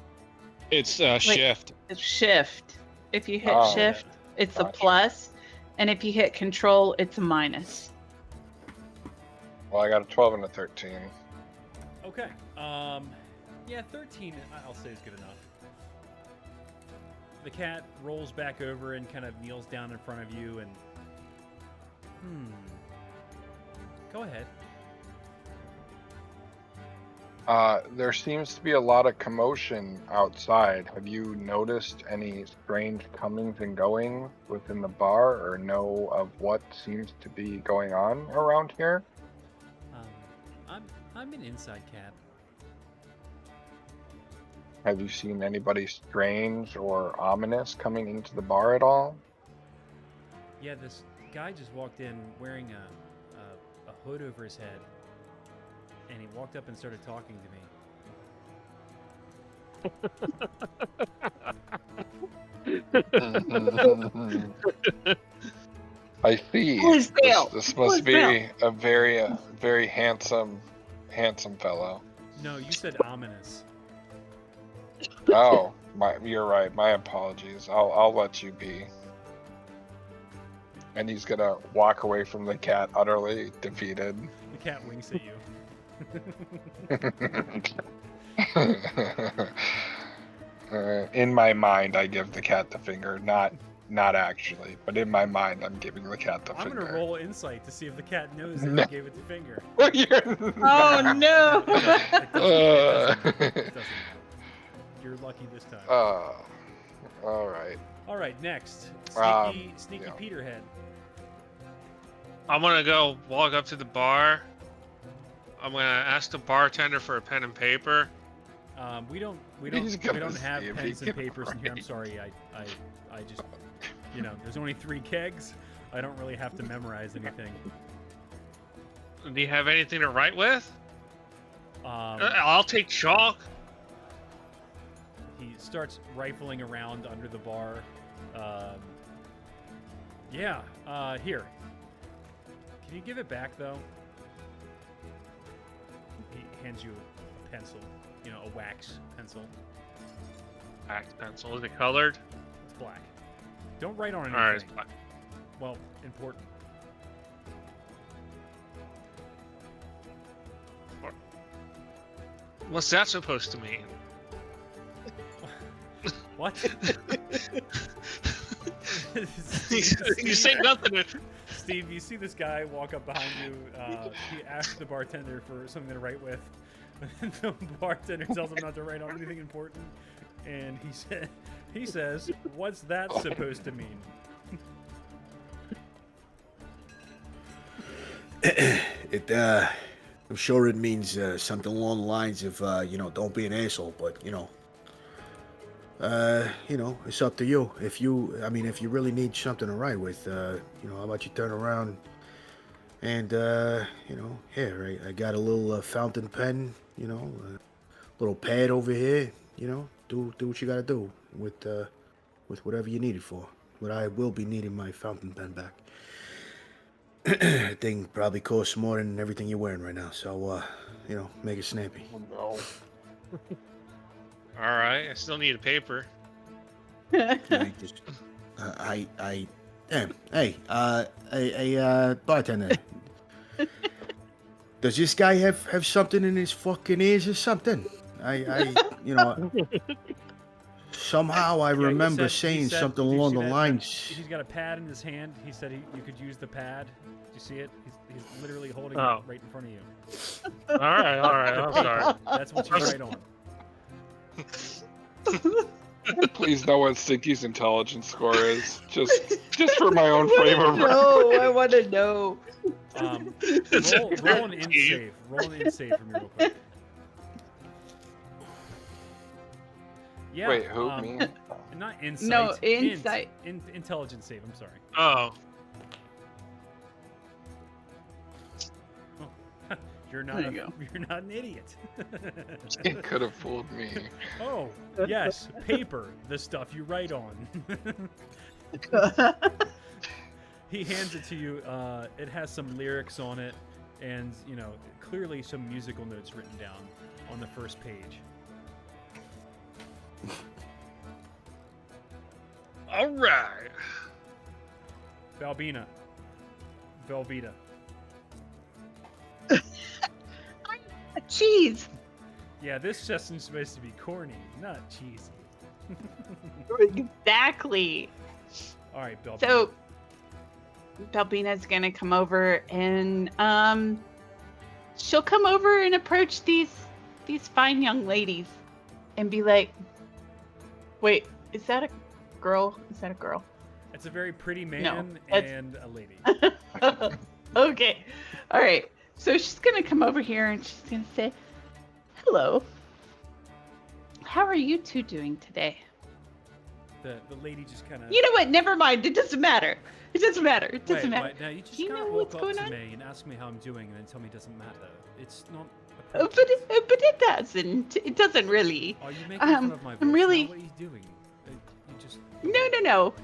It's shift. shift. If you hit Oh, shift, it's a gotcha. plus, and if you hit control, it's a minus. Well, I got a 12 and a 13. Okay. Yeah, 13 I'll say is good enough. The cat rolls back over and kind of kneels down in front of you and go ahead. There seems to be a lot of commotion outside. Have you noticed any strange comings and goings within the bar, or know of what seems to be going on around here? I'm an inside cat. Have you seen anybody strange or ominous coming into the bar at all? Yeah, this guy just walked in wearing a hood over his head, and he walked up and started talking to me. I see. Who's Dale? This Who's must be Dale? a very handsome fellow. No, you said ominous. Oh, you're right. My apologies. I'll let you be. And he's gonna walk away from the cat utterly defeated. The cat winks at you. In my mind, I give the cat the finger, not actually, but in my mind, I'm giving the cat the I'm finger. gonna roll insight to see if the cat knows that No. you gave it the finger. Oh no! It doesn't matter. You're lucky this time. All right. All right, next, sneaky yeah. Peterhead. I'm gonna go walk up to the bar. I'm gonna ask the bartender for a pen and paper. We don't He's gonna have see if he pens and can papers in here. I'm write. sorry. I just there's only 3 kegs. I don't really have to memorize anything. Do you have anything to write with? Um, I'll take chalk. He starts rifling around under the bar. Here. Can you give it back, though? He hands you a pencil, a wax pencil. Wax pencil. Is it colored? It's black. Don't write on anything. Alright, it's black. Well, important. What's that supposed to mean? What? You say nothing. Steve, you see this guy walk up behind you. He asks the bartender for something to write with. And the bartender tells him not to write on anything important. And he says, "What's that supposed to mean?" I'm sure it means something along the lines of, don't be an asshole, but, it's up to you. If you really need something to write with, how about you turn around and, here, I got a little fountain pen, a little pad over here, do what you gotta do with whatever you need it for. But I will be needing my fountain pen back. That thing probably costs more than everything you're wearing right now, so, make it snappy. Oh, no. All right. I still need a paper. I Damn. Hey, bartender. Does this guy have something in his fucking ears or something? You know, somehow I Yeah, he remember said- he saying said- something do you along see the that- lines. He's got a pad in his hand. He said you could use the pad. Do you see it? He's literally holding Oh. it right in front of you. All right, I'm sorry. That's what you write on. Please know what Stinky's intelligence score is. Just for my own frame of reference. No, I want to know. It's a Roll an in guarantee. save. Roll an in save for me real quick. Yeah. Wait, who? Me? Not insight. No, insight. Intelligence save. I'm sorry. Oh, You're not. There you go. You're not an idiot. It could have fooled me. Oh yes, paper. The stuff you write on. He hands it to you. It has some lyrics on it, and clearly some musical notes written down on the first page. all right. Velvita. Cheese. Yeah, this session's supposed to be corny, not cheesy. Exactly. All right, Velvita. So, Balbina's gonna come over and she'll come over and approach these fine young ladies and be like, "Wait, is that a girl? Is that a girl?" It's a very pretty man No, that's- and a lady. Okay. All right. So she's going to come over here and she's going to say, "Hello. How are you two doing today?" The lady just kind of. You know what? Never mind. It doesn't matter. It doesn't matter. It doesn't matter. Now you just Do you can't know walk what's up going to on? me and ask me how I'm doing and then tell me it doesn't matter. It's not. But it doesn't. It doesn't really. Are you making fun of my voice? I'm really. Now? What are you doing? You just. No.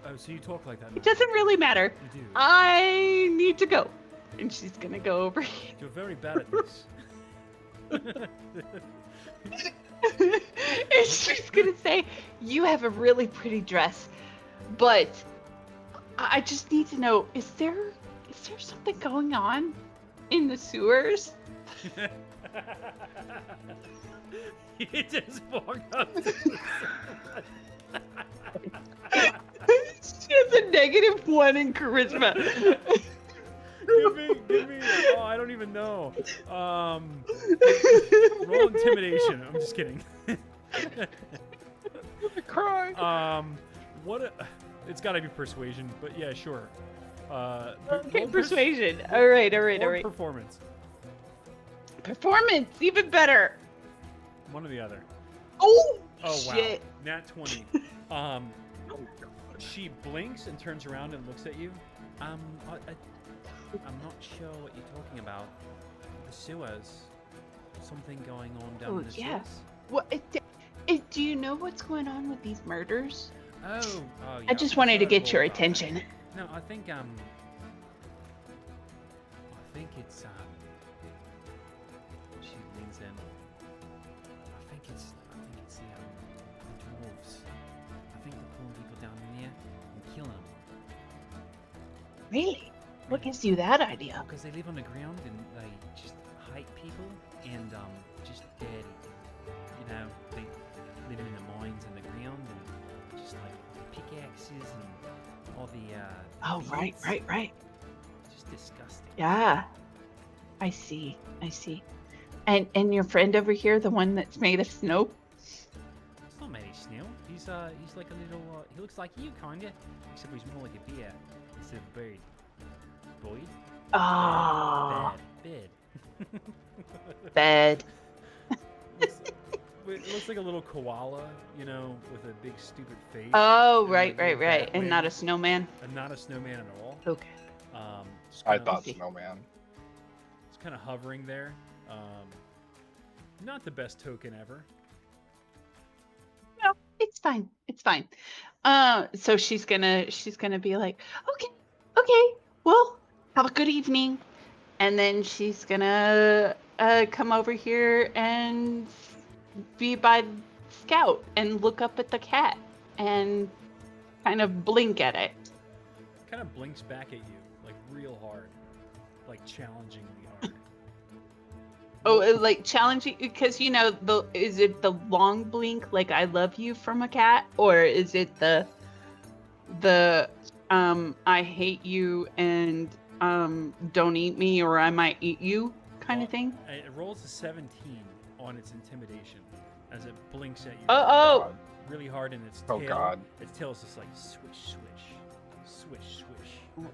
Oh, so you talk like that now? It doesn't really matter. You do. I need to go. And she's going to go over here. You're very bad at this. And she's going to say, "You have a really pretty dress, but I just need to know, is there something going on in the sewers?" You just walked up. To She has a -1 in charisma. give me. Oh, I don't even know. Roll intimidation. I'm just kidding. Cry. It's got to be persuasion, but yeah, sure. Okay, roll persuasion. All right. or performance. Performance, even better. One or the other. Oh, Oh shit. wow. Nat 20. She blinks and turns around and looks at you. I'm not sure what you're talking about. The sewers. Something going on down Oh, in the yeah. sewers. What? Do you know what's going on with these murders? Oh, yeah. I just wanted to I've get heard your all about attention. that. No, I think it's She leans in. I think it's the dwarves. I think they're pulling people down in here and killing them. Really? What gives you that idea? Because they live on the ground and they just hate people and just dead. You know, they live in the mines in the ground and just like pickaxes and all the. Oh, right. Just disgusting. Yeah. I see. And your friend over here, the one that's made of snow? It's not made of snow. He's like a little. He looks like you, kinda, except he's more like a bear instead of a bird. Boyd. Oh, Bed. bed. It looks like a little koala, with a big stupid face. Oh, and, right. like, little bat And not a wings, snowman. and not a snowman at all. Okay. Just I kinda- thought Snowman. It's kind of hovering there. Not the best token ever. No, it's fine. So she's gonna be like, okay, well, have a good evening, and then she's gonna come over here and be by Scout and look up at the cat and kind of blink at it. kind of blinks back at you, like real hard, like challengingly hard. Oh, like challenging because is it the long blink like I love you from a cat, or is it the I hate you and don't eat me or I might eat you kind of thing? It rolls a 17 on its intimidation as it blinks at you Oh, really hard, and its Oh, tail. God. Its tail is just like swish, swish, swish, swish,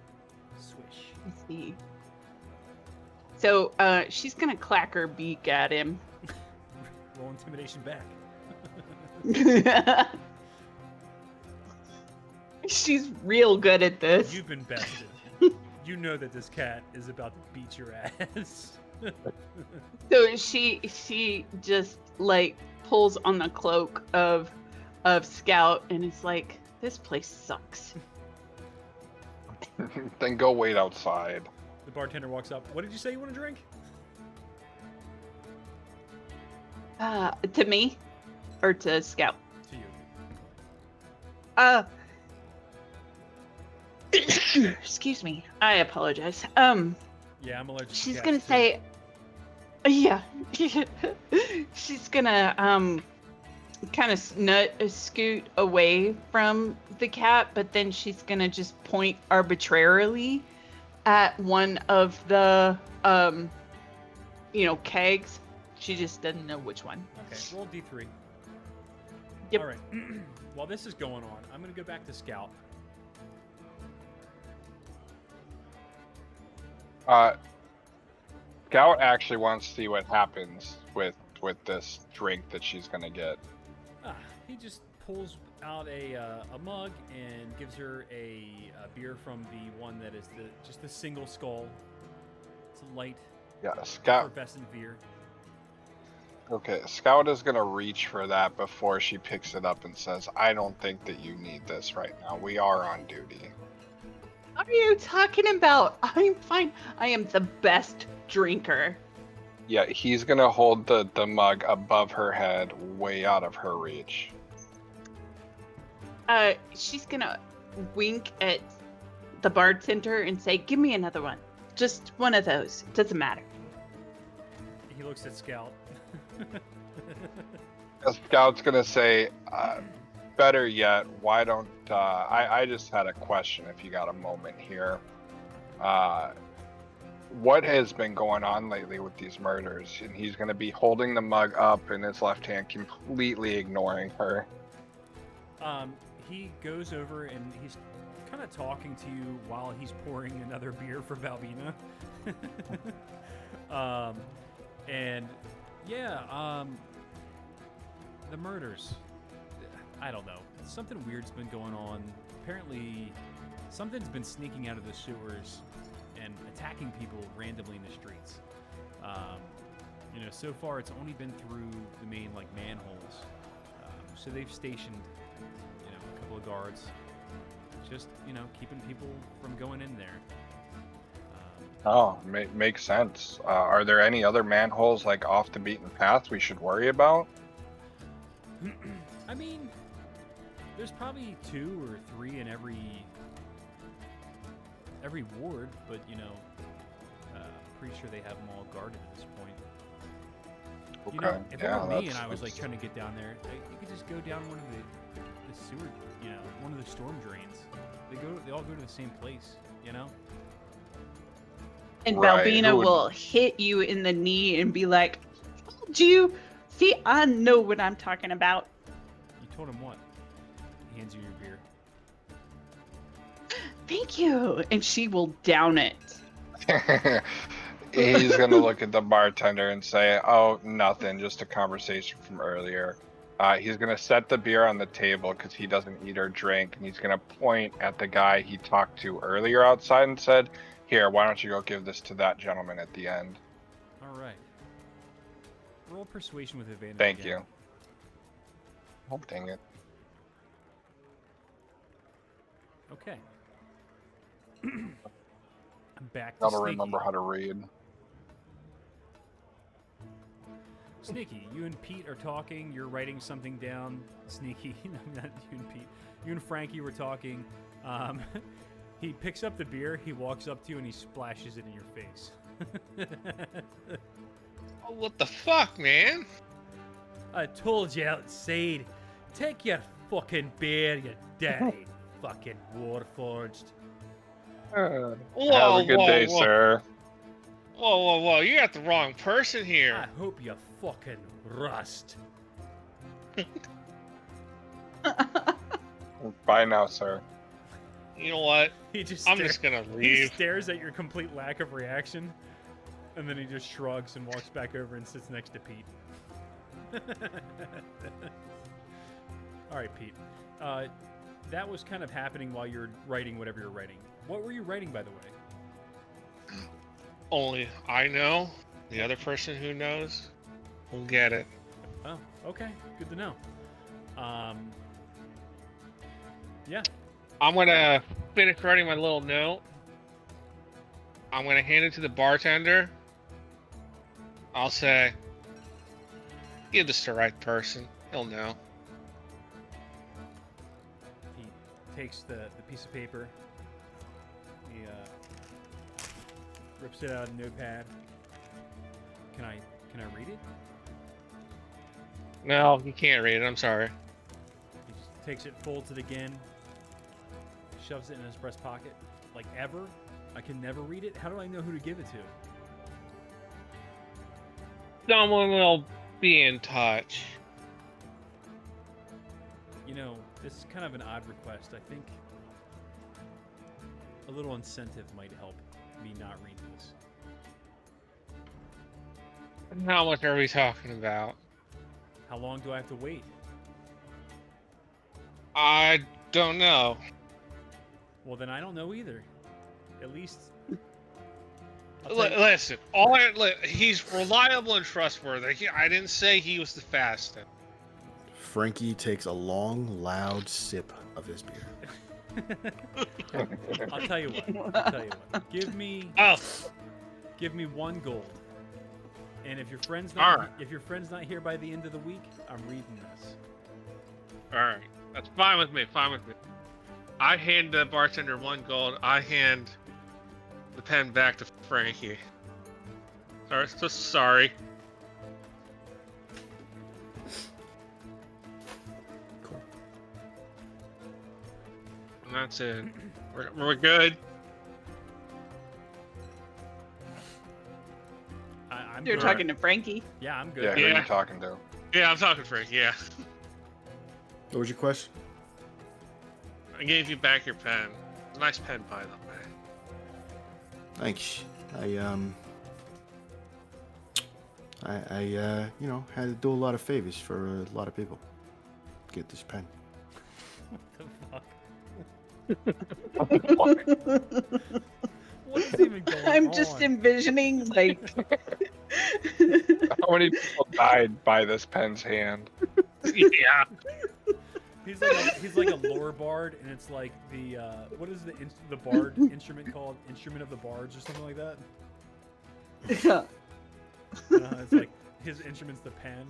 swish. I see. So she's gonna clack her beak at him. Roll intimidation back. She's real good at this. You've been bested. You know that this cat is about to beat your ass. So she just like pulls on the cloak of Scout and is like, this place sucks. Then go wait outside. The bartender walks up. What did you say you want to drink? To me or to Scout? To you. Excuse me. I apologize. Yeah, I'm allergic. She's to gonna cats, too. say, yeah. She's gonna kind of scoot away from the cat, but then she's gonna just point arbitrarily at one of the kegs. She just doesn't know which one. Okay, roll D3. Yep. All right. While this is going on, I'm gonna go back to Scout. Scout actually wants to see what happens with this drink that she's gonna get. He just pulls out a mug and gives her a beer from the one that is just the single skull. It's a light, Yeah, Scout. effervescent beer. Okay, Scout is gonna reach for that before she picks it up and says, "I don't think that you need this right now. We are on duty." What are you talking about? I'm fine. I am the best drinker. Yeah, he's gonna hold the mug above her head, way out of her reach. She's gonna wink at the bartender and say, "Give me another one. Just one of those. It doesn't matter." He looks at Scout. Scout's gonna say, better yet, why don't I just had a question if you got a moment here. What has been going on lately with these murders? And he's gonna be holding the mug up in his left hand, completely ignoring her. He goes over and he's kind of talking to you while he's pouring another beer for Balbina. And yeah, the murders. I don't know. Something weird's been going on. Apparently, something's been sneaking out of the sewers and attacking people randomly in the streets. So far it's only been through the main manholes. So they've stationed, a couple of guards, just keeping people from going in there. Makes sense. Are there any other manholes off the beaten path we should worry about? I mean, there's probably 2 or 3 in every ward, but pretty sure they have them all guarded at this point. Okay. If it were me and I was trying to get down there, you could just go down one of the sewer, one of the storm drains. They all go to the same place, And Right, Balbina who would- will hit you in the knee and be like, "Do you see? I know what I'm talking about." You told him what? He hands you your beer. Thank you. And she will down it. He's gonna look at the bartender and say, "Oh, nothing, just a conversation from earlier." He's gonna set the beer on the table because he doesn't eat or drink, and he's gonna point at the guy he talked to earlier outside and said, "Here, why don't you go give this to that gentleman at the end?" All right. Roll persuasion with advantage. Thank again. you. Oh, dang it. Okay. I'm back to Never Sneaky. remember how to read. Sneaky, you and Pete are talking. You're writing something down. Sneaky, no, not you and Pete. You and Frankie were talking. He picks up the beer, he walks up to you, and he splashes it in your face. Oh, what the fuck, man? I told you outside. Take your fucking beer, you dirty fucking warforged. Whoa, Have a good whoa, day, whoa. sir. Whoa. You got the wrong person here. I hope you fucking rust. Bye now, sir. You know what? He just I'm stare- just gonna He leave. stares at your complete lack of reaction, and then he just shrugs and walks back over and sits next to Pete. All right, Pete. That was kind of happening while you're writing whatever you're writing. What were you writing, by the way? Only I know. The other person who knows will get it. Oh, okay. Good to know. Yeah. I'm gonna finish writing my little note. I'm gonna hand it to the bartender. I'll say, give this to the right person. He'll know. He takes the piece of paper. He rips it out of a notepad. Can I read it? No, you can't read it. I'm sorry. He just takes it, folds it again, shoves it in his breast pocket. Like ever? I can never read it? How do I know who to give it to? Someone will be in touch. You know, this is kind of an odd request. I think a little incentive might help me not read this. How much are we talking about? How long do I have to wait? I don't know. Well, then I don't know either. At least. I'll tell you- Listen, he's reliable and trustworthy. I didn't say he was the fastest. Frankie takes a long, loud sip of his beer. I'll tell you what. Give me Oh, 1 gold. And if your friend's All not right. if your friend's not here by the end of the week, I'm reading this. all right. That's fine with me. I hand the bartender 1 gold. I hand the pen back to Frankie. Sorry. Cool. And that's it. We're good. I'm You're good. talking to Frankie. Yeah, I'm good. Yeah, who are Yeah. you talking to? Yeah, I'm talking to Frankie. Yeah. What was your question? I gave you back your pen. It's a nice pen, by the way. Thanks. I had to do a lot of favors for a lot of people. Get this pen. What the fuck? What is even going on? I'm just envisioning like How many people died by this pen's hand? Yeah. He's like a lore bard, and it's like the what is the bard instrument called? Instrument of the bards or something like that. yeah. It's like his instrument's the pen.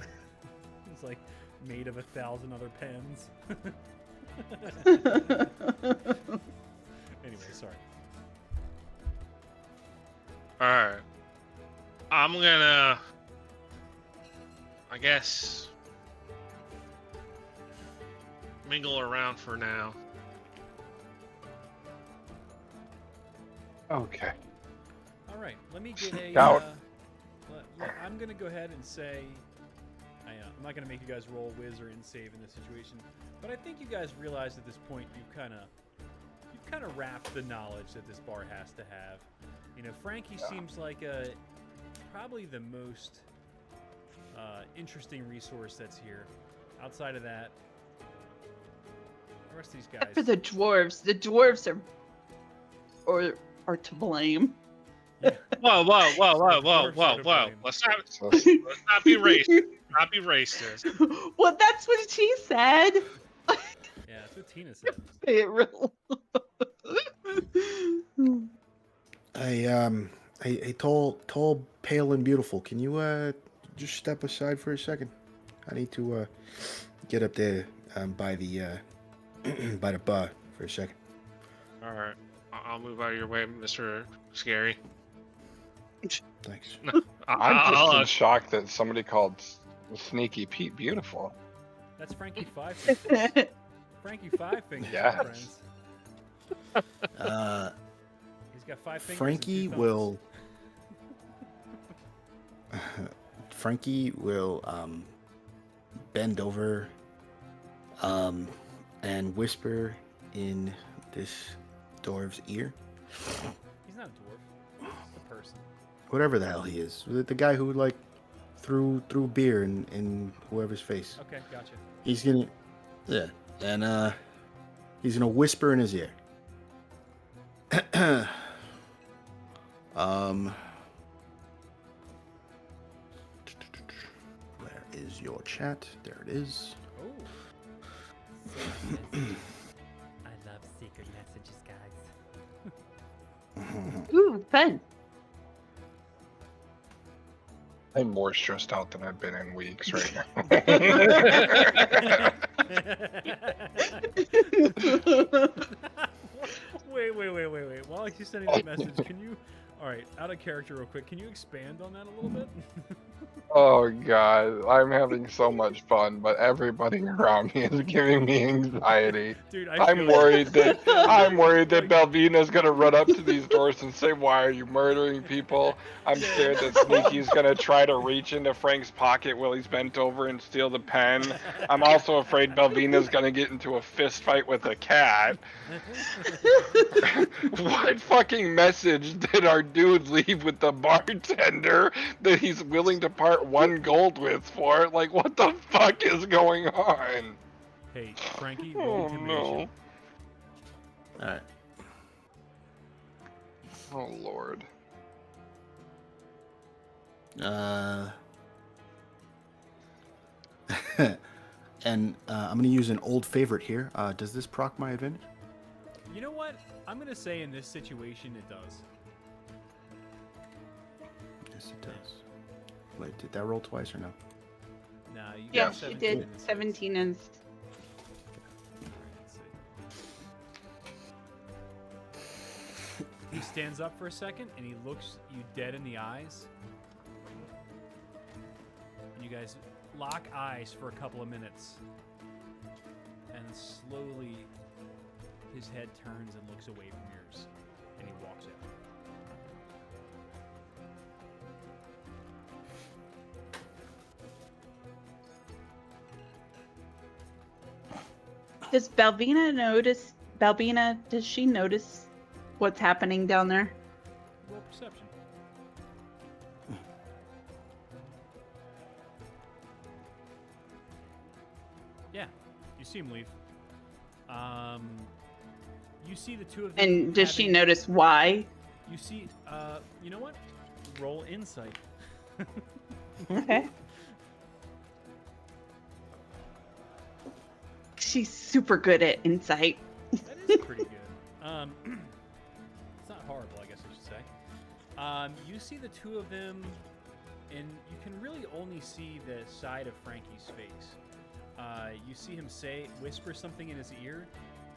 It's like made of 1,000 other pens. Anyway, sorry. Alright. I'm gonna, I guess, mingle around for now. Okay. All right, let me get a. Scout. I'm gonna go ahead and say, I'm not gonna make you guys roll whiz or in-save in this situation, but I think you guys realize at this point you've kind of wrapped the knowledge that this bar has to have. You know, Frankie seems like probably the most interesting resource that's here. Outside of that, the rest of these guys. Except for the dwarves are to blame. Whoa. Dwarves are to Let's not be racist. Not be racist. Well, that's what she said. Yeah, that's what Tina said. Say it real. Hey, tall, pale, and beautiful. Can you just step aside for a second? I need to get up there by the by the bar for a second. Alright. I'll move out of your way, Mr. Scary. Thanks. I'm just I'll, in shock that somebody called Sneaky Pete beautiful. That's Frankie Five Fingers. Frankie Five Fingers, Yes. friends. He's got 5 fingers. and Frankie 2 thumbs. will. Frankie will bend over and whisper in this dwarf's ear. He's not a dwarf. He's a person. Whatever the hell he is. The guy who like threw beer in whoever's face. Okay, gotcha. He's gonna, yeah, and he's gonna whisper in his ear. Where is your chat? There it is. Oh. I love secret messages, guys. Ooh, fun. I'm more stressed out than I've been in weeks right now. Wait. While he's sending the message, can you... Alright, out of character real quick, can you expand on that a little bit? Oh god, I'm having so much fun, but everybody around me is giving me anxiety. Dude, I'm worried that Belvina's gonna run up to these doors and say, "Why are you murdering people?" I'm scared that Sneaky's gonna try to reach into Frank's pocket while he's bent over and steal the pen. I'm also afraid Belvina's gonna get into a fist fight with a cat. What fucking message did our dude leave with the bartender that he's willing to part 1 gold with for? Like, what the fuck is going on? Hey, Frankie, roll Oh intimidation. no. All right. Oh lord. And I'm gonna use an old favorite here. Does this proc my advantage? You know what? I'm gonna say in this situation it does. Yes, it does. Wait, did that roll twice or no? Nah, you Yeah, got she 17 did. in this. 17 and Let's see. He stands up for a second and he looks you dead in the eyes. And you guys lock eyes for a couple of minutes. And slowly his head turns and looks away from yours. And he walks out. does Balbina notice? Balbina, does she notice what's happening down there? Roll perception. Yeah, you see him leave. You see the two of them. And does she having- notice why? You see, you know what? Roll insight. Okay. She's super good at insight. That is pretty good. It's not horrible, I guess I should say. You see the two of them, and you can really only see the side of Frankie's face. You see him whisper something in his ear,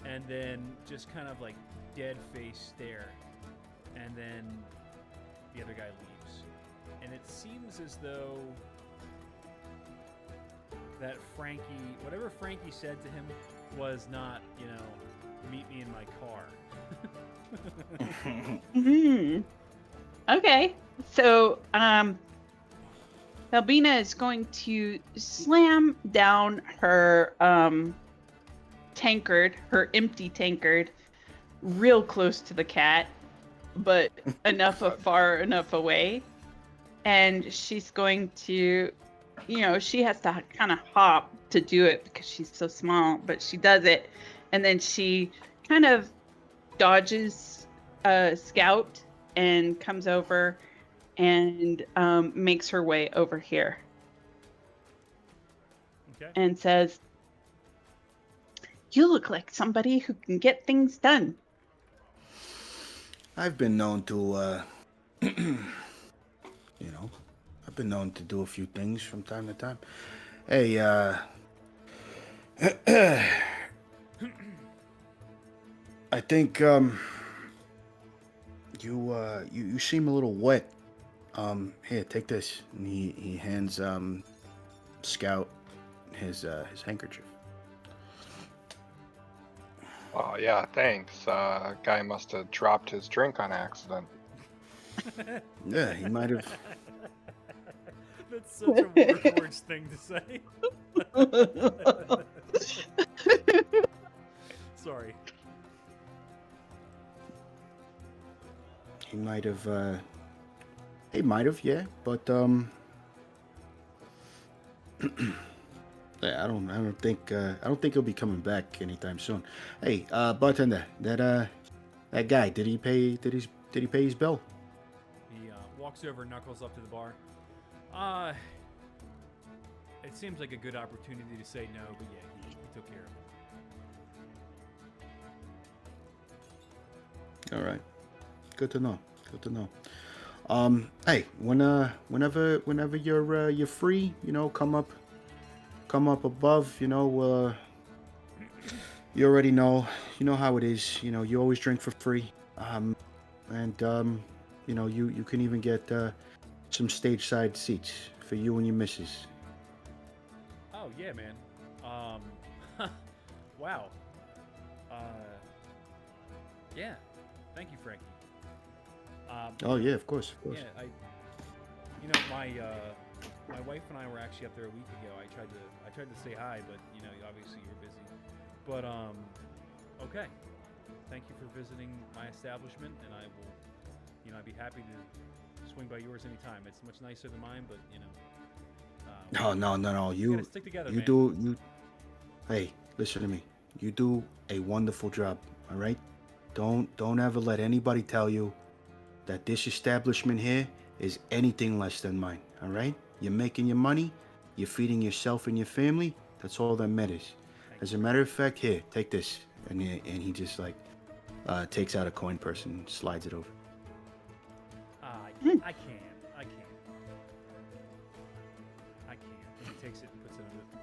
and then just kind of like dead face stare, and then the other guy leaves. And it seems as though that Frankie, whatever Frankie said to him, was not, meet me in my car. Hmm. Okay. So, Albina is going to slam down her tankard, her empty tankard, real close to the cat, but far enough away. And she's going to, she has to kind of hop to do it because she's so small, but she does it. And then she kind of dodges Scout and comes over and makes her way over here Okay. and says, "You look like somebody who can get things done." I've been known to, I've been known to do a few things from time to time. Hey, I think you seem a little wet. Here, take this. And he hands Scout his handkerchief. Oh yeah, thanks. Guy must have dropped his drink on accident. Yeah, he might have. That's such a Warforged thing to say. Sorry. He might have. He might have, yeah, but yeah, I don't think he'll be coming back anytime soon. Hey, bartender, that guy, did he pay his bill? He walks over, knuckles up to the bar. It seems like a good opportunity to say no, but yeah, he took care of it. All right, good to know. Good to know. Hey, whenever you're free, come up above, you already know, how it is, you always drink for free, and you can even get some stage side seats for you and your missus. Oh yeah, man. Wow. Yeah. Thank you, Frankie. Oh yeah, of course. Yeah, my wife and I were actually up there a week ago. I tried to say hi, but obviously you were busy. But okay. Thank you for visiting my establishment, and I will, I'd be happy to swing by yours anytime. It's much nicer than mine, but No. We gotta stick together, man. Hey, listen to me. You do a wonderful job. All right. Don't ever let anybody tell you that this establishment here is anything less than mine, all right? You're making your money, you're feeding yourself and your family, that's all that matters. As a matter of fact, here, take this. And he just takes out a coin purse and slides it over. I can't. And he takes it and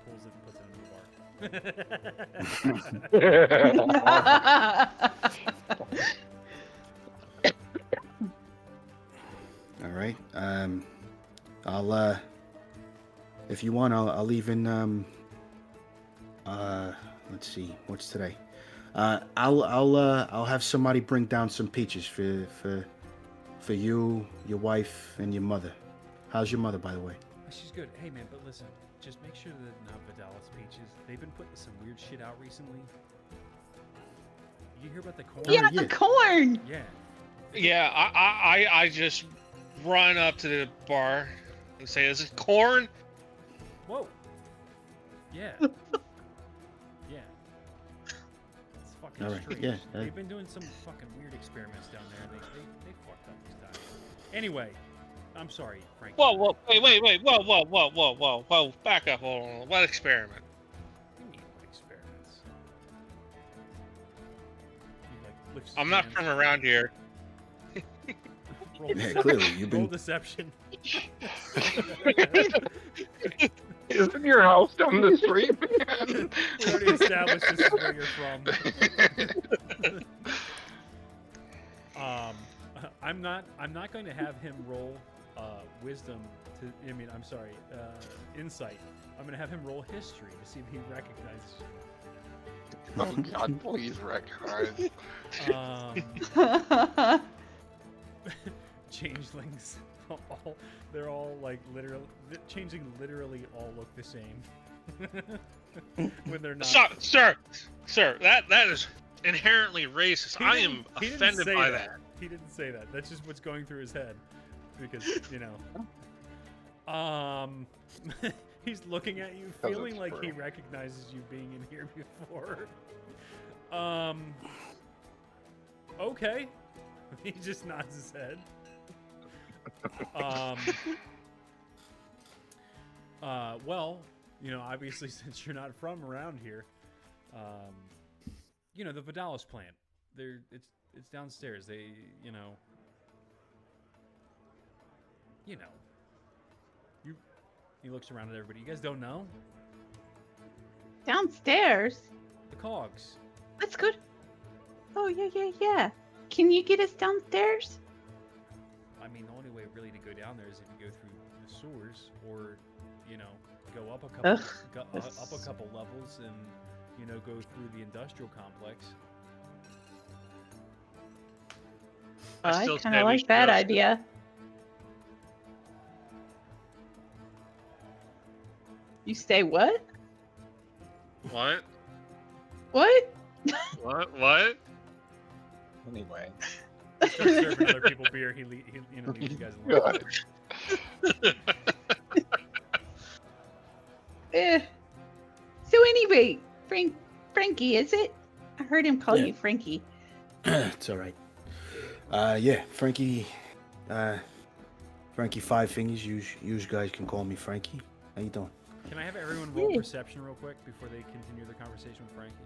pulls it and puts it in the bar. All right. I'll if you want, I'll even let's see, what's today? I'll have somebody bring down some peaches for you, your wife, and your mother. How's your mother, by the way? She's good. Hey man, but listen, just make sure that not Vidalis peaches. They've been putting some weird shit out recently. You hear about the corn? Yeah, the corn. Yeah. Yeah, I just run up to the bar and say, "Is it corn?" Whoa. Yeah. Yeah. It's fucking All right, strange. yeah, They've been doing some fucking weird experiments down there. They fucked up this time. Anyway, I'm sorry, Frank. Whoa, wait, whoa, back up, hold on. What experiment? What do you mean, what experiments? He, lifts his I'm not hand. from around here. Roll Yeah, deception. clearly, you've Roll been- deception. Isn't your house down the street, man? We already established this is where you're from. I'm not going to have him roll wisdom insight. I'm going to have him roll history to see if he recognizes you. Oh God, please recognize. Changelings, they're all like literally literally all look the same when they're not. Sir, that is inherently racist. I am He didn't offended say by that. He didn't say that. That's just what's going through his head because he's looking at you, feeling it's like he true. recognizes you being in here before. Okay. He just nods his head. Well, obviously since you're not from around here, the Vidalis plant. It's downstairs. He looks around at everybody. You guys don't know? Downstairs. The cogs. That's good. Oh yeah. Can you get us downstairs? down there is if you go through the sewers, or go up a Ugh, up a couple levels, and go through the industrial complex. I still kind say of we like should that go- idea. You say what? What? What? What? Anyway. He starts serving other people beer. He leaves you guys alone. Good. So anyway, Frankie, is it? I heard him call Yeah. you Frankie. It's all right. Yeah, Frankie. Frankie Five Fingers. You guys can call me Frankie. How you doing? Can I have everyone roll Yeah. perception real quick before they continue the conversation with Frankie?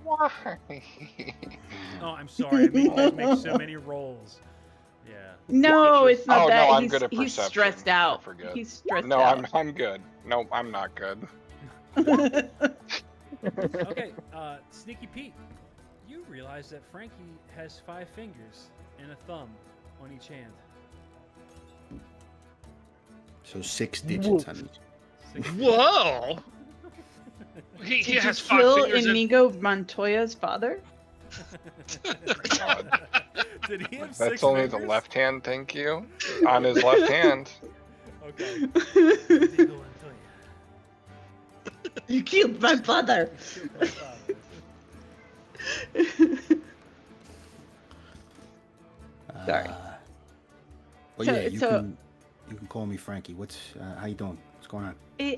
Why? Oh, I'm sorry. I made you guys make so many rolls. Yeah. No, it's not Oh, that. no, I'm he's, good at he's perception. stressed I out. forget. He's stressed No, out. I'm good. No, I'm not good. Okay, Sneaky Pete, you realize that Frankie has 5 fingers and a thumb on each hand. So 6 digits on each. 6 Whoa! He Did has you 5 kill fingers and Inigo Montoya's father? God. Did he have 6 That's only the fingers? left hand, thank you. On his left hand. Okay. Inigo Montoya. You killed my father. Killed my father. Sorry. But So- yeah, you so- can call me Frankie. What's how you doing? What's going on?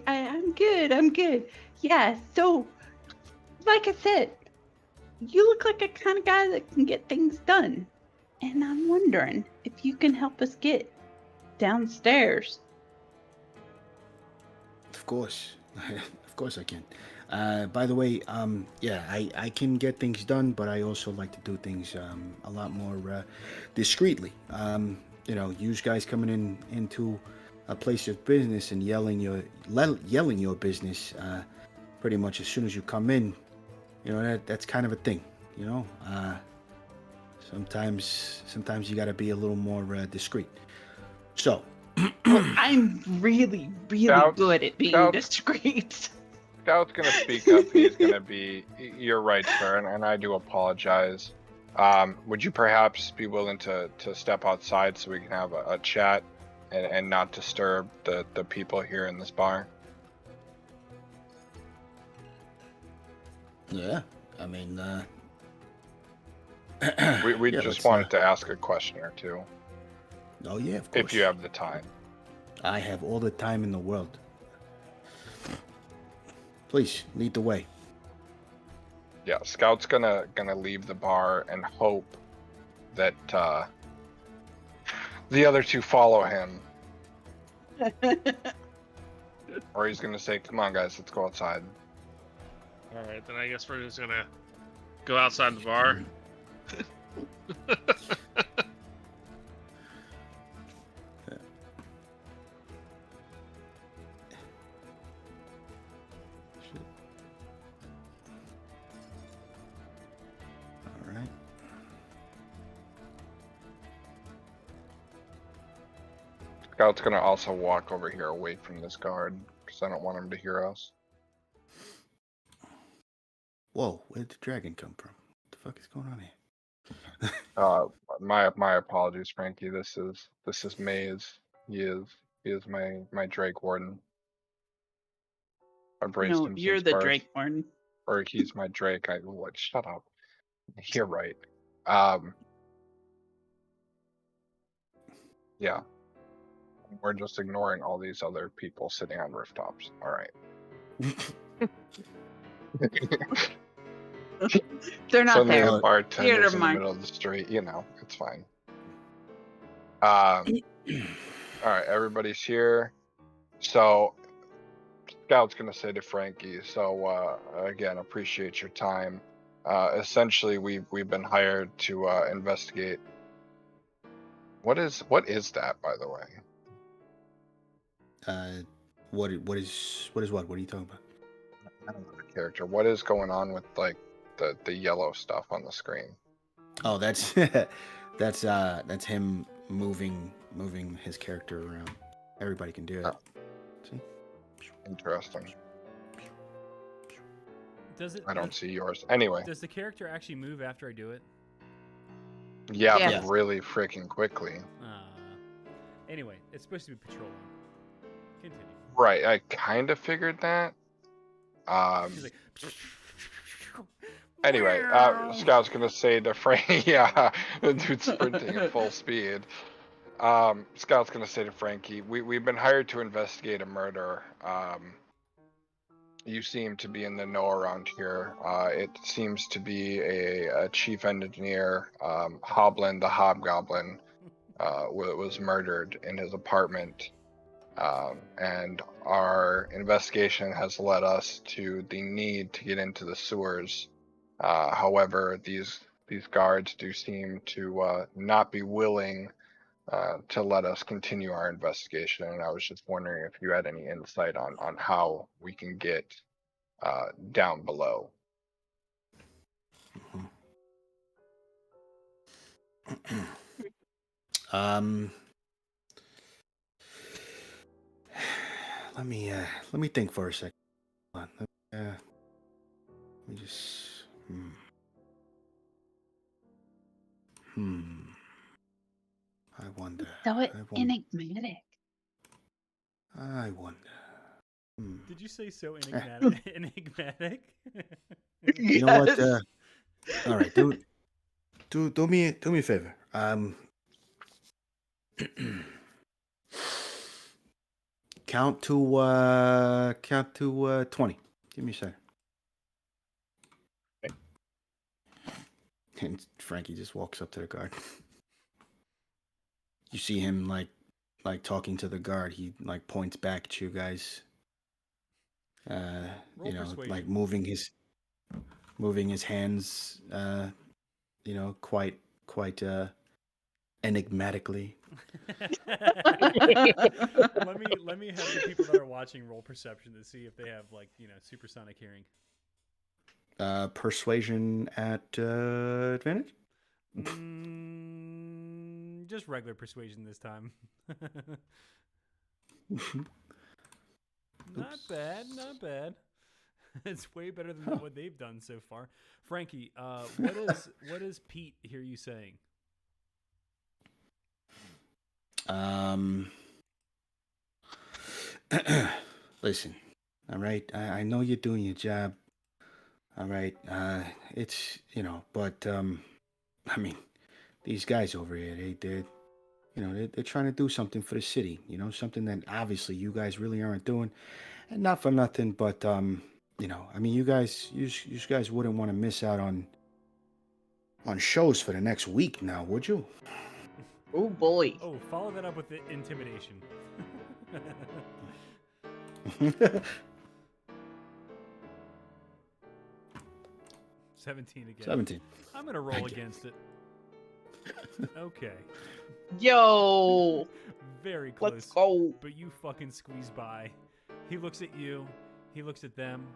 I'm good. I'm good. Yeah. So, like I said, you look like a kind of guy that can get things done, and I'm wondering if you can help us get downstairs. Of course, of course I can. By the way, yeah, I can get things done, but I also like to do things a lot more discreetly. You guys coming into a place of business and yelling your business pretty much as soon as you come in, that's kind of a thing. Sometimes you got to be a little more discreet. So. I'm really, really Scout- good at being Scout- discreet. Scout's gonna speak up. He's gonna be. You're right, sir, and I do apologize. Would you perhaps be willing to step outside so we can have a chat and not disturb the people here in this bar? Yeah, I mean, We yeah, just let's, wanted to ask a question or two, oh yeah, of course. if you have the time. I have all the time in the world. Please lead the way. Yeah, Scout's gonna leave the bar and hope that the other two follow him, or he's gonna say, "Come on, guys, let's go outside." all right, then I guess we're just gonna go outside the bar. All right. Scout's gonna also walk over here away from this guard because I don't want him to hear us. Whoa, where did the dragon come from? What the fuck is going on here? My apologies, Frankie. This is Maze. He is my Drake Warden. I've raised No, him you're since the birth. Drake one. Or he's my Drake. What? Shut up. You're right. Yeah. We're just ignoring all these other people sitting on rooftops. All right. They're not Suddenly there. a bartender's never in the mind. middle of the street. It's fine. All right, everybody's here. So, Scout's gonna say to Frankie. So, again, appreciate your time. Essentially, we've been hired to investigate. What is that, by the way? What is what? What are you talking about? I don't know the character. What is going on with like the yellow stuff on the screen? Oh, that's that's him moving moving his character around. Everybody can do it. Oh. See? Interesting. Does it? I don't see yours. Anyway, Does the character actually move after I do it? yeah, Yeah. but really freaking quickly. Anyway, it's supposed to be patrolling. Continue. Right, I kind of figured that. She's like. Anyway, Scout's gonna say to Frank, yeah, the dude's sprinting at full speed. Scout's gonna say to Frankie, we've been hired to investigate a murder. You seem to be in the know around here. It seems to be a chief engineer, Hoblin the Hobgoblin, was murdered in his apartment. And our investigation has led us to the need to get into the sewers. However, these guards do seem to not be willing to let us continue our investigation. And I was just wondering if you had any insight on how we can get down below. Let me think for a second. Hold on. Let me just. I wonder. So I wonder. enigmatic. I wonder. Did you say so enigmatic? Enigmatic? You know what? All right, do me a favor. Count to 20. Give me a second. And Frankie just walks up to the guard. You see him like talking to the guard. He like points back at you guys. Roll You know, persuasion. like moving his hands. You know, quite enigmatically. let me have the people that are watching roll perception to see if they have like supersonic hearing. Persuasion at advantage. Just regular persuasion this time. Not bad, not bad. It's way better than what they've done so far. Frankie, what is Pete hear you saying? Listen, all right. I know you're doing your job. All right. It's but I mean, these guys over here, they're trying to do something for the city. Something that obviously you guys really aren't doing, and not for nothing, but I mean, you guys wouldn't want to miss out on shows for the next week now, would you? Oh boy. Oh, follow that up with the intimidation. 17 again. 17. I'm gonna roll Thank you. against it. Okay. Yo, Very close. let's go. But you fucking squeeze by. He looks at you. He looks at them.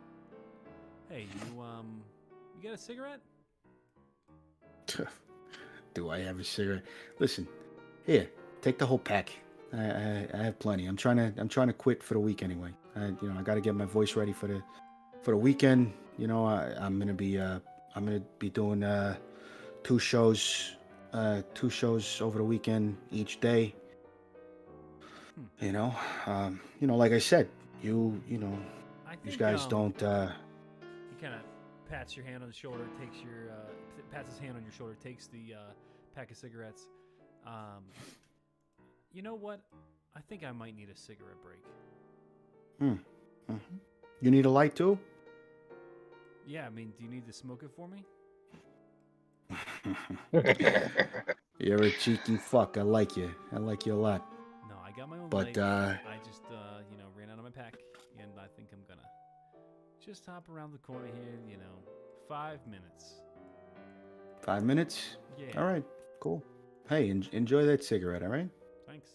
Hey, you got a cigarette? Do I have a cigarette? Listen, here, take the whole pack. I have plenty. I'm trying to quit for the week anyway. I got to get my voice ready for the weekend. I'm gonna be doing 2 shows over the weekend each day. Like I said, you I think, these guys don't. He kind of pats your hand on the shoulder, pats his hand on your shoulder, takes the pack of cigarettes. You know what? I think I might need a cigarette break. You need a light too? Yeah, I mean, do you need to smoke it for me? You're a cheeky fuck. I like you. I like you a lot. No, I got my own But light. I just ran out of my pack, and I think I'm gonna just hop around the corner here. 5 minutes. 5 minutes? Yeah. All right. Cool. Hey, enjoy that cigarette. All right. Thanks.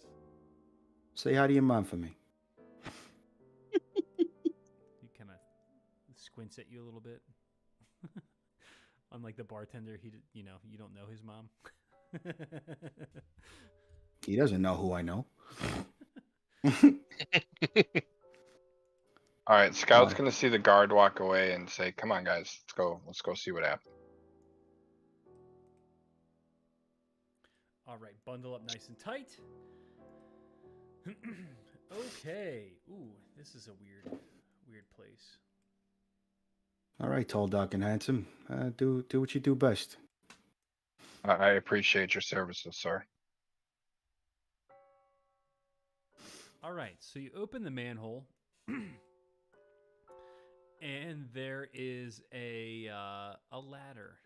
Say hi to your mom for me. He kind of squints at you a little bit. Unlike the bartender, you don't know his mom. He doesn't know who I know. All right, Scout's Why? gonna see the guard walk away and say, "Come on, guys, let's go. Let's go see what happened." All right, bundle up nice and tight. Okay. Ooh, this is a weird place. All right, tall, dark, and handsome. Do what you do best. I appreciate your services, sir. All right, so you open the manhole, and there is a ladder.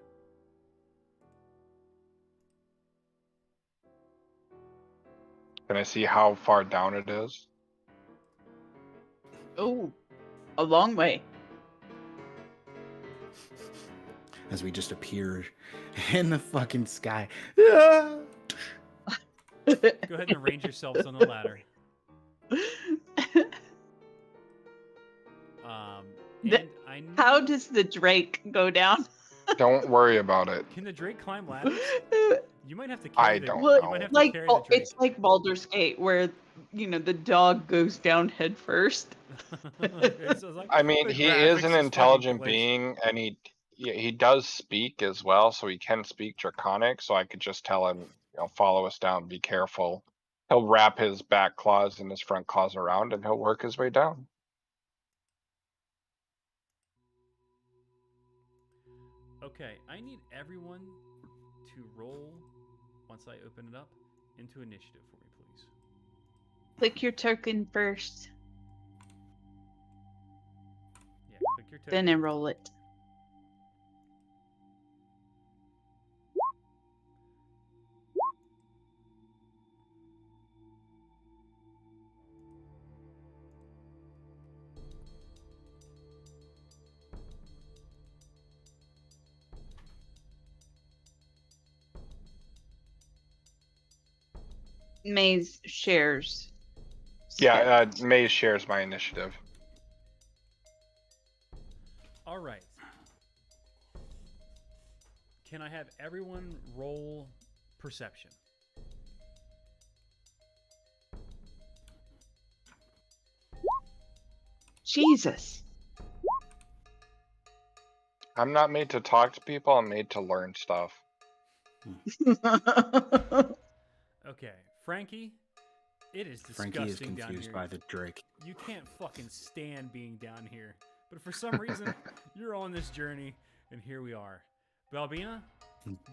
Can I see how far down it is? Oh, a long way. As we just appear in the fucking sky. Ah! Go ahead and arrange yourselves on the ladder. And I need... How does the Drake go down? Don't worry about it. Can the Drake climb ladders? You might have to I carry the don't Well, You might have like to carry the Drake. it's like Baldur's Gate, where the dog goes down head first. Okay, so it's like, I mean, the he is graphics an fucking intelligent glitched. being, and he does speak as well, so he can speak Draconic. So I could just tell him, follow us down, be careful. He'll wrap his back claws and his front claws around, and he'll work his way down. Okay, I need everyone to roll, once I open it up, into initiative for me, please. Click your token first, Yeah, click your then token. enroll it. Maze shares. Yeah, Maze shares my initiative. All right. Can I have everyone roll perception? Jesus. I'm not made to talk to people, I'm made to learn stuff. Okay, Frankie, it is disgusting Frankie is down confused here. by the Drake. You can't fucking stand being down here. But for some reason, you're on this journey, and here we are. Balbina,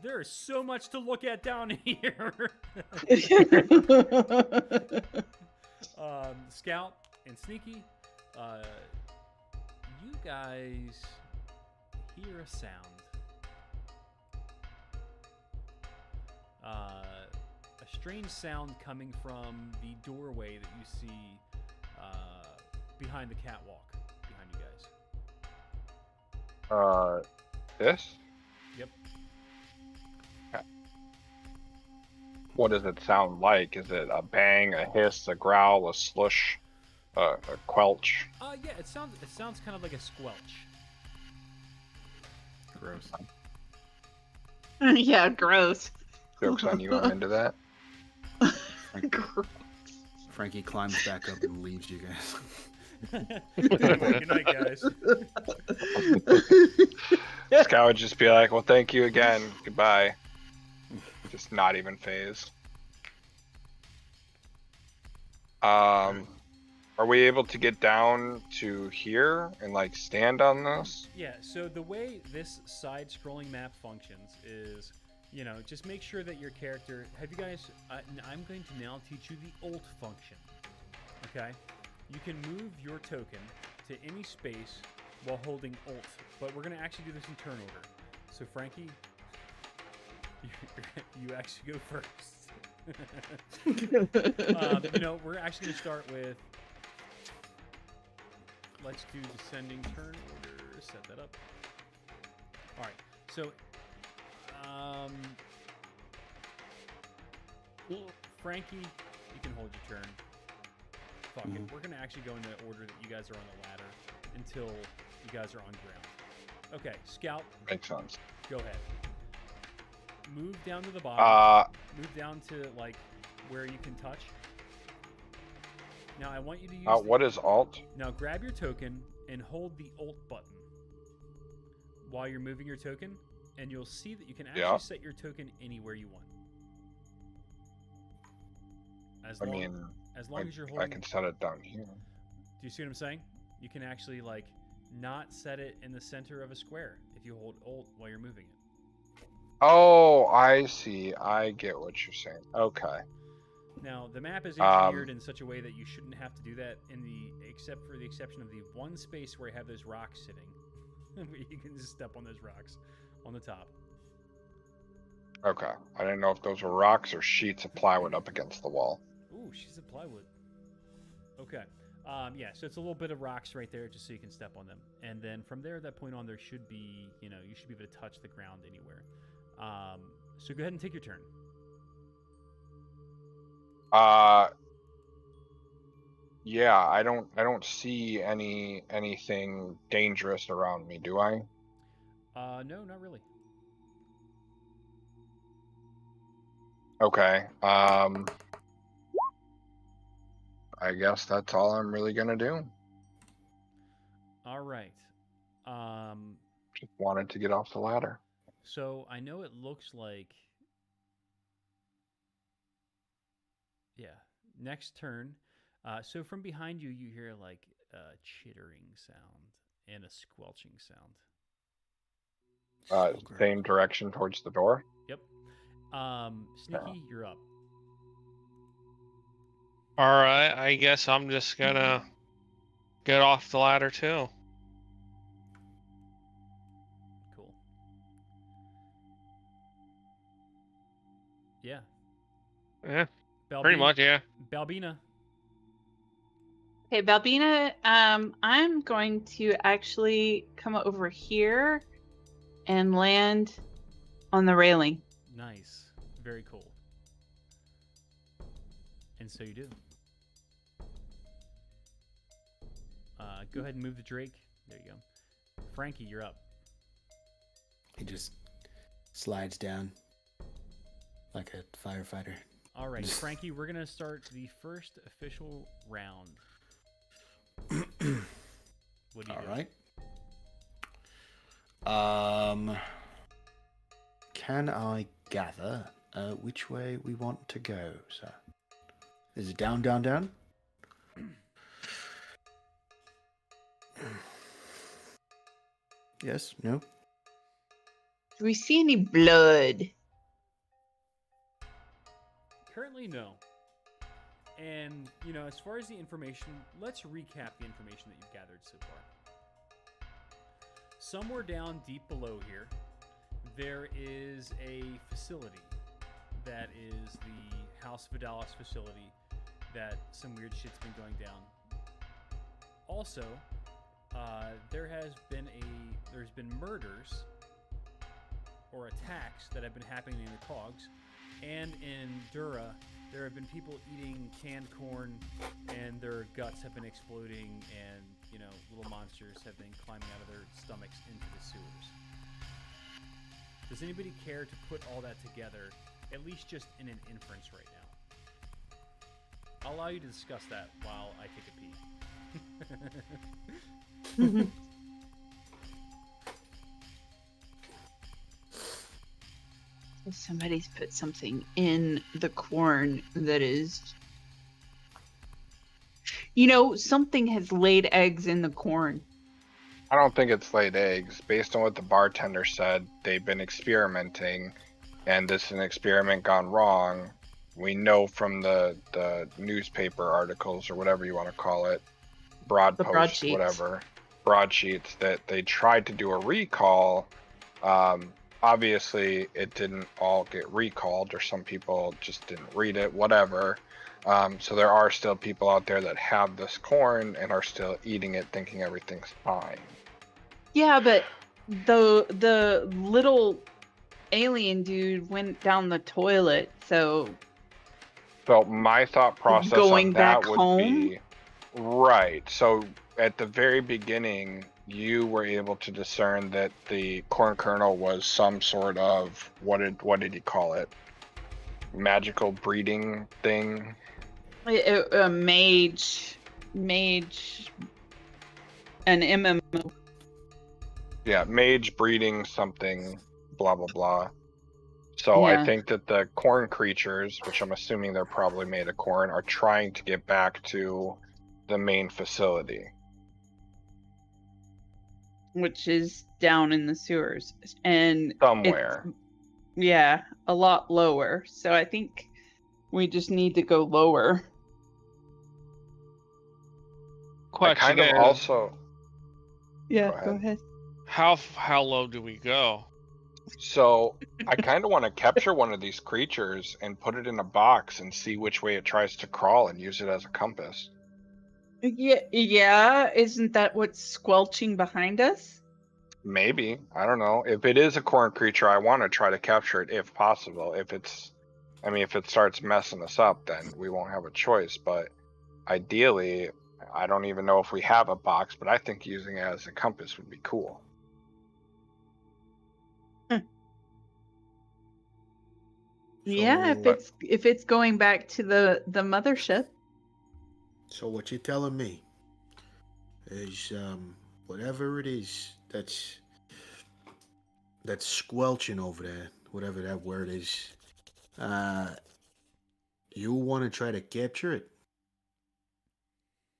there is so much to look at down here. Scout and Sneaky, you guys hear a sound. A strange sound coming from the doorway that you see behind the catwalk behind you guys. This? Yep. Okay. What does it sound like? Is it a bang, a hiss, a growl, a slush, a quelch? Yeah, it sounds kind of like a squelch. Gross. Yeah, gross. Joke's on you, I'm into that. Frankie climbs back up and leaves you guys. Good night, guys. Scout would just be like, well, thank you again. Goodbye. Just not even phased. Are we able to get down to here and like stand on this? Yeah, so the way this side-scrolling map functions is, just make sure that your character... Have you guys... I'm going to now teach you the Alt function. Okay? You can move your token to any space while holding Alt, but we're going to actually do this in turn order. So, Frankie, you actually go first. We're actually going to start with... Let's do descending turn order. Set that up. All right. So, Frankie, you can hold your turn. Fuck it. We're gonna actually go in the order that you guys are on the ladder until you guys are on ground. Okay, Scout. Makes sense. Go ahead. Move down to the bottom. Move down to like where you can touch. Now I want you to use. What is alt? Now grab your token and hold the Alt button while you're moving your token, and you'll see that you can actually set your token anywhere you want. As long as you're holding. I can set it down here. Do you see what I'm saying? You can actually like not set it in the center of a square if you hold Alt while you're moving it. Oh, I see. I get what you're saying. Okay. Now the map is engineered in such a way that you shouldn't have to do that except for the exception of the one space where you have those rocks sitting. You can just step on those rocks on the top. Okay. I didn't know if those were rocks or sheets of plywood up against the wall. Ooh, sheets of plywood. Okay. Yeah, so it's a little bit of rocks right there just so you can step on them. And then from there, at that point on, there should be, you should be able to touch the ground anywhere. So go ahead and take your turn. Yeah, I don't see anything dangerous around me, do I? No, not really. Okay. I guess that's all I'm really gonna do. All right. Just wanted to get off the ladder. So I know it looks like. Yeah. Next turn. So from behind you, you hear like a chittering sound and a squelching sound. Same direction towards the door. Yep. Sneaky, you're up. All right, I guess I'm just gonna get off the ladder too. Cool. Yeah. Yeah. Pretty much, yeah. Balbina. Okay, Balbina, I'm going to actually come over here and land on the railing. Nice. Very cool. And so you do. Go ahead and move the Drake. There you go. Frankie, you're up. He just slides down like a firefighter. All right, Frankie, we're going to start the first official round. What do you do? All right. Can I gather which way we want to go, sir? Is it down, down, down? Yes? No? Do we see any blood? Currently, no. And, as far as the information, let's recap the information that you've gathered so far. Somewhere down deep below here, there is a facility that is the House Vidalis facility that some weird shit's been going down. Also, there's been murders or attacks that have been happening in the cogs, and in Dura, there have been people eating canned corn, and their guts have been exploding, and little monsters have been climbing out of their stomachs into the sewers. Does anybody care to put all that together, at least just in an inference right now? I'll allow you to discuss that while I take a pee. Somebody's put something in the corn that is... something has laid eggs in the corn. I don't think it's laid eggs. Based on what the bartender said, they've been experimenting, and this is an experiment gone wrong. We know from the newspaper articles, or whatever you want to call it, broadsheets, that they tried to do a recall. Obviously, it didn't all get recalled, or some people just didn't read it, whatever. So there are still people out there that have this corn and are still eating it, thinking everything's fine. Yeah, but the little alien dude went down the toilet, so My thought process going on that back would home? be right. So at the very beginning, you were able to discern that the corn kernel was some sort of what did he call it? magical breeding thing. A mage, an MMO. Yeah, mage breeding something, blah blah blah. So I Yeah. think that the corn creatures, which I'm assuming they're probably made of corn, are trying to get back to the main facility. Which is down in the sewers, and Somewhere. yeah, a lot lower. So I think we just need to go lower. I Question kind of is, also. Yeah, Go go ahead. ahead. how low do we go? So I kind of want to capture one of these creatures and put it in a box and see which way it tries to crawl and use it as a compass. Yeah, isn't that what's squelching behind us? Maybe. I don't know. If it is a corn creature, I want to try to capture it if possible. If it starts messing us up, then we won't have a choice. But ideally, I don't even know if we have a box, but I think using it as a compass would be cool. Yeah, So- if it's going back to the mothership. So what you're telling me is whatever it is that's squelching over there, whatever that word is, you want to try to capture it?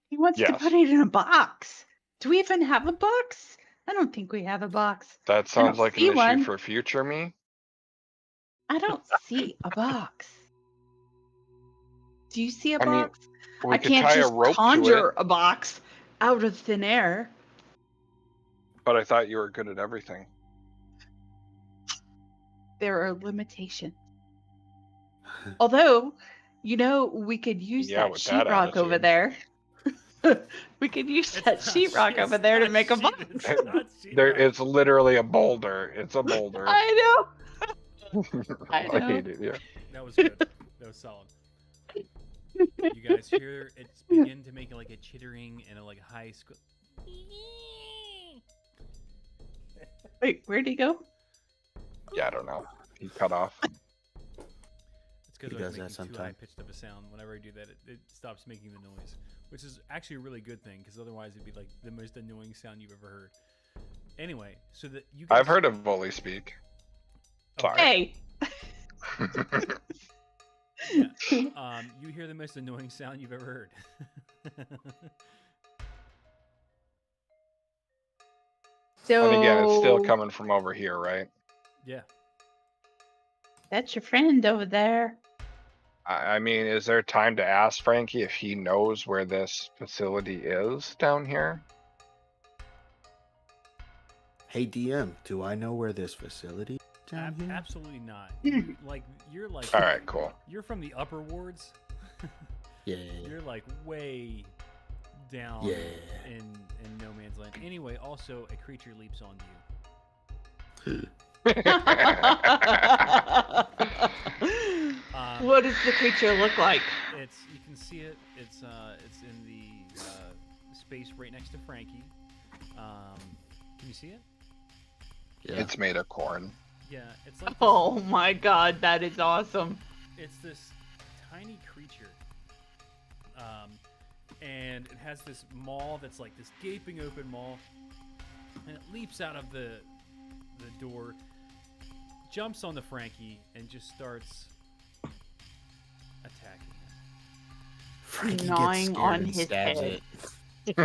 He wants to Yes. put it in a box. Do we even have a box? I don't think we have a box. That sounds don't like an see issue one. for future me. I don't see a box. Do you see a I mean, box? We I could can't tie a just rope to conjure it, a box out of thin air. but I thought you were good at everything. There are limitations. Although, we could use Yeah, that with that sheetrock over attitude. there. We could use that sheetrock over there to make a box. It's literally a boulder. It's a boulder. I know. I I know. hate it. Yeah. That was good. That was solid. You guys hear it's begin to make like a chittering and a like high school. Wait, where'd he go? Yeah, I don't know. He cut off. It's because He I was does that making too sometime. high pitched of a sound. Whenever I do that, it stops making the noise, which is actually a really good thing because otherwise it'd be like the most annoying sound you've ever heard. Anyway, so that you guys. I've heard of Bully speak. Sorry. Hey. Yeah. You hear the most annoying sound you've ever heard. So And again, it's still coming from over here, right? Yeah. That's your friend over there. I mean, is there time to ask Frankie if he knows where this facility is down here? Hey DM, do I know where this facility is down here? Absolutely not. You're like. All right, cool. You're from the upper wards. Yeah. You're like way down Yeah. in no man's land. Anyway, also a creature leaps onto you. What does the creature look like? You can see it. It's in the space right next to Frankie. Can you see it? Yeah. It's made of corn. Yeah, it's like this, Oh my god, that is awesome. it's this tiny creature. And it has this maw that's like this gaping open maw, and it leaps out of the door, jumps onto Frankie, and just starts attacking him. Frankie Gnawing gets scared on and his stabs head. it.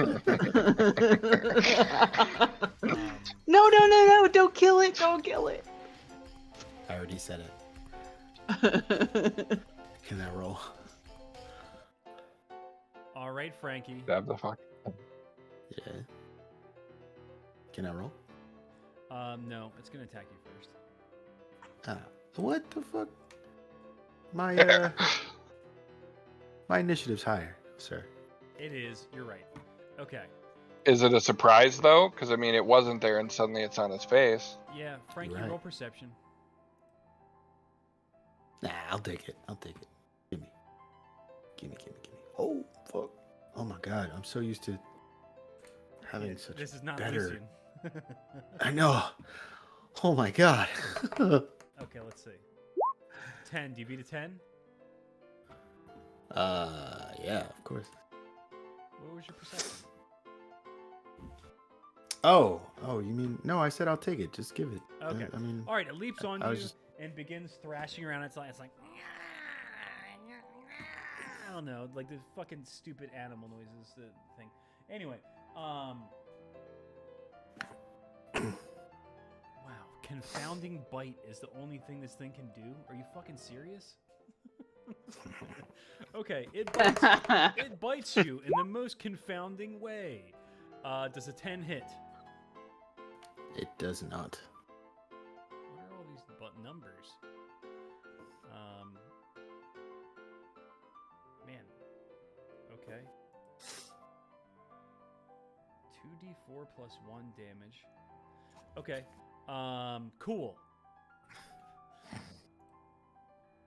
No, don't kill it, don't kill it. I already said it. Can I roll? All right, Frankie. Stab the fuck. Yeah. Can I roll? No, it's gonna attack you first. What the fuck? My my initiative's higher, sir. It is. You're right. Okay. Is it a surprise though? Because I mean, it wasn't there, and suddenly it's on his face. Yeah, Frankie, Right. roll perception. Nah, I'll take it. Gimme. Oh fuck. Oh my god, I'm so used to having such This is not better. Lucian. I know. Oh my god. Okay, let's see. 10. Do you beat a 10? Yeah, of course. What was your perception? Oh, you mean no? I said I'll take it. Just give it. Okay. I mean, All right, it leaps on I you was just- and begins thrashing around. It's like I don't know, like the fucking stupid animal noises thing. Anyway, wow, confounding bite is the only thing this thing can do. Are you fucking serious? Okay, it bites you in the most confounding way. Does a 10 hit? it does not. What are all these numbers? Man. Okay. 2d4 plus 1 damage. Okay. Cool.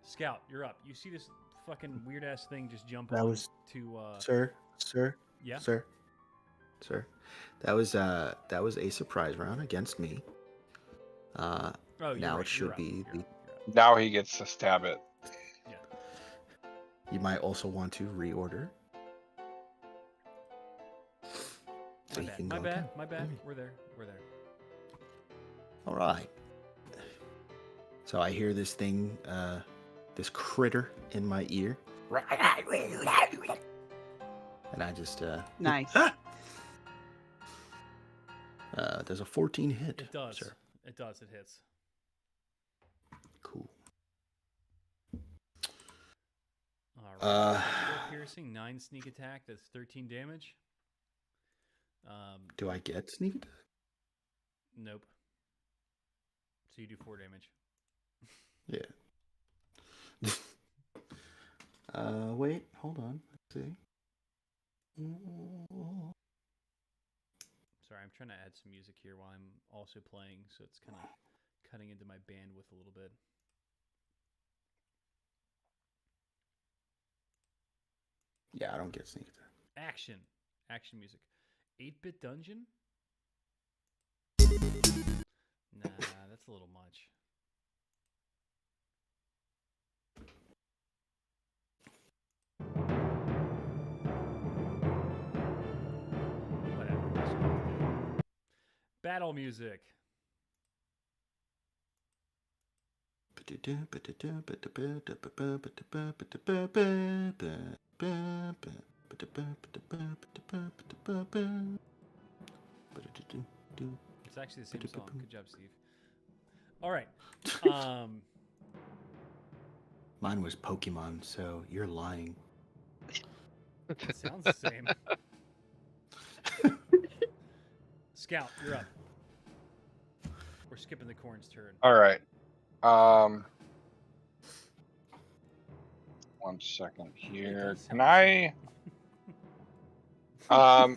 Scout, you're up. You see this fucking weird ass thing just jump That on was- to Sir. yeah. Sir. That was a surprise round against me. Oh, you're now right, it should you're up, be you're the. up, you're up. Now he gets to stab it. Yeah. You might also want to reorder. So My you bad. can My go bad. again. My bad. Maybe. We're there. All right. So I hear this thing, this critter in my ear, and I just Nice. There's a 14 hit. It does. Sir. It does. It hits. Cool. All right. 4 piercing, 9 sneak attack. That's 13 damage. Do I get sneak attack? Nope. So you do 4 damage. Yeah. Wait, hold on. Let's see. Sorry, I'm trying to add some music here while I'm also playing, so it's kind of cutting into my bandwidth a little bit. Yeah, I don't get sneak attack. Action music. 8-bit dungeon? Nah, that's a little much. Whatever. That's what I have to do. Battle music. It's actually the same song. Good job, Steve. All right. Mine was Pokemon, so you're lying. It sounds the same. Scout, you're up. We're skipping the corn's turn. All right. 1 second here. does Can sound I?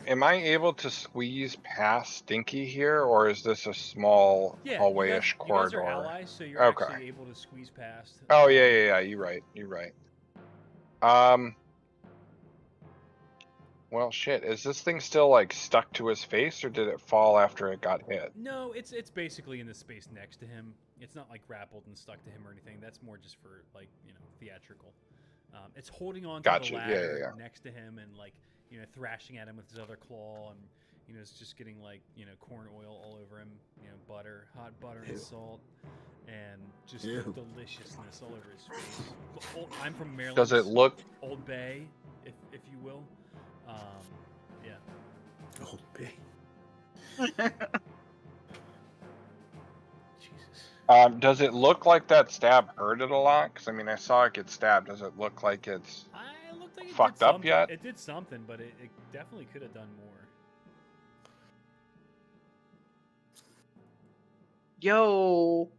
Am I able to squeeze past Stinky here, or is this a small Yeah, hallway-ish you guys corridor? are allies, so you're Okay. actually able to squeeze past. Oh yeah. You're right. Well, shit. Is this thing still like stuck to his face, or did it fall after it got hit? No, it's basically in the space next to him. It's not like grappled and stuck to him or anything. That's more just for like theatrical. It's holding on to Gotcha. the Yeah, ladder yeah. next to him and like thrashing at him with his other claw, and it's just getting like corn oil all over him. Butter, hot butter and Ew. salt, and just Ew. deliciousness all over his face. I'm from Maryland. Does it look? Old Bay, if you will? Yeah. Old Bay. Jesus. Does it look like that stab hurt it a lot? Because I mean, I saw it get stabbed. Does it look like it's? It looked like it Fucked did up something. yet? It did something, but it definitely could have done more. Yo.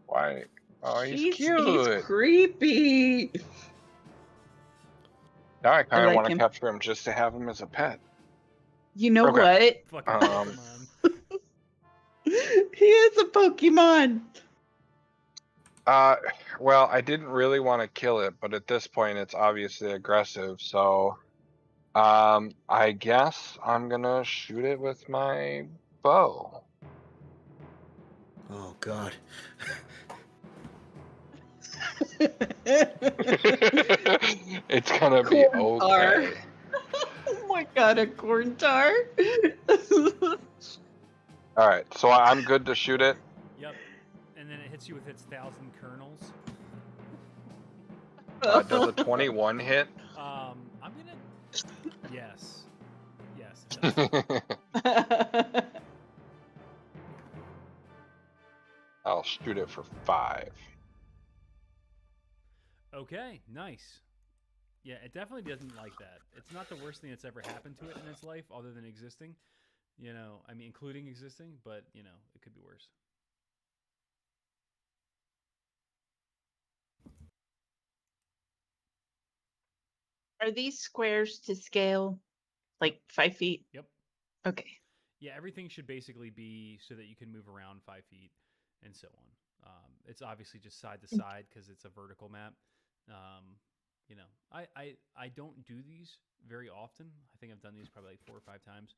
Why? Oh, he's He's cute. creepy. Now I kind of like want to him. capture him just to have him as a pet. You know Okay. Fucking Um, Pokemon. what? He is a Pokemon. Well, I didn't really want to kill it, but at this point, it's obviously aggressive. So, I guess I'm gonna shoot it with my bow. Oh God. It's gonna be Corn tar. okay. Oh my god, a corn tar. All right, so I'm good to shoot it. Yep. And then it hits you with its 1,000 kernels. Does a 21 hit? I'm gonna. Yes. Yes. It does. I'll shoot it for 5. Okay. Nice. Yeah, it definitely doesn't like that. It's not the worst thing that's ever happened to it in its life, other than existing. You know, I mean, including existing, but you know, it could be worse. Are these squares to scale like 5 feet? Yep. Okay. Yeah, everything should basically be so that you can move around 5 feet and so on. It's obviously just side to side because it's a vertical map. You know, I don't do these very often. I think I've done these probably like 4 or 5 times.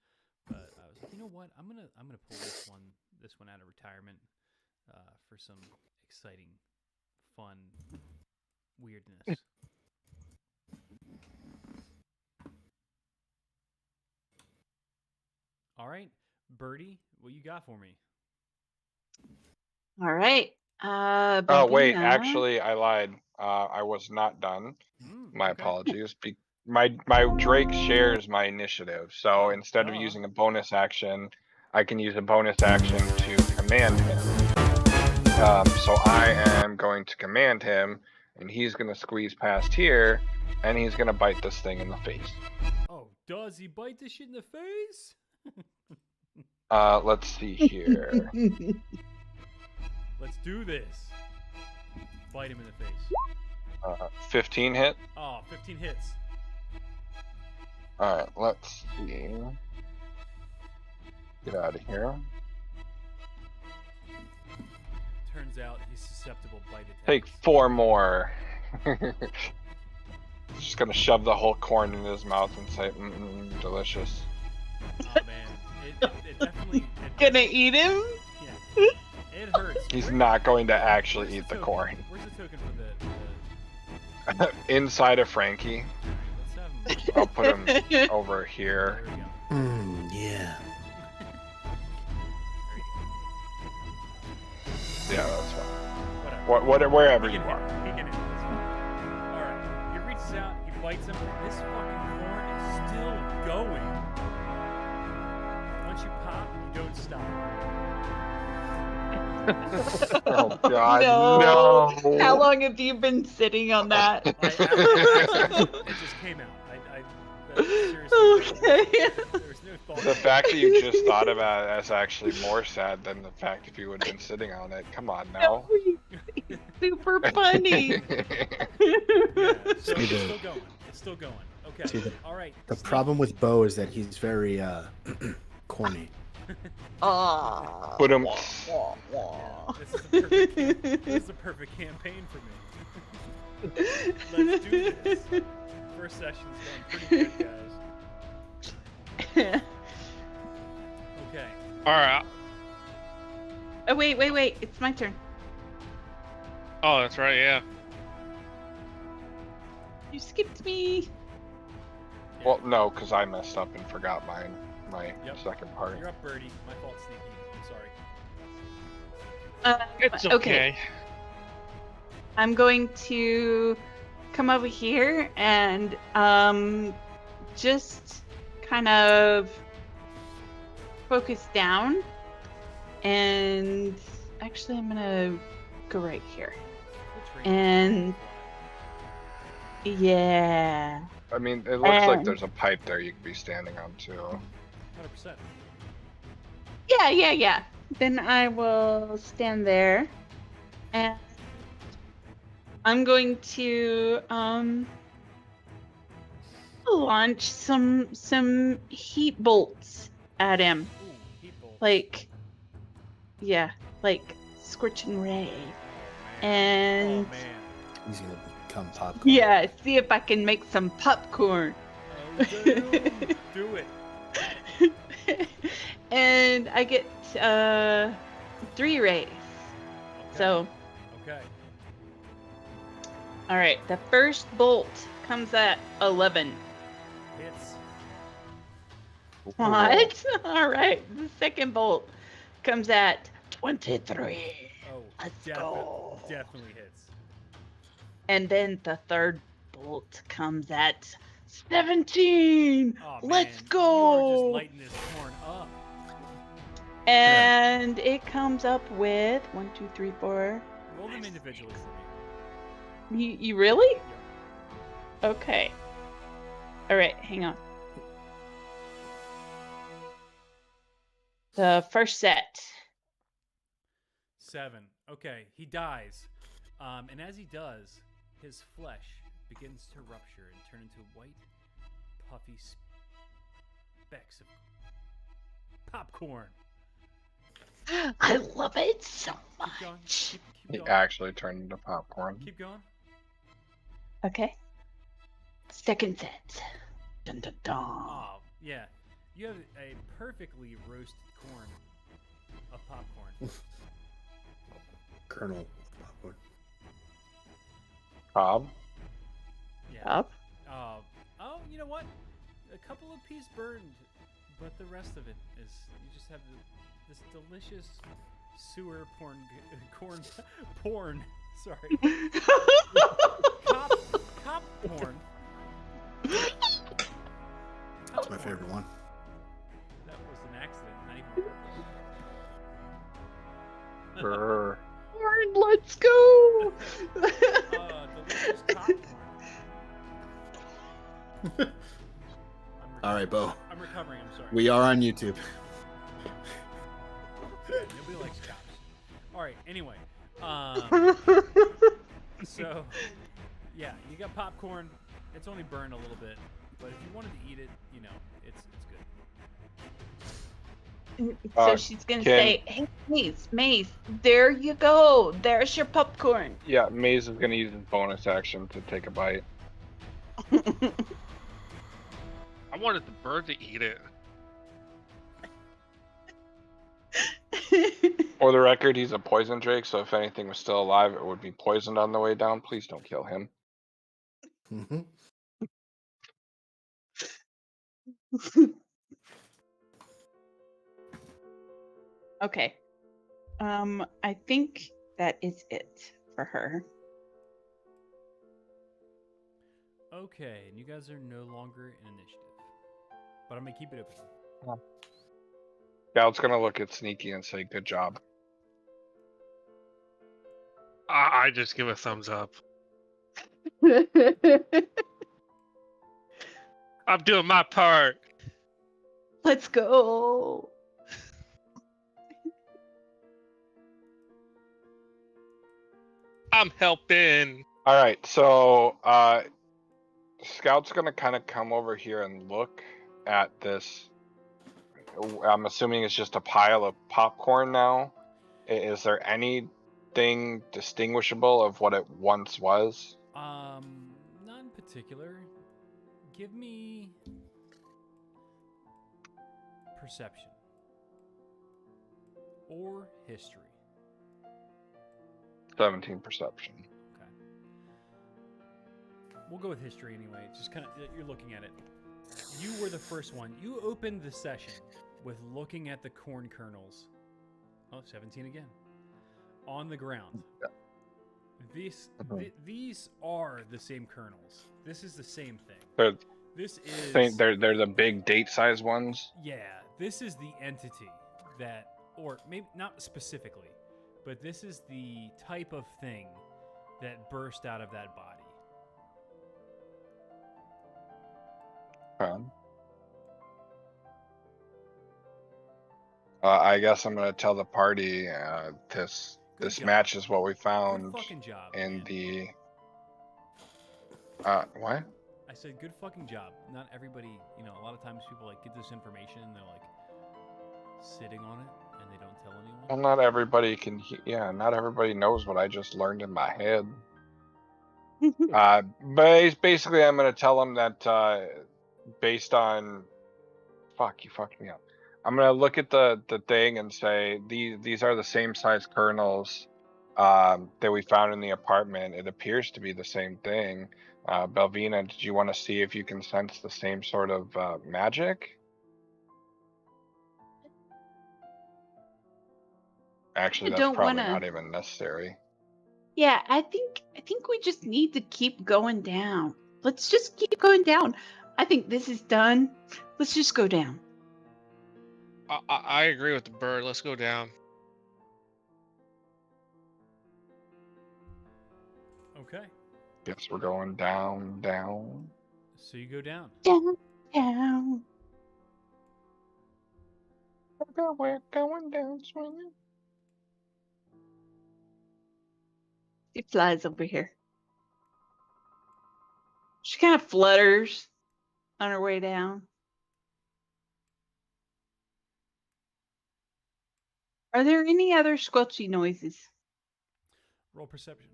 But I was like, you know what? I'm gonna pull this one out of retirement for some exciting, fun weirdness. All right, Birdie, what you got for me? All right. Oh wait, Babina. actually, I lied. I was not done. My Okay. apologies. My Drake shares my initiative, so Oh, instead of duh. using a bonus action, I can use a bonus action to command him. So I am going to command him, and he's gonna squeeze past here, and he's gonna bite this thing in the face. Oh, does he bite this shit in the face? Let's see here. Let's do this. Bite him in the face. 15 hit. Oh, 15 hits. Alright, let's see. Get out of here. Turns out he's susceptible bite attacks. Take 4 more. Just gonna shove the whole corn in his mouth and say, delicious. Oh man, it definitely. Gonna eat him? Yeah, it hurts. He's not going to actually where's eat the token? corn. Where's the token for the Inside of Frankie. let's have him. I'll put him over here. There we go. Yeah. There you go. Yeah, that's fine. Whatever. Wherever He you can are. hit him. He can hit him. It's fine. All right. He reaches out. He bites him. This fucking corn is still going. Once you pop, you don't stop. Oh god, no. How long have you been sitting on that? It just came out. Seriously. Okay. There was no thought. The fact that you just thought about it is actually more sad than the fact if you would have been sitting on it. Come on now. It's super funny. Yeah, so it's still going. It's still going. Okay. See, All right. The Snake. problem with Bo is that he's very corny. Aw. Put him. This is a perfect campaign for me. Let's do this. First session's going pretty good, guys. Okay. All right. Oh, wait. It's my turn. Oh, that's right. Yeah. You skipped me. Well, no, because I messed up and forgot my Yep. second part. You're up, Birdie. My fault, Sneaky. I'm sorry. It's okay. I'm going to come over here and just kind of focus down. And actually, I'm gonna go right here. And yeah. I mean, it looks like there's a pipe there you could be standing on too. 100%. Yeah. Then I will stand there, and I'm going to launch some heat bolts at him, Ooh, heat bolt. like scorching ray, and Oh, man. He's gonna become popcorn. yeah, see if I can make some popcorn. Oh, dude. Do it. And I get 3 rays. Okay. So Okay. All right, the first bolt comes at 11. Hits. What? All right, the second bolt comes at 23. Oh, Let's go. definitely hits. And then the third bolt comes at 17. Oh, Let's man, go. You are just lighting this corn up. And it comes up with 1, 2, 3, 4. Roll them individually for me. You really? Yeah. Okay. All right, hang on. The first set. 7. Okay, he dies. And as he does, his flesh begins to rupture and turn into white, puffy specks of popcorn. I love it so Keep going. much. Keep He going. actually turned into popcorn. Keep going. Okay. Second set. Dun, dun, dun. Oh, yeah. You have a perfectly roasted corn of popcorn. Colonel popcorn. Cobb. Yeah. Up. Oh, you know what? A couple of pieces burned, but the rest of it is you just have this delicious sewer corn porn. Sorry, cop porn. That's my favorite one. That was an accident, not even a purpose. Brr. Corn, let's go. Delicious cop porn. All right, Bo. I'm recovering. I'm sorry. We are on YouTube. Nobody likes cops. All right. Anyway, so yeah, you got popcorn. It's only burned a little bit, but if you wanted to eat it, you know, it's good. So she's gonna Ken. say, "Hey, Mace, there you go. There's your popcorn." Yeah, Maze is going to use his bonus action to take a bite. I wanted the bird to eat it. For the record, he's a poison drake, so if anything was still alive, it would be poisoned on the way down. Please don't kill him. Mhm. Okay. I think that is it for her. Okay, and you guys are no longer in initiative, but I'm gonna keep it open. Scout's going to look at Sneaky and say, good job. I just give a thumbs up. I'm doing my part. Let's go. I'm helping. All right, so Scout's going to kind of come over here and look at this. I'm assuming it's just a pile of popcorn now. Is there anything distinguishable of what it once was? Not in particular. Give me perception or history. 17 perception. Okay. We'll go with history anyway. Just kind of you're looking at it. You were the first one. You opened the session with looking at the corn kernels. Oh, 17 again. On the ground. These are the same kernels. This is the same thing. They're the big date size ones. Yeah, this is the entity that, or maybe not specifically, but this is the type of thing that burst out of that body. I guess I'm gonna tell the party this job. matches what we found Good fucking job. in man. the what? I said good fucking job. Not everybody, you know, a lot of times people like get this information and they're like sitting on it and they don't tell anyone. Well, not everybody can. Not everybody knows what I just learned in my head. But basically, I'm gonna tell them that based on, fuck, you fucked me up. I'm gonna look at the thing and say these are the same size kernels that we found in the apartment. It appears to be the same thing. Belvina, did you want to see if you can sense the same sort of magic? Actually, I that's don't probably wanna- not even necessary. Yeah, I think we just need to keep going down. Let's just keep going down. I think this is done. Let's just go down. I agree with the bird. Let's go down. Okay. Guess we're going down, down. So you go down. Down, down. We're going down swinging. She flies over here. She kind of flutters on her way down. Are there any other squelchy noises? Roll perception.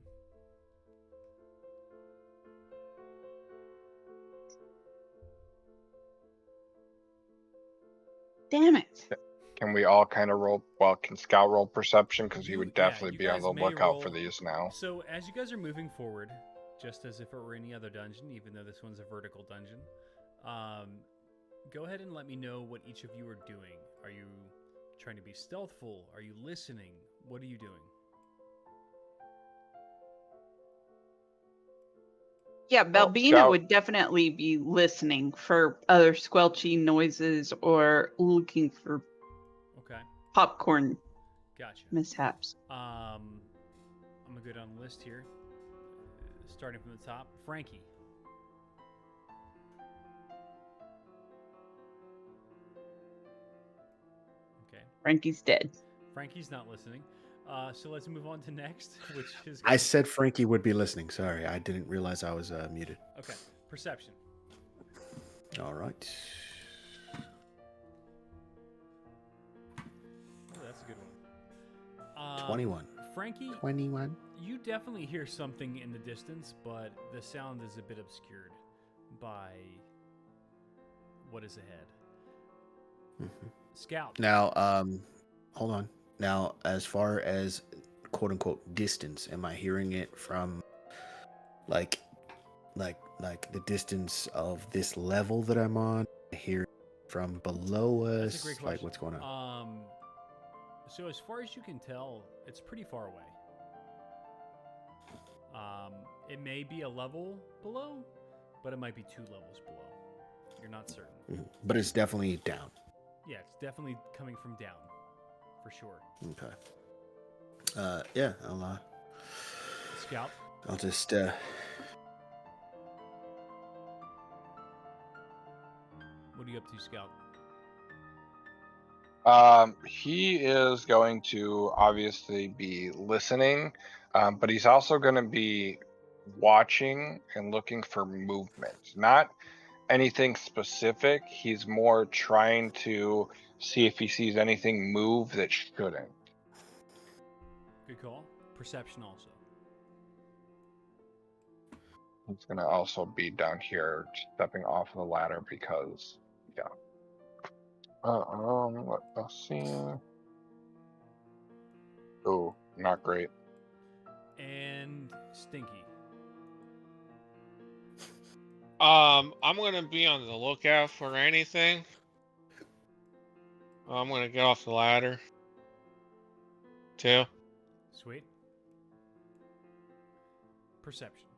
Damn it. Can we all kind of roll? Well, can Scout roll perception? Because he would Yeah, definitely you be on guys the may lookout for roll- these now. So as you guys are moving forward, just as if it were any other dungeon, even though this one's a vertical dungeon, go ahead and let me know what each of you are doing. Are you trying to be stealthful? Are you listening? What are you doing? Yeah, Well, Balbina Scout- would definitely be listening for other squelchy noises or looking for Okay, popcorn gotcha. mishaps. I'm gonna go down the list here, starting from the top. Frankie. Okay, Frankie's dead. Frankie's not listening. So let's move on to next, which is I said Frankie would be listening. Sorry, I didn't realize I was muted. okay. Perception. All right. Oh, that's a good one. 21. Frankie, 21. you definitely hear something in the distance, but the sound is a bit obscured by what is ahead. Mhm. Scout. Now, hold on. Now, as far as quote unquote distance, am I hearing it from like the distance of this level that I'm on? I hear it from below us. That's a great Like, question. what's going on? So as far as you can tell, it's pretty far away. It may be a level below, but it might be 2 levels below. You're not certain. Mhm. But it's definitely down. Yeah, it's definitely coming from down, for sure. Okay. Yeah, Scout. I'll just What are you up to, Scout? He is going to obviously be listening, but he's also going to be watching and looking for movement. Not anything specific. He's more trying to see if he sees anything move that shouldn't. Good call. Perception also. He's going to also be down here stepping off the ladder because, yeah. Let's see. Oh, not great. And Stinky. I'm gonna be on the lookout for anything. I'm gonna get off the ladder. Too. Sweet. Perception.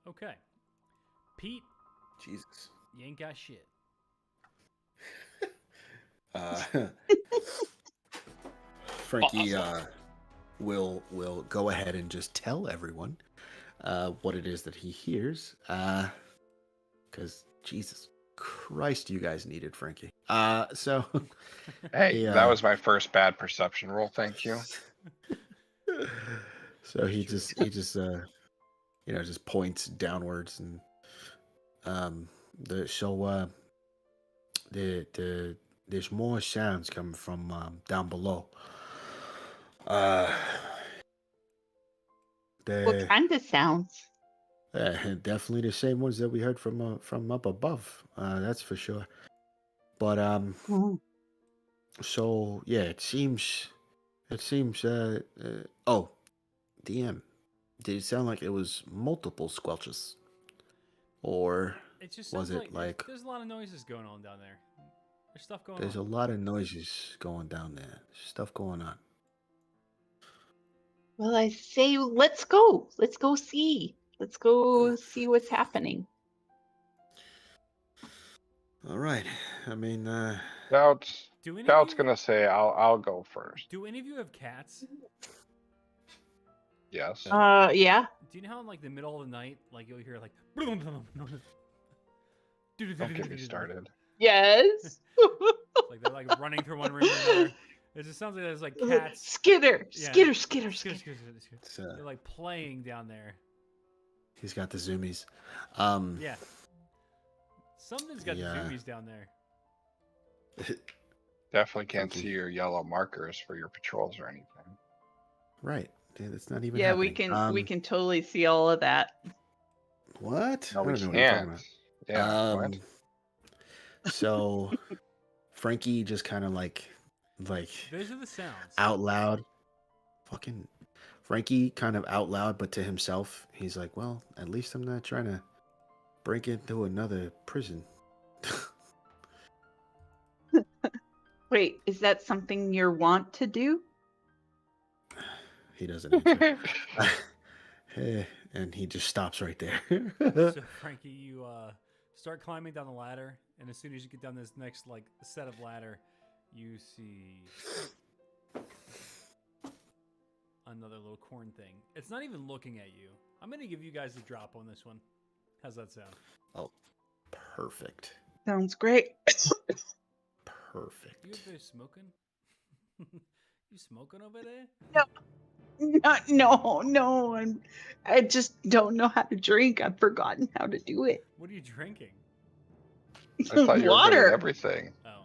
Okay. Pete, Jesus. you ain't got shit. Frankie will go ahead and just tell everyone what it is that he hears. Because Jesus Christ, you guys needed Frankie. So Hey, he, that was my first bad perception roll. Thank you. So he just just points downwards and there's more sounds coming from down below. What kind of sounds? Definitely the same ones that we heard from up above. That's for sure. But so yeah, it seems. Oh, DM. Did it sound like it was multiple squelches, or It just was sounds it like there's a lot of noises going on down there. There's stuff going there's a on. lot of noises going down there? Stuff going on. Well, I say let's go. Let's go see. Let's go see what's happening. All right. I mean, Scout's Do any Scout's of you gonna say I'll go first. do any of you have cats? Yes. Yeah. Do you know how in like the middle of the night, like you'll hear like Don't get me started. Yes. like they're like running through one room to another. It just sounds like there's like cats. Skitter, Yeah. skitter, skitter, Skitter, skitter. skitter, skitter. it's, They're like playing down there. he's got the zoomies. Yeah. Something's got Yeah. the zoomies down there. Definitely can't Funky. see your yellow markers for your patrols or anything. Right. It's not even. Yeah, we happening. can totally see all of that. What? No, I we don't know what you're talking can't. about. Yeah. What? So Frankie just kind of like Those are the sounds. out loud. Fucking Frankie kind of out loud, but to himself, he's like, "Well, at least I'm not trying to break into another prison." Wait, is that something you want to do? He doesn't answer. And he just stops right there. So Frankie, you start climbing down the ladder, and as soon as you get down this next like set of ladder, you see another little corn thing. It's not even looking at you. I'm gonna give you guys the drop on this one. How's that sound? Oh, perfect. Sounds great. Perfect. You over there smoking? You smoking over there? No. I just don't know how to drink. I've forgotten how to do it. What are you drinking? I thought you were good at Water. everything. Oh. Wow.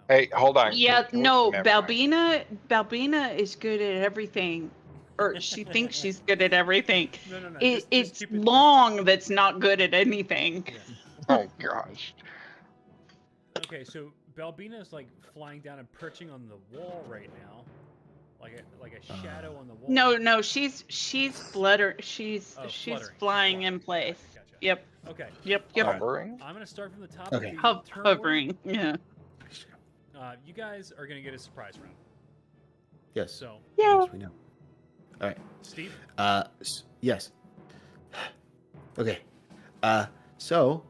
Hey, hold on. Yeah, Can we- no, never mind. Balbina is good at everything. Or she thinks she's good at everything. No. It's keep it- Long that's not good at anything. Yeah. Oh gosh. Okay, so Balbina is like flying down and perching on the wall right now, like a shadow on the wall. No, she's flutter. She's Oh, she's fluttering. flying in place. Gotcha. Yep. Okay. Yep. All right. Hovering. I'm gonna start from the top Okay. of the turn order. Hovering. Yeah. You guys are gonna get a surprise round. Yes. So, Yeah. Yes, we know. All right. Steve, Yes. Okay. So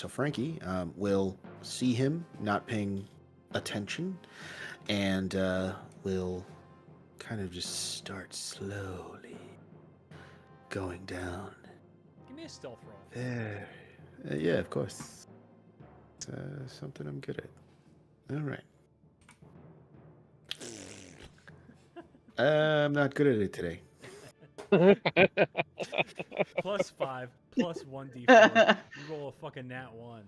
Frankie will see him not paying attention, and will kind of just start slowly going down give me a stealth roll. there. Yeah, of course. It's something I'm good at. All right. I'm not good at it today. +5, plus 1d4. You roll a fucking nat 1.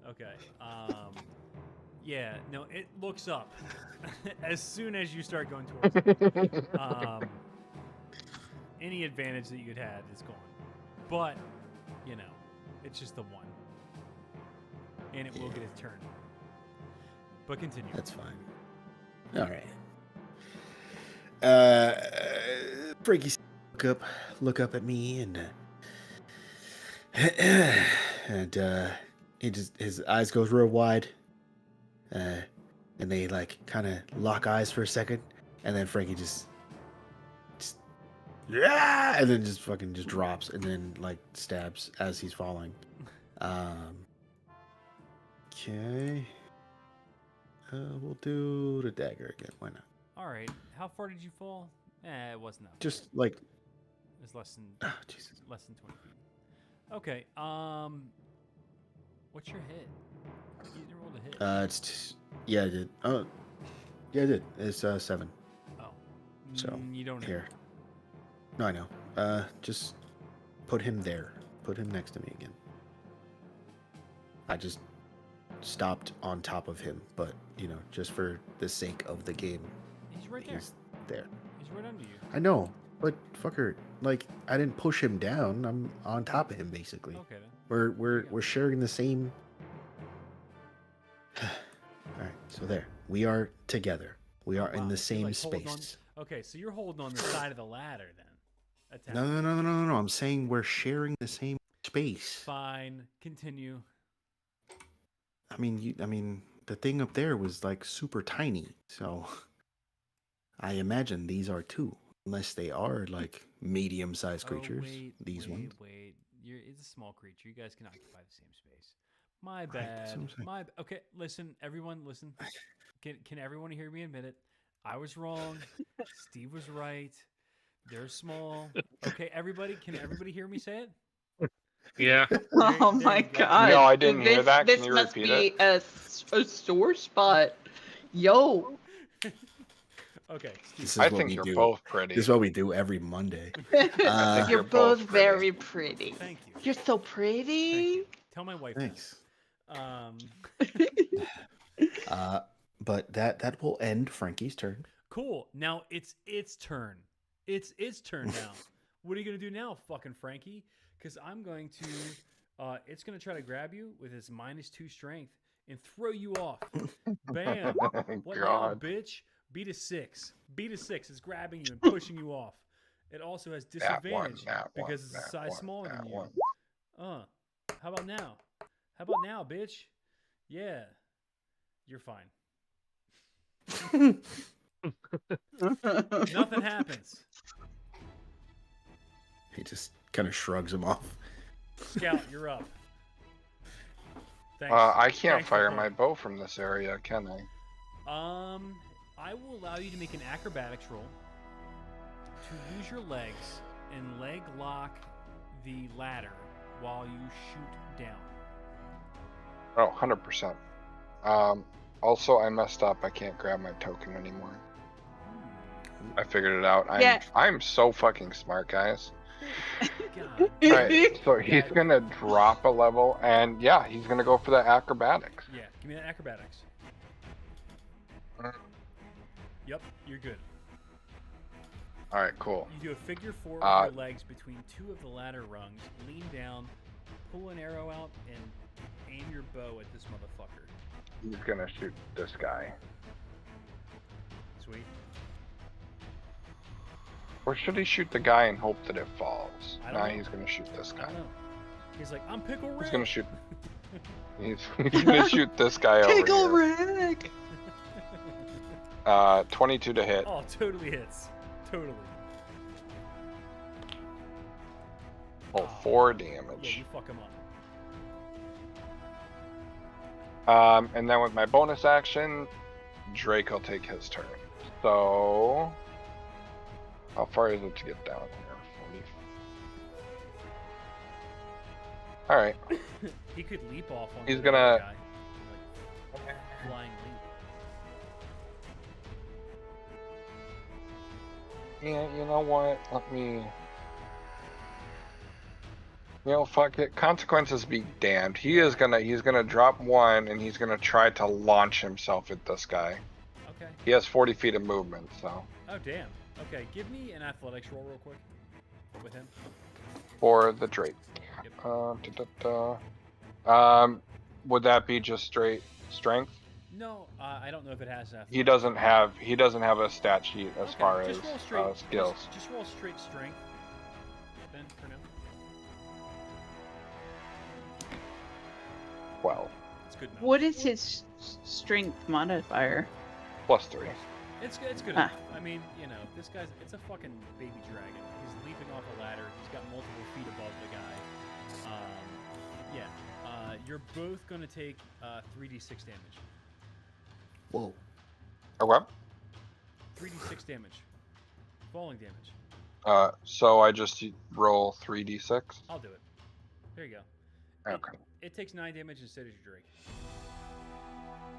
Okay. Yeah, no, it looks up as soon as you start going towards it. Any advantage that you'd had is gone. But, you know, it's just the one. And it will get its turn. But continue. That's fine. All right. Frankie look up at me, and his eyes goes real wide, and they like kind of lock eyes for a second, and then Frankie just yeah, and then just fucking just drops, and then like stabs as he's falling. Okay. We'll do the dagger again. Why not? All right. How far did you fall? It wasn't that. Just like, It's less than oh, Jesus. less than 20 feet. Okay. What's your hit? You didn't roll a hit. Yeah, I did. Oh, yeah, I did. It's 7. Oh. so, You don't know. Here. No, I know. Just put him there. Put him next to me again. I just stopped on top of him, but you know, just for the sake of the game, He's right there. he's there. He's right under you. I know, but fucker, like I didn't push him down. I'm on top of him basically. Okay then. We're sharing the same. All right, so there we are together. We are in Wow, the so you're, same like, holding on- space. Okay, so you're holding on the side of the ladder then. No, no, no, no, no, no. I'm saying we're sharing the same space. Fine. Continue. I mean, the thing up there was like super tiny, so I imagine these are too, unless they are like medium-sized creatures. These ones. Wait. It's a small creature. You guys can occupy the same space. My Right, that's bad. what I'm saying. Okay, listen, everyone, listen. Can everyone hear me admit it? I was wrong. Steve was right. They're small. Okay, everybody, can everybody hear me say it? Yeah. Oh There my you go. god. No, I didn't hear that. Can This you must repeat be it? a sore spot. Yo. Okay, Steve. This is I what think we you're do. both pretty. This is what we do every Monday. think You're you're both both pretty. very pretty. Thank you. You're so Thank pretty. you. Tell my wife Thanks. that. But that will end Frankie's turn. Cool. Now it's its turn. It's its turn now. What are you gonna do now, fucking Frankie? Because I'm going to. It's gonna try to grab you with its -2 strength and throw you off. Bam. What now, God. bitch? Beat a 6. Beat a 6 is grabbing you and pushing you off. It also has That one, disadvantage that one, because it's a that size one, smaller that than you. one. How about now? How about now, bitch? Yeah. You're fine. Nothing happens. He just kind of shrugs him off. Scout, you're up. Thanks. I can't Thanks for fire my playing. bow from this area, can I? I will allow you to make an acrobatics roll to use your legs and leg lock the ladder while you shoot down. Oh, 100%. Also, I messed up. I can't grab my token anymore. I figured it out. Yeah. I'm so fucking smart, guys. God. Alright, so he's gonna drop a level, and yeah, he's gonna go for the acrobatics. Yeah, give me that acrobatics. Yep, you're good. Alright, cool. You do a figure 4 with your legs between 2 of the ladder rungs, lean down, pull an arrow out, and aim your bow at this motherfucker. He's gonna shoot this guy. Sweet. Or should he shoot the guy and hope that it falls? I don't Nah, know. he's gonna shout this I guy. don't know. He's like, I'm Pickle Rick. He's gonna shoot. He's gonna shoot this guy Pickle over here. Rick! 22 to hit. Oh, totally hits. Totally. Oh, 4 Yeah, damage. you fuck him up. And then with my bonus action, Drake will take his turn. So, how far is it to get down here? 40. All right. He could leap off on He's the gonna- other guy. Like, flying leap. Yeah, you know what? Let me. You know, fuck it. Consequences be damned. He's gonna drop 1, and he's gonna try to launch himself at this guy. Okay. He has 40 feet of movement, so Oh, damn. Okay, give me an athletics roll real quick with him. for the Drake. Yep. Would that be just straight strength? No, I don't know if it has athletics. He doesn't have a stat sheet as Okay, far just as roll straight, skills. Just roll straight strength. Then for now. 12 It's good enough. What is his strength modifier? plus 3. It's good Ah. enough. I mean, you know, this guy's it's a fucking baby dragon. He's leaping off a ladder. He's got multiple feet above the guy. Yeah. You're both gonna take 3d6 damage. Whoa. Or what? 3d6 damage. Falling damage. So I just roll 3d6. I'll do it. There you go. Okay. It takes 9 damage instead of your Drake.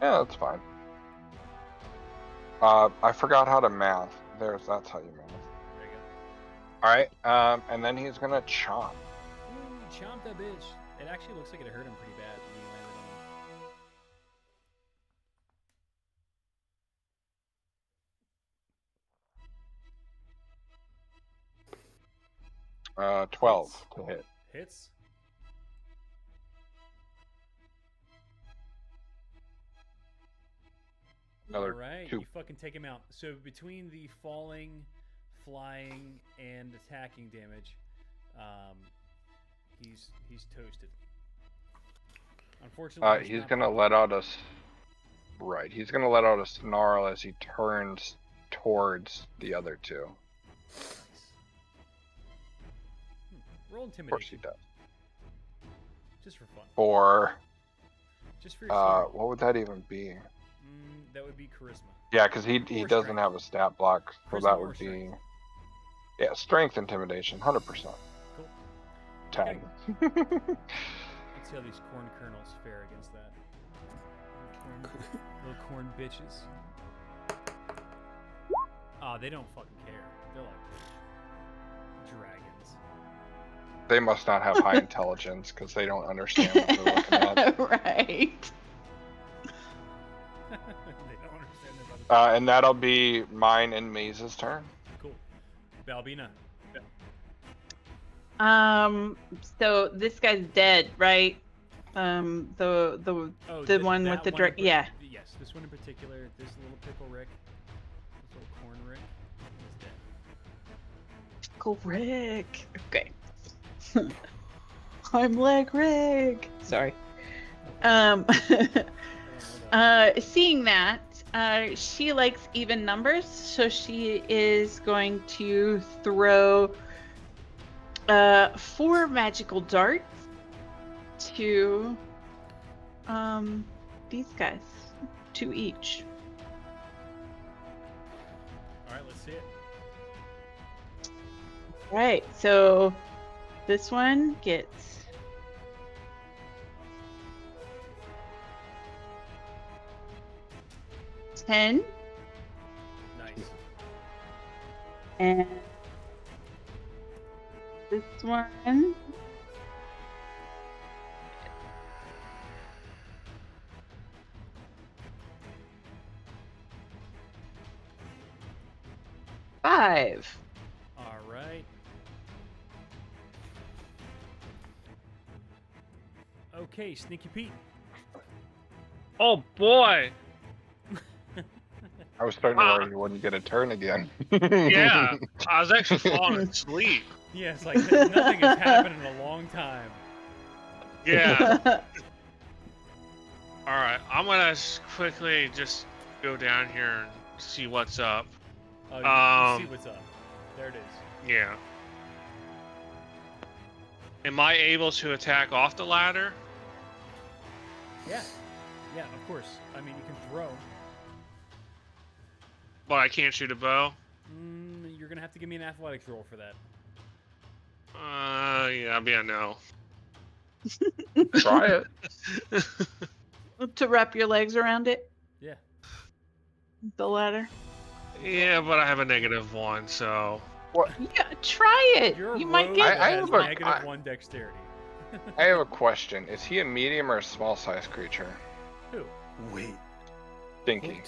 Yeah, that's fine. I forgot how to math. That's how you math. There you Alright, and then he's gonna chomp. go. Ooh, chomp that bitch. It actually looks like it hurt him pretty bad when he landed on him. 12 to hit. Hits. Another All right, 2. you fucking take him out. So between the falling, flying, and attacking damage, he's toasted. Unfortunately, He's not gonna broken. let out a. Right, he's gonna let out a snarl as he turns towards the other two. Nice. Roll Of course he intimidation, does. just for fun. For Just for your story. what would that even be? That would be charisma. Yeah, because he Or doesn't strength. have a stat block, so Charisma that or would be strength. strength intimidation, 100%. Cool. 10. Let's see how these corn kernels fare against that. Little corn bitches. Oh, they don't fucking care. They're like dragons. They must not have high intelligence because they don't understand what they're looking at. Right. They don't understand about it. And that'll be mine and Maze's turn. Cool. Balbina. So this guy's dead, right? The one with the drink. Yeah. Yes, this one in particular. This little pickle Rick. This little corn Rick. He's dead. Pickle Rick. Okay. I'm like Rick. Sorry. Seeing that, she likes even numbers, so she is going to throw 4 magical darts to these guys, 2 each. All right, let's see it. All right, so this one gets 10, Nice. and this one five. All right. Okay, Sneaky Pete. Oh boy! I was starting to worry you wouldn't get a turn again. Yeah, I was actually falling asleep. Yeah, it's like nothing has happened in a long time. Yeah. All right, I'm gonna quickly just go down here and see what's up. Oh, you see what's up. There it is. Yeah. Am I able to attack off the ladder? Yeah. Yeah, of course. I mean, you can throw. But I can't shoot a bow? You're going to have to give me an athletics roll for that. Yeah, I'll be a no. Try it. To wrap your legs around it, Yeah. the ladder. Yeah, but I have a -1, so... Yeah, try it. You're a You might rogue get. that I has have a- negative 1 dexterity. I have a question. Is he a medium or a small sized creature? Who? Wait. Stinky.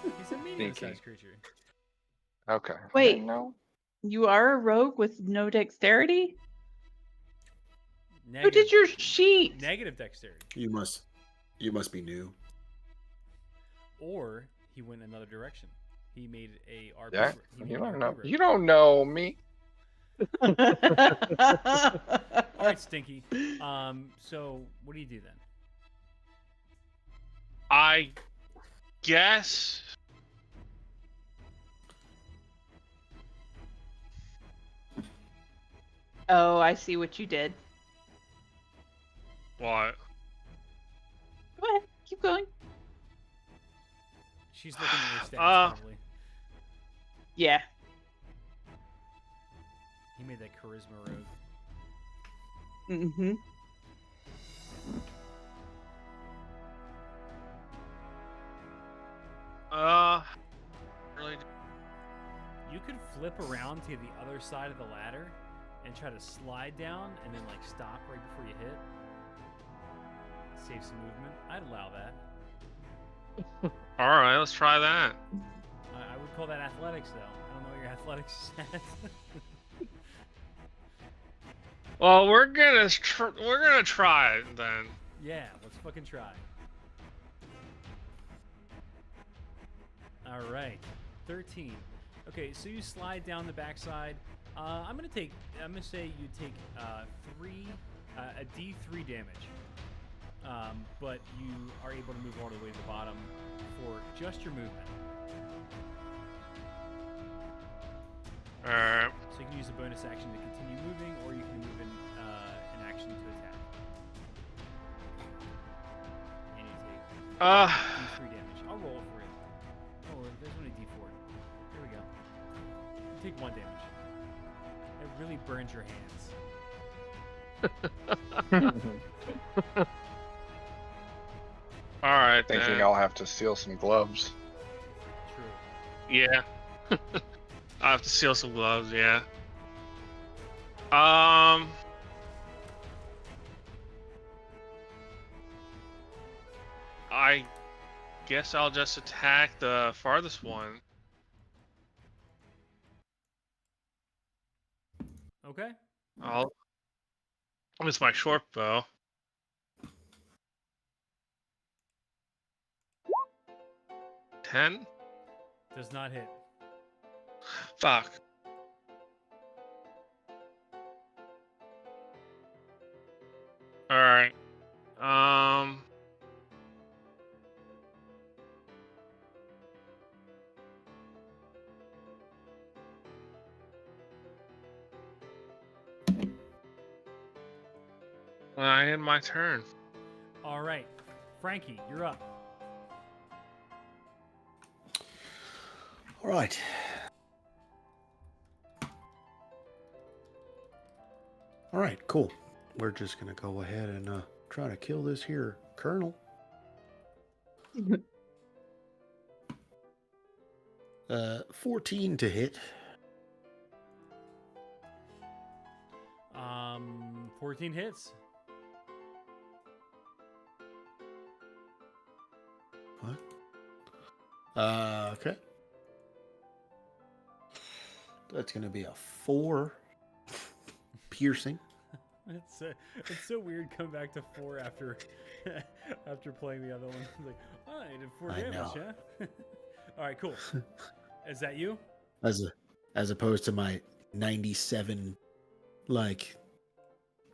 What? He's a medium-sized creature. Okay. Wait. No. You are a rogue with no dexterity? Who Negative, did your sheet? negative dexterity. You must be new. Or he went another direction. He made a RP. Yeah. He made You an don't RP know. rogue. You don't know me. All right, Stinky. So what do you do then? I guess... Oh, I see what you did. What? Go ahead, keep going. She's looking at your stats, probably. Yeah. He made that charisma rogue. Mm-hmm. Really? You could flip around to the other side of the ladder and try to slide down and then like stop right before you hit. Save some movement. I'd allow that. Alright, let's try that. I would call that athletics though. I don't know what your athletics is at. Well, we're gonna try it then. Yeah, let's fucking try. All right, 13. Okay, so you slide down the backside. I'm gonna say you take a D3 damage, but you are able to move all the way to the bottom for just your movement. Alright. So you can use a bonus action to continue moving, or you can move an action to attack. And you take D3 damage. I'll roll it for you. Oh, there's only D4. Here we go. You take 1 damage. It really burns your hands. Alright, Thinking then. I'll have to steal some gloves. True. Yeah. I have to steal some gloves, yeah. I guess I'll just attack the farthest one. Okay. I'll miss my short bow. 10? Does not hit. Fuck. Alright. I end my turn. All right, Frankie, you're up. All right. All right, cool. We're just gonna go ahead and try to kill this here colonel. 14 to hit. 14 hits. What? Okay. That's gonna be a 4 piercing. It's so weird coming back to 4 after after playing the other one. It's like, oh, I did 4 I damage, know. yeah. All right, cool. Is that you? As opposed to my 97 like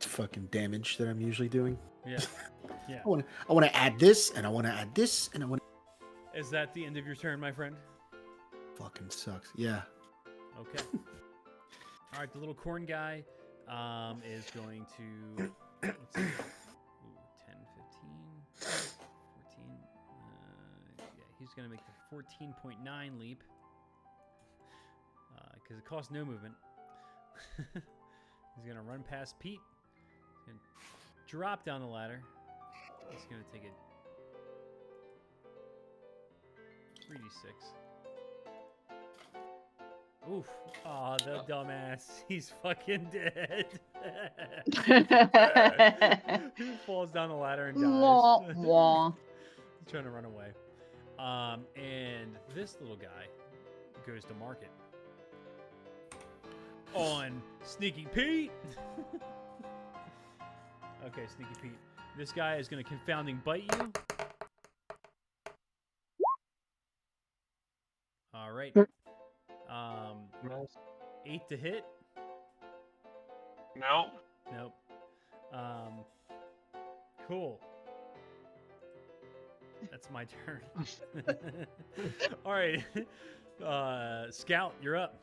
fucking damage that I'm usually doing. Yeah. Yeah. I want to add this, and I want to add this, and I want. Is that the end of your turn, my friend? Fucking sucks. Yeah. Okay. All right, the little corn guy is going to let's see. Ooh, 10, 15, 14. Yeah, he's going to make the 14.9 leap because it costs no movement. He's going to run past Pete. He's going to drop down the ladder. He's going to take it 3d6. Oof. Aw, the dumbass. He's fucking dead. He falls down the ladder and dies. Wah, wah. He's trying to run away. And this little guy goes to market. On Sneaky Pete. Okay, Sneaky Pete. This guy is going to confounding bite you. All right. 8 to hit. No. Nope. Cool. That's my turn. All right. Scout, you're up.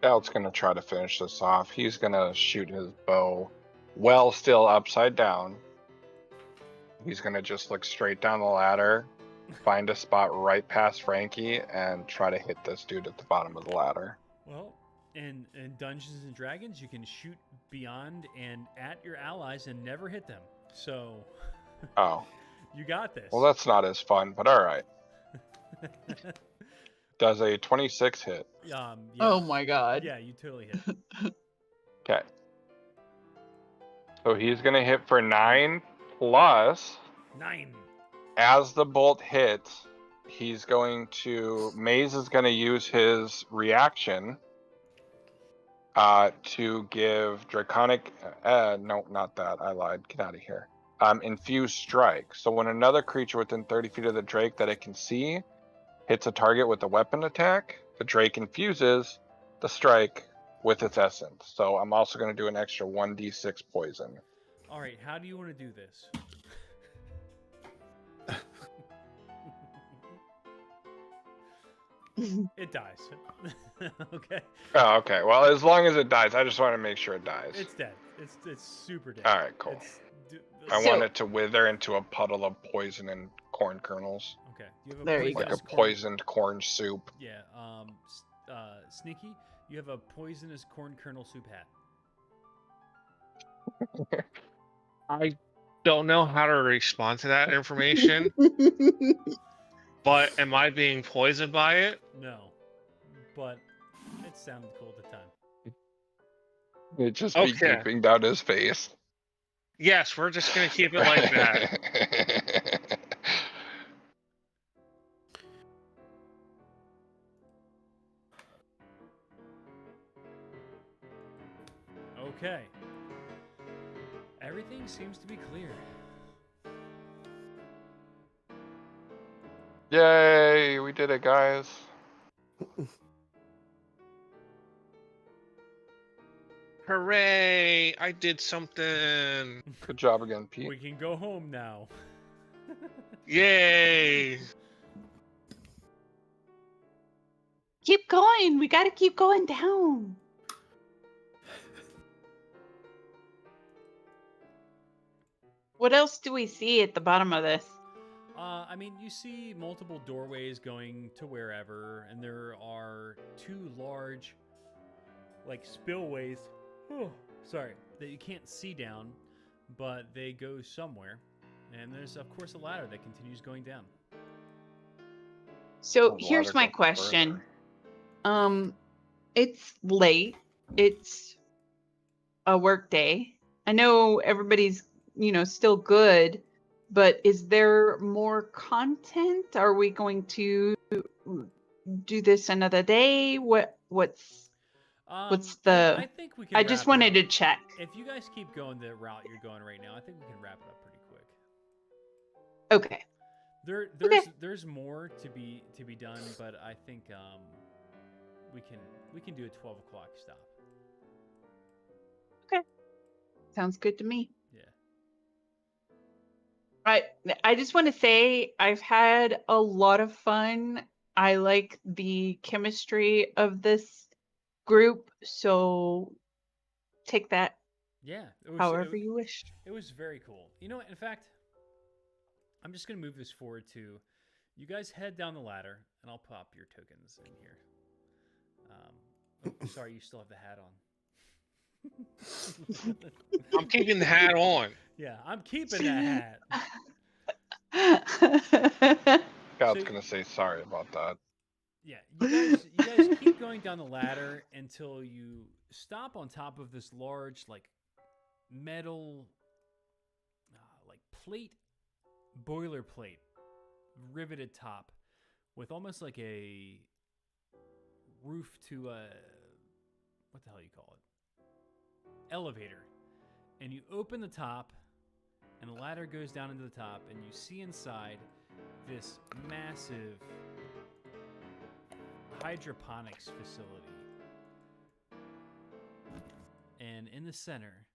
Scout's gonna try to finish this off. He's gonna shoot his bow well still upside down. He's gonna just look straight down the ladder, find a spot right past Frankie, and try to hit this dude at the bottom of the ladder. Well, in Dungeons and Dragons, you can shoot beyond and at your allies and never hit them. So, Oh, you got this. well, that's not as fun, but all right. Does a 26 hit? Yeah. Oh my god. Yeah, you totally hit. Okay. So he's gonna hit for 9 plus. 9. As the bolt hits, he's going to. Maze is going to use his reaction to give draconic. No, not that. I lied. Get out of here. Infused strike. So when another creature within 30 feet of the Drake that it can see hits a target with a weapon attack, the Drake infuses the strike with its essence. So I'm also going to do an extra 1d6 poison. All right, how do you want to do this? It dies. Okay. Oh, okay. Well, as long as it dies, I just want to make sure it dies. It's dead. It's super dead. All right, cool. I want it to wither into a puddle of poison and corn kernels. Okay. Do you have a There you Like a poisonous corn- poisoned corn soup. Yeah. Sneaky, you have a poisonous corn kernel soup hat. I don't know how to respond to that information, but am I being poisoned by it? No, but it sounded cool at the time. It just be Okay. gaping down his face. Yes, we're just gonna keep it like that. Okay. Everything seems to be clear. Yay, we did it, guys. Hooray! I did something. Good job again, Pete. We can go home now. Yay! Keep going. We got to keep going down. What else do we see at the bottom of this? I mean, you see multiple doorways going to wherever, and there are two large, like, spillways. Oh, sorry, that you can't see down, but they go somewhere. And there's, of course, a ladder that continues going down. So The here's ladder my goes question. further. It's late. It's a work day. I know everybody's, still good, but is there more content? Are we going to do this another day? What's the? I think we can. I just wrap it wanted up. to check. If you guys keep going the route you're going right now, I think we can wrap it up pretty quick. Okay. There's more to be done, but I think we can do a 12 o'clock stop. Sounds good to me. Yeah. I just want to say I've had a lot of fun. I like the chemistry of this group, so take that Yeah. however you wish. It was very cool. You know what? In fact, I'm just gonna move this forward to you guys head down the ladder, and I'll pop your tokens in here. Sorry, you still have the hat on. I'm keeping the hat on. Yeah, I'm keeping that hat. God's So- gonna say sorry about that. Yeah, you guys keep going down the ladder until you stop on top of this large, like, metal, like, plate, boilerplate, riveted top, with almost like a roof to a, what the hell you call it? Elevator. And you open the top, and the ladder goes down into the top, and you see inside this massive hydroponics facility. And in the center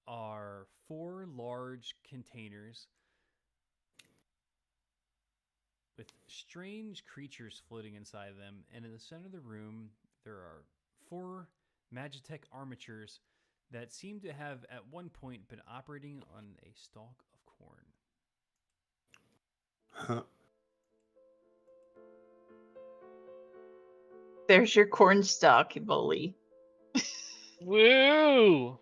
are 4 large containers with strange creatures floating inside of them. And in the center of the room, there are 4 Magitech armatures that seem to have at one point been operating on a stalk of corn. Huh. There's your corn stalk, bully. Woo!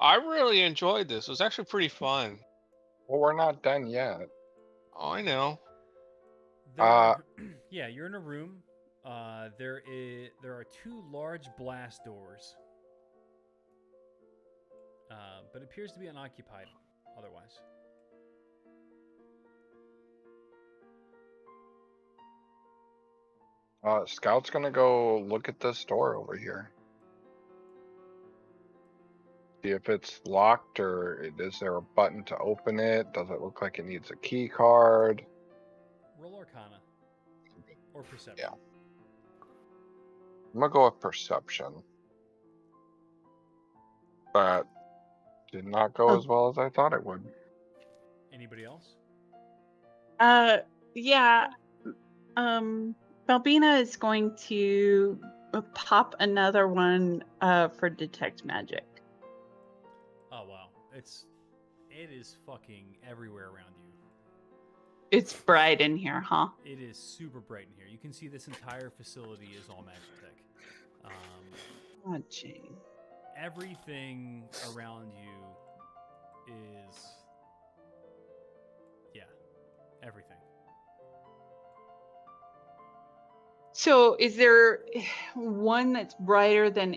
I really enjoyed this. It was actually pretty fun. Well, we're not done yet. Oh, I know. Yeah, you're in a room. There are 2 large blast doors, but it appears to be unoccupied otherwise. Scout's gonna go look at this door over here. See if it's locked, or is there a button to open it? Does it look like it needs a key card? Roll Arcana. Or Perception. Yeah. I'm gonna go with Perception. But did not go as well as I thought it would. Anybody else? Yeah. Balbina is going to pop another one for detect magic. Oh wow. It is fucking everywhere around you. It's bright in here, huh? It is super bright in here. You can see this entire facility is all Magitech. Oh, gee. Everything around you is, yeah, everything. So, is there one that's brighter than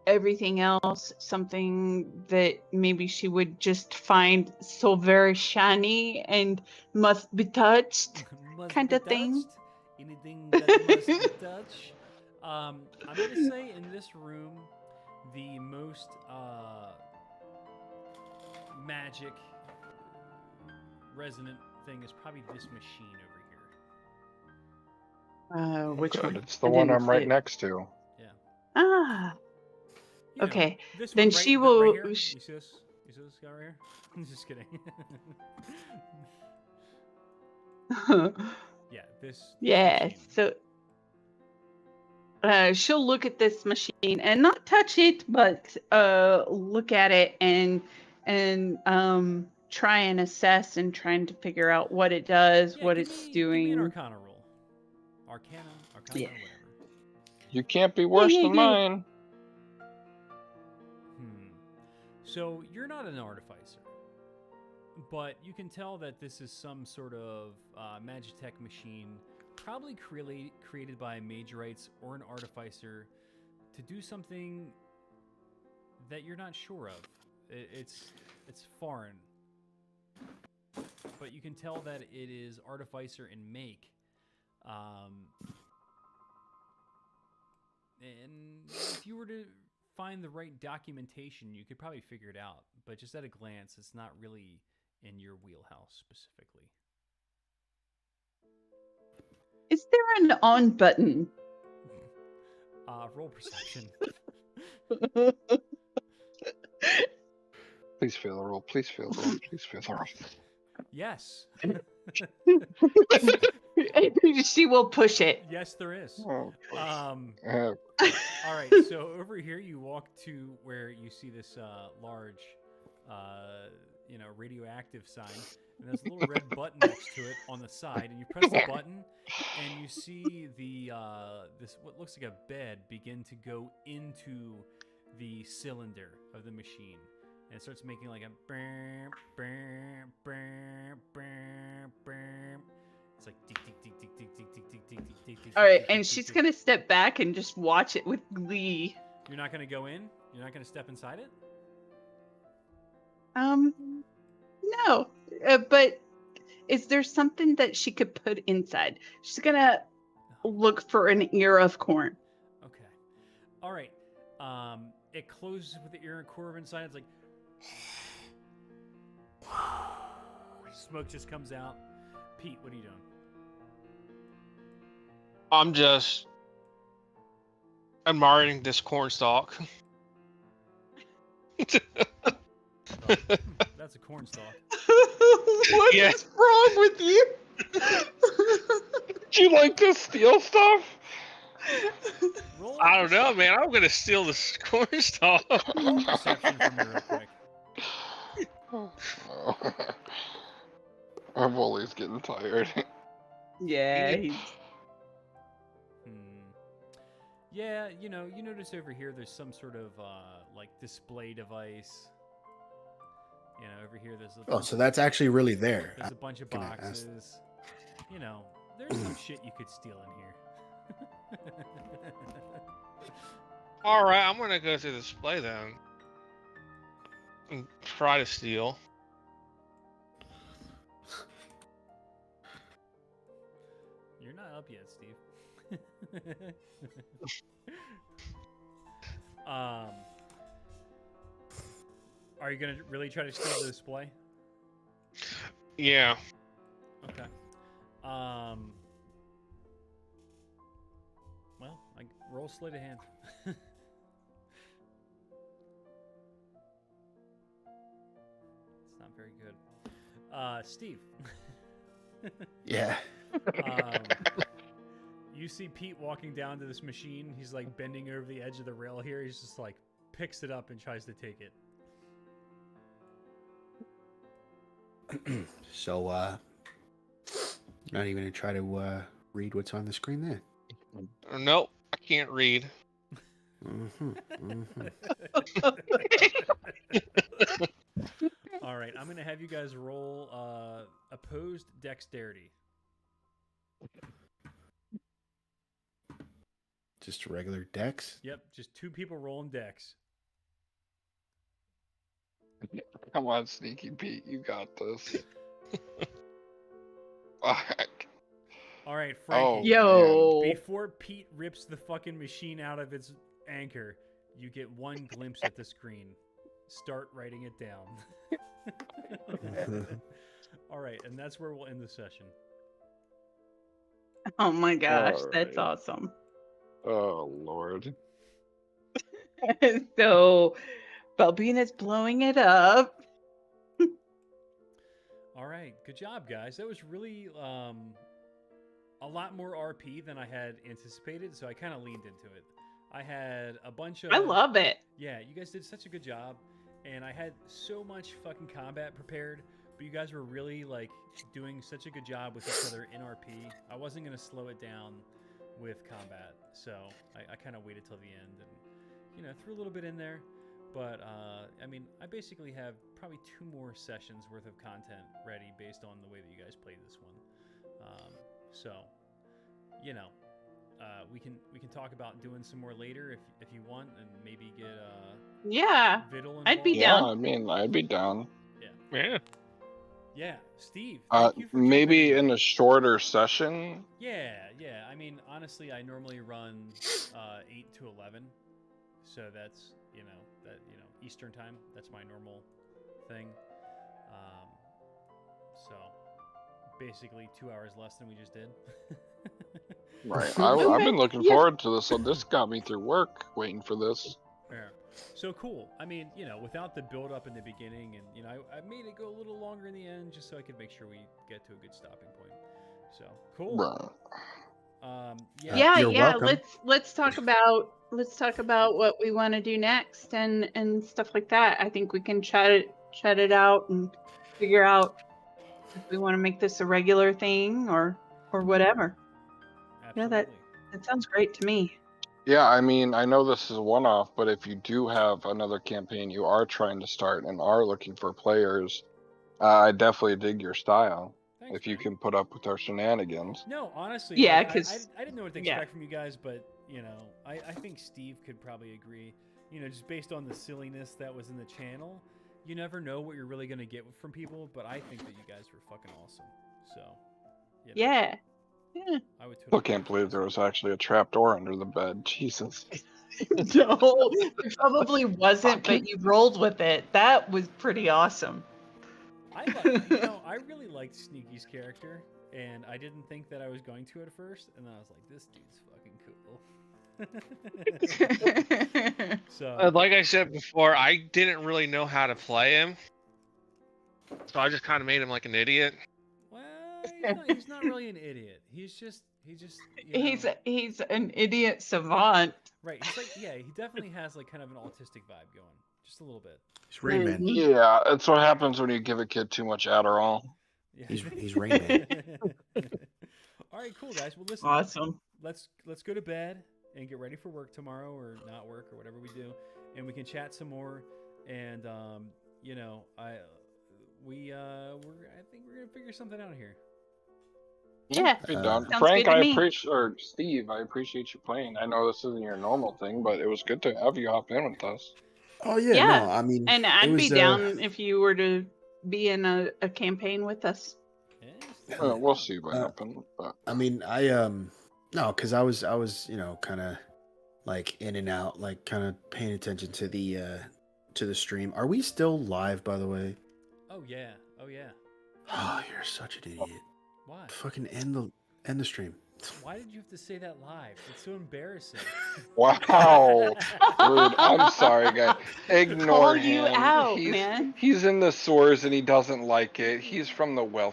everything else? Something that maybe she would just find so very shiny and must be touched, Must kind be of thing? touched. Anything that must be touched. I'm gonna say in this room, the most magic resonant thing is probably this machine over here. Which Good. one? It's the I one didn't I'm see right it. next to. Ah, You know, okay. this Then one right, she right will. here. You see this? You see this guy right here? I'm just kidding. Yeah, this Yeah, machine. so she'll look at this machine and not touch it, but look at it and try and assess and trying to figure out what it does, Yeah, what give it's me doing. an Arcana roll. Arcana, Yeah. whatever. You can't be worse than mine. So you're not an artificer, but you can tell that this is some sort of Magitech machine, probably created by Majorites or an artificer to do something that you're not sure of. It's foreign, but you can tell that it is artificer in make. And if you were to find the right documentation, you could probably figure it out. But just at a glance, it's not really in your wheelhouse specifically. Is there an on button? Roll perception. Please fail the roll. Please fail the roll. Please fail the roll. Yes. She will push it. Yes, there is. Oh, All right, so over here you walk to where you see this large, radioactive sign, and there's a little red button next to it on the side, and you press the button, and you see the this what looks like a bed begin to go into the cylinder of the machine, and it starts making like a bam, bam, bam, bam, bam. It's like tick, tick, tick, tick, tick, tick, tick, tick, tick, tick, tick. All right, tick, and tick, she's tick. gonna step back and just watch it with glee. You're not gonna go in. You're not gonna step inside it. No, but is there something that she could put inside? She's gonna look for an ear of corn. Okay. All right. It closes with the ear and core inside. It's like smoke just comes out. Pete, what are you doing? I'm just admiring this corn stalk. Oh, that's a corn stalk. What Yeah. is wrong with you? do you like to steal stuff? Roll I don't know, man. I'm gonna steal this corn stalk. Roll perception for me real quick. Oh, no. Our bully's getting tired. Yeah, he's... Yeah, you notice over here there's some sort of like display device. Over here there's a Oh, so that's actually really there. there's a bunch of Can I ask- boxes. There's some shit you could steal in here. All right, I'm gonna go to the display then and try to steal. You're not up yet, Steve. Are you gonna really try to steal the display? Yeah. Okay. Well, I roll sleight of hand. It's not very good. Steve. Yeah. You see Pete walking down to this machine. He's like bending over the edge of the rail here. He's just like picks it up and tries to take it. So, not even gonna try to read what's on the screen there. Nope, I can't read. All right, I'm gonna have you guys roll opposed dexterity. Just a regular dex. Yep, just 2 people rolling dex. Come on, Sneaky Pete, you got this. Fuck. All right, Oh, Frankie. Yo. Before Pete rips the fucking machine out of its anchor, you get one glimpse at the screen. Start writing it down. All right, and that's where we'll end the session. Oh my gosh, All that's right. awesome. Oh Lord. So, Balbina's blowing it up. All right, good job, guys. That was really a lot more RP than I had anticipated, so I kind of leaned into it. I had a bunch of... I love it. Yeah, you guys did such a good job, and I had so much fucking combat prepared, but you guys were really, like, doing such a good job with each other in RP. I wasn't going to slow it down with combat, so I kind of waited till the end and, you know, threw a little bit in there. But, I mean, I basically have probably 2 more sessions worth of content ready based on the way that you guys played this one. So, you know, we can talk about doing some more later if you want, and maybe get Yeah, Viddle involved. I'd be Yeah, down. I mean, I'd be down. Yeah. Yeah, Steve. Thank you for Maybe jumping in a shorter session. Yeah. I mean, honestly, I normally run 8 to 11, so that's Eastern time. That's my normal thing. So basically 2 hours less than we just did. Right. I've been looking forward to this. So this got me through work waiting for this. Yeah. So cool. I mean, you know, without the build up in the beginning, and you know, I made it go a little longer in the end just so I could make sure we get to a good stopping point. So cool. Right. Yeah. You're welcome. Let's talk about what we want to do next and stuff like that. I think we can chat it out and figure out if we want to make this a regular thing or whatever. Absolutely. Yeah, that sounds great to me. Yeah, I mean, I know this is a one-off, but if you do have another campaign you are trying to start and are looking for players, I definitely dig your style. Thanks, If you man. can put up with our shenanigans. No, honestly, Yeah, like, 'cause- I didn't know what to expect from you guys, but you know, I think Steve could probably agree. You know, just based on the silliness that was in the channel, you never know what you're really gonna get from people. But I think that you guys were fucking awesome. So, you know, Yeah. I would. Still can't believe there was actually a trap door under the bed. Jesus. No, it probably wasn't, but you rolled with it. That was pretty awesome. I really liked Sneaky's character, and I didn't think that I was going to at first, and then I was like, this dude's fucking cool. So, Like I said before, I didn't really know how to play him, so I just kind of made him like an idiot. well, he's not really an idiot. He just. You know, He's an idiot savant. right. He's like, yeah, he definitely has like kind of an autistic vibe going, just a little bit. He's Rain Man. Yeah, that's what happens when you give a kid too much Adderall. Yeah. He's Rain Man. All right, cool guys. Well, listen. Awesome. Let's go to bed and get ready for work tomorrow, or not work, or whatever we do, and we can chat some more. And you know, I think we're gonna figure something out here. Yeah. Be done. Sounds Frank, good to I me. appreciate, or Steve, I appreciate you playing. I know this isn't your normal thing, but it was good to have you hop in with us. Oh yeah, Yeah. no, I mean, And it I'd was, be down if you were to be in a campaign with us. Yeah, We'll see what Uh, happens. But I mean, no, because I was, kind of like in and out, like kind of paying attention to the stream. Are we still live, by the way? Oh yeah. Oh yeah. Oh, you're such an idiot. Why? Fucking end the stream. Why did you have to say that live? It's so embarrassing. wow, rude. I'm sorry, guys. Ignore Call him. you out, he's, man. He's in the sewers and he doesn't like it. He's from the well.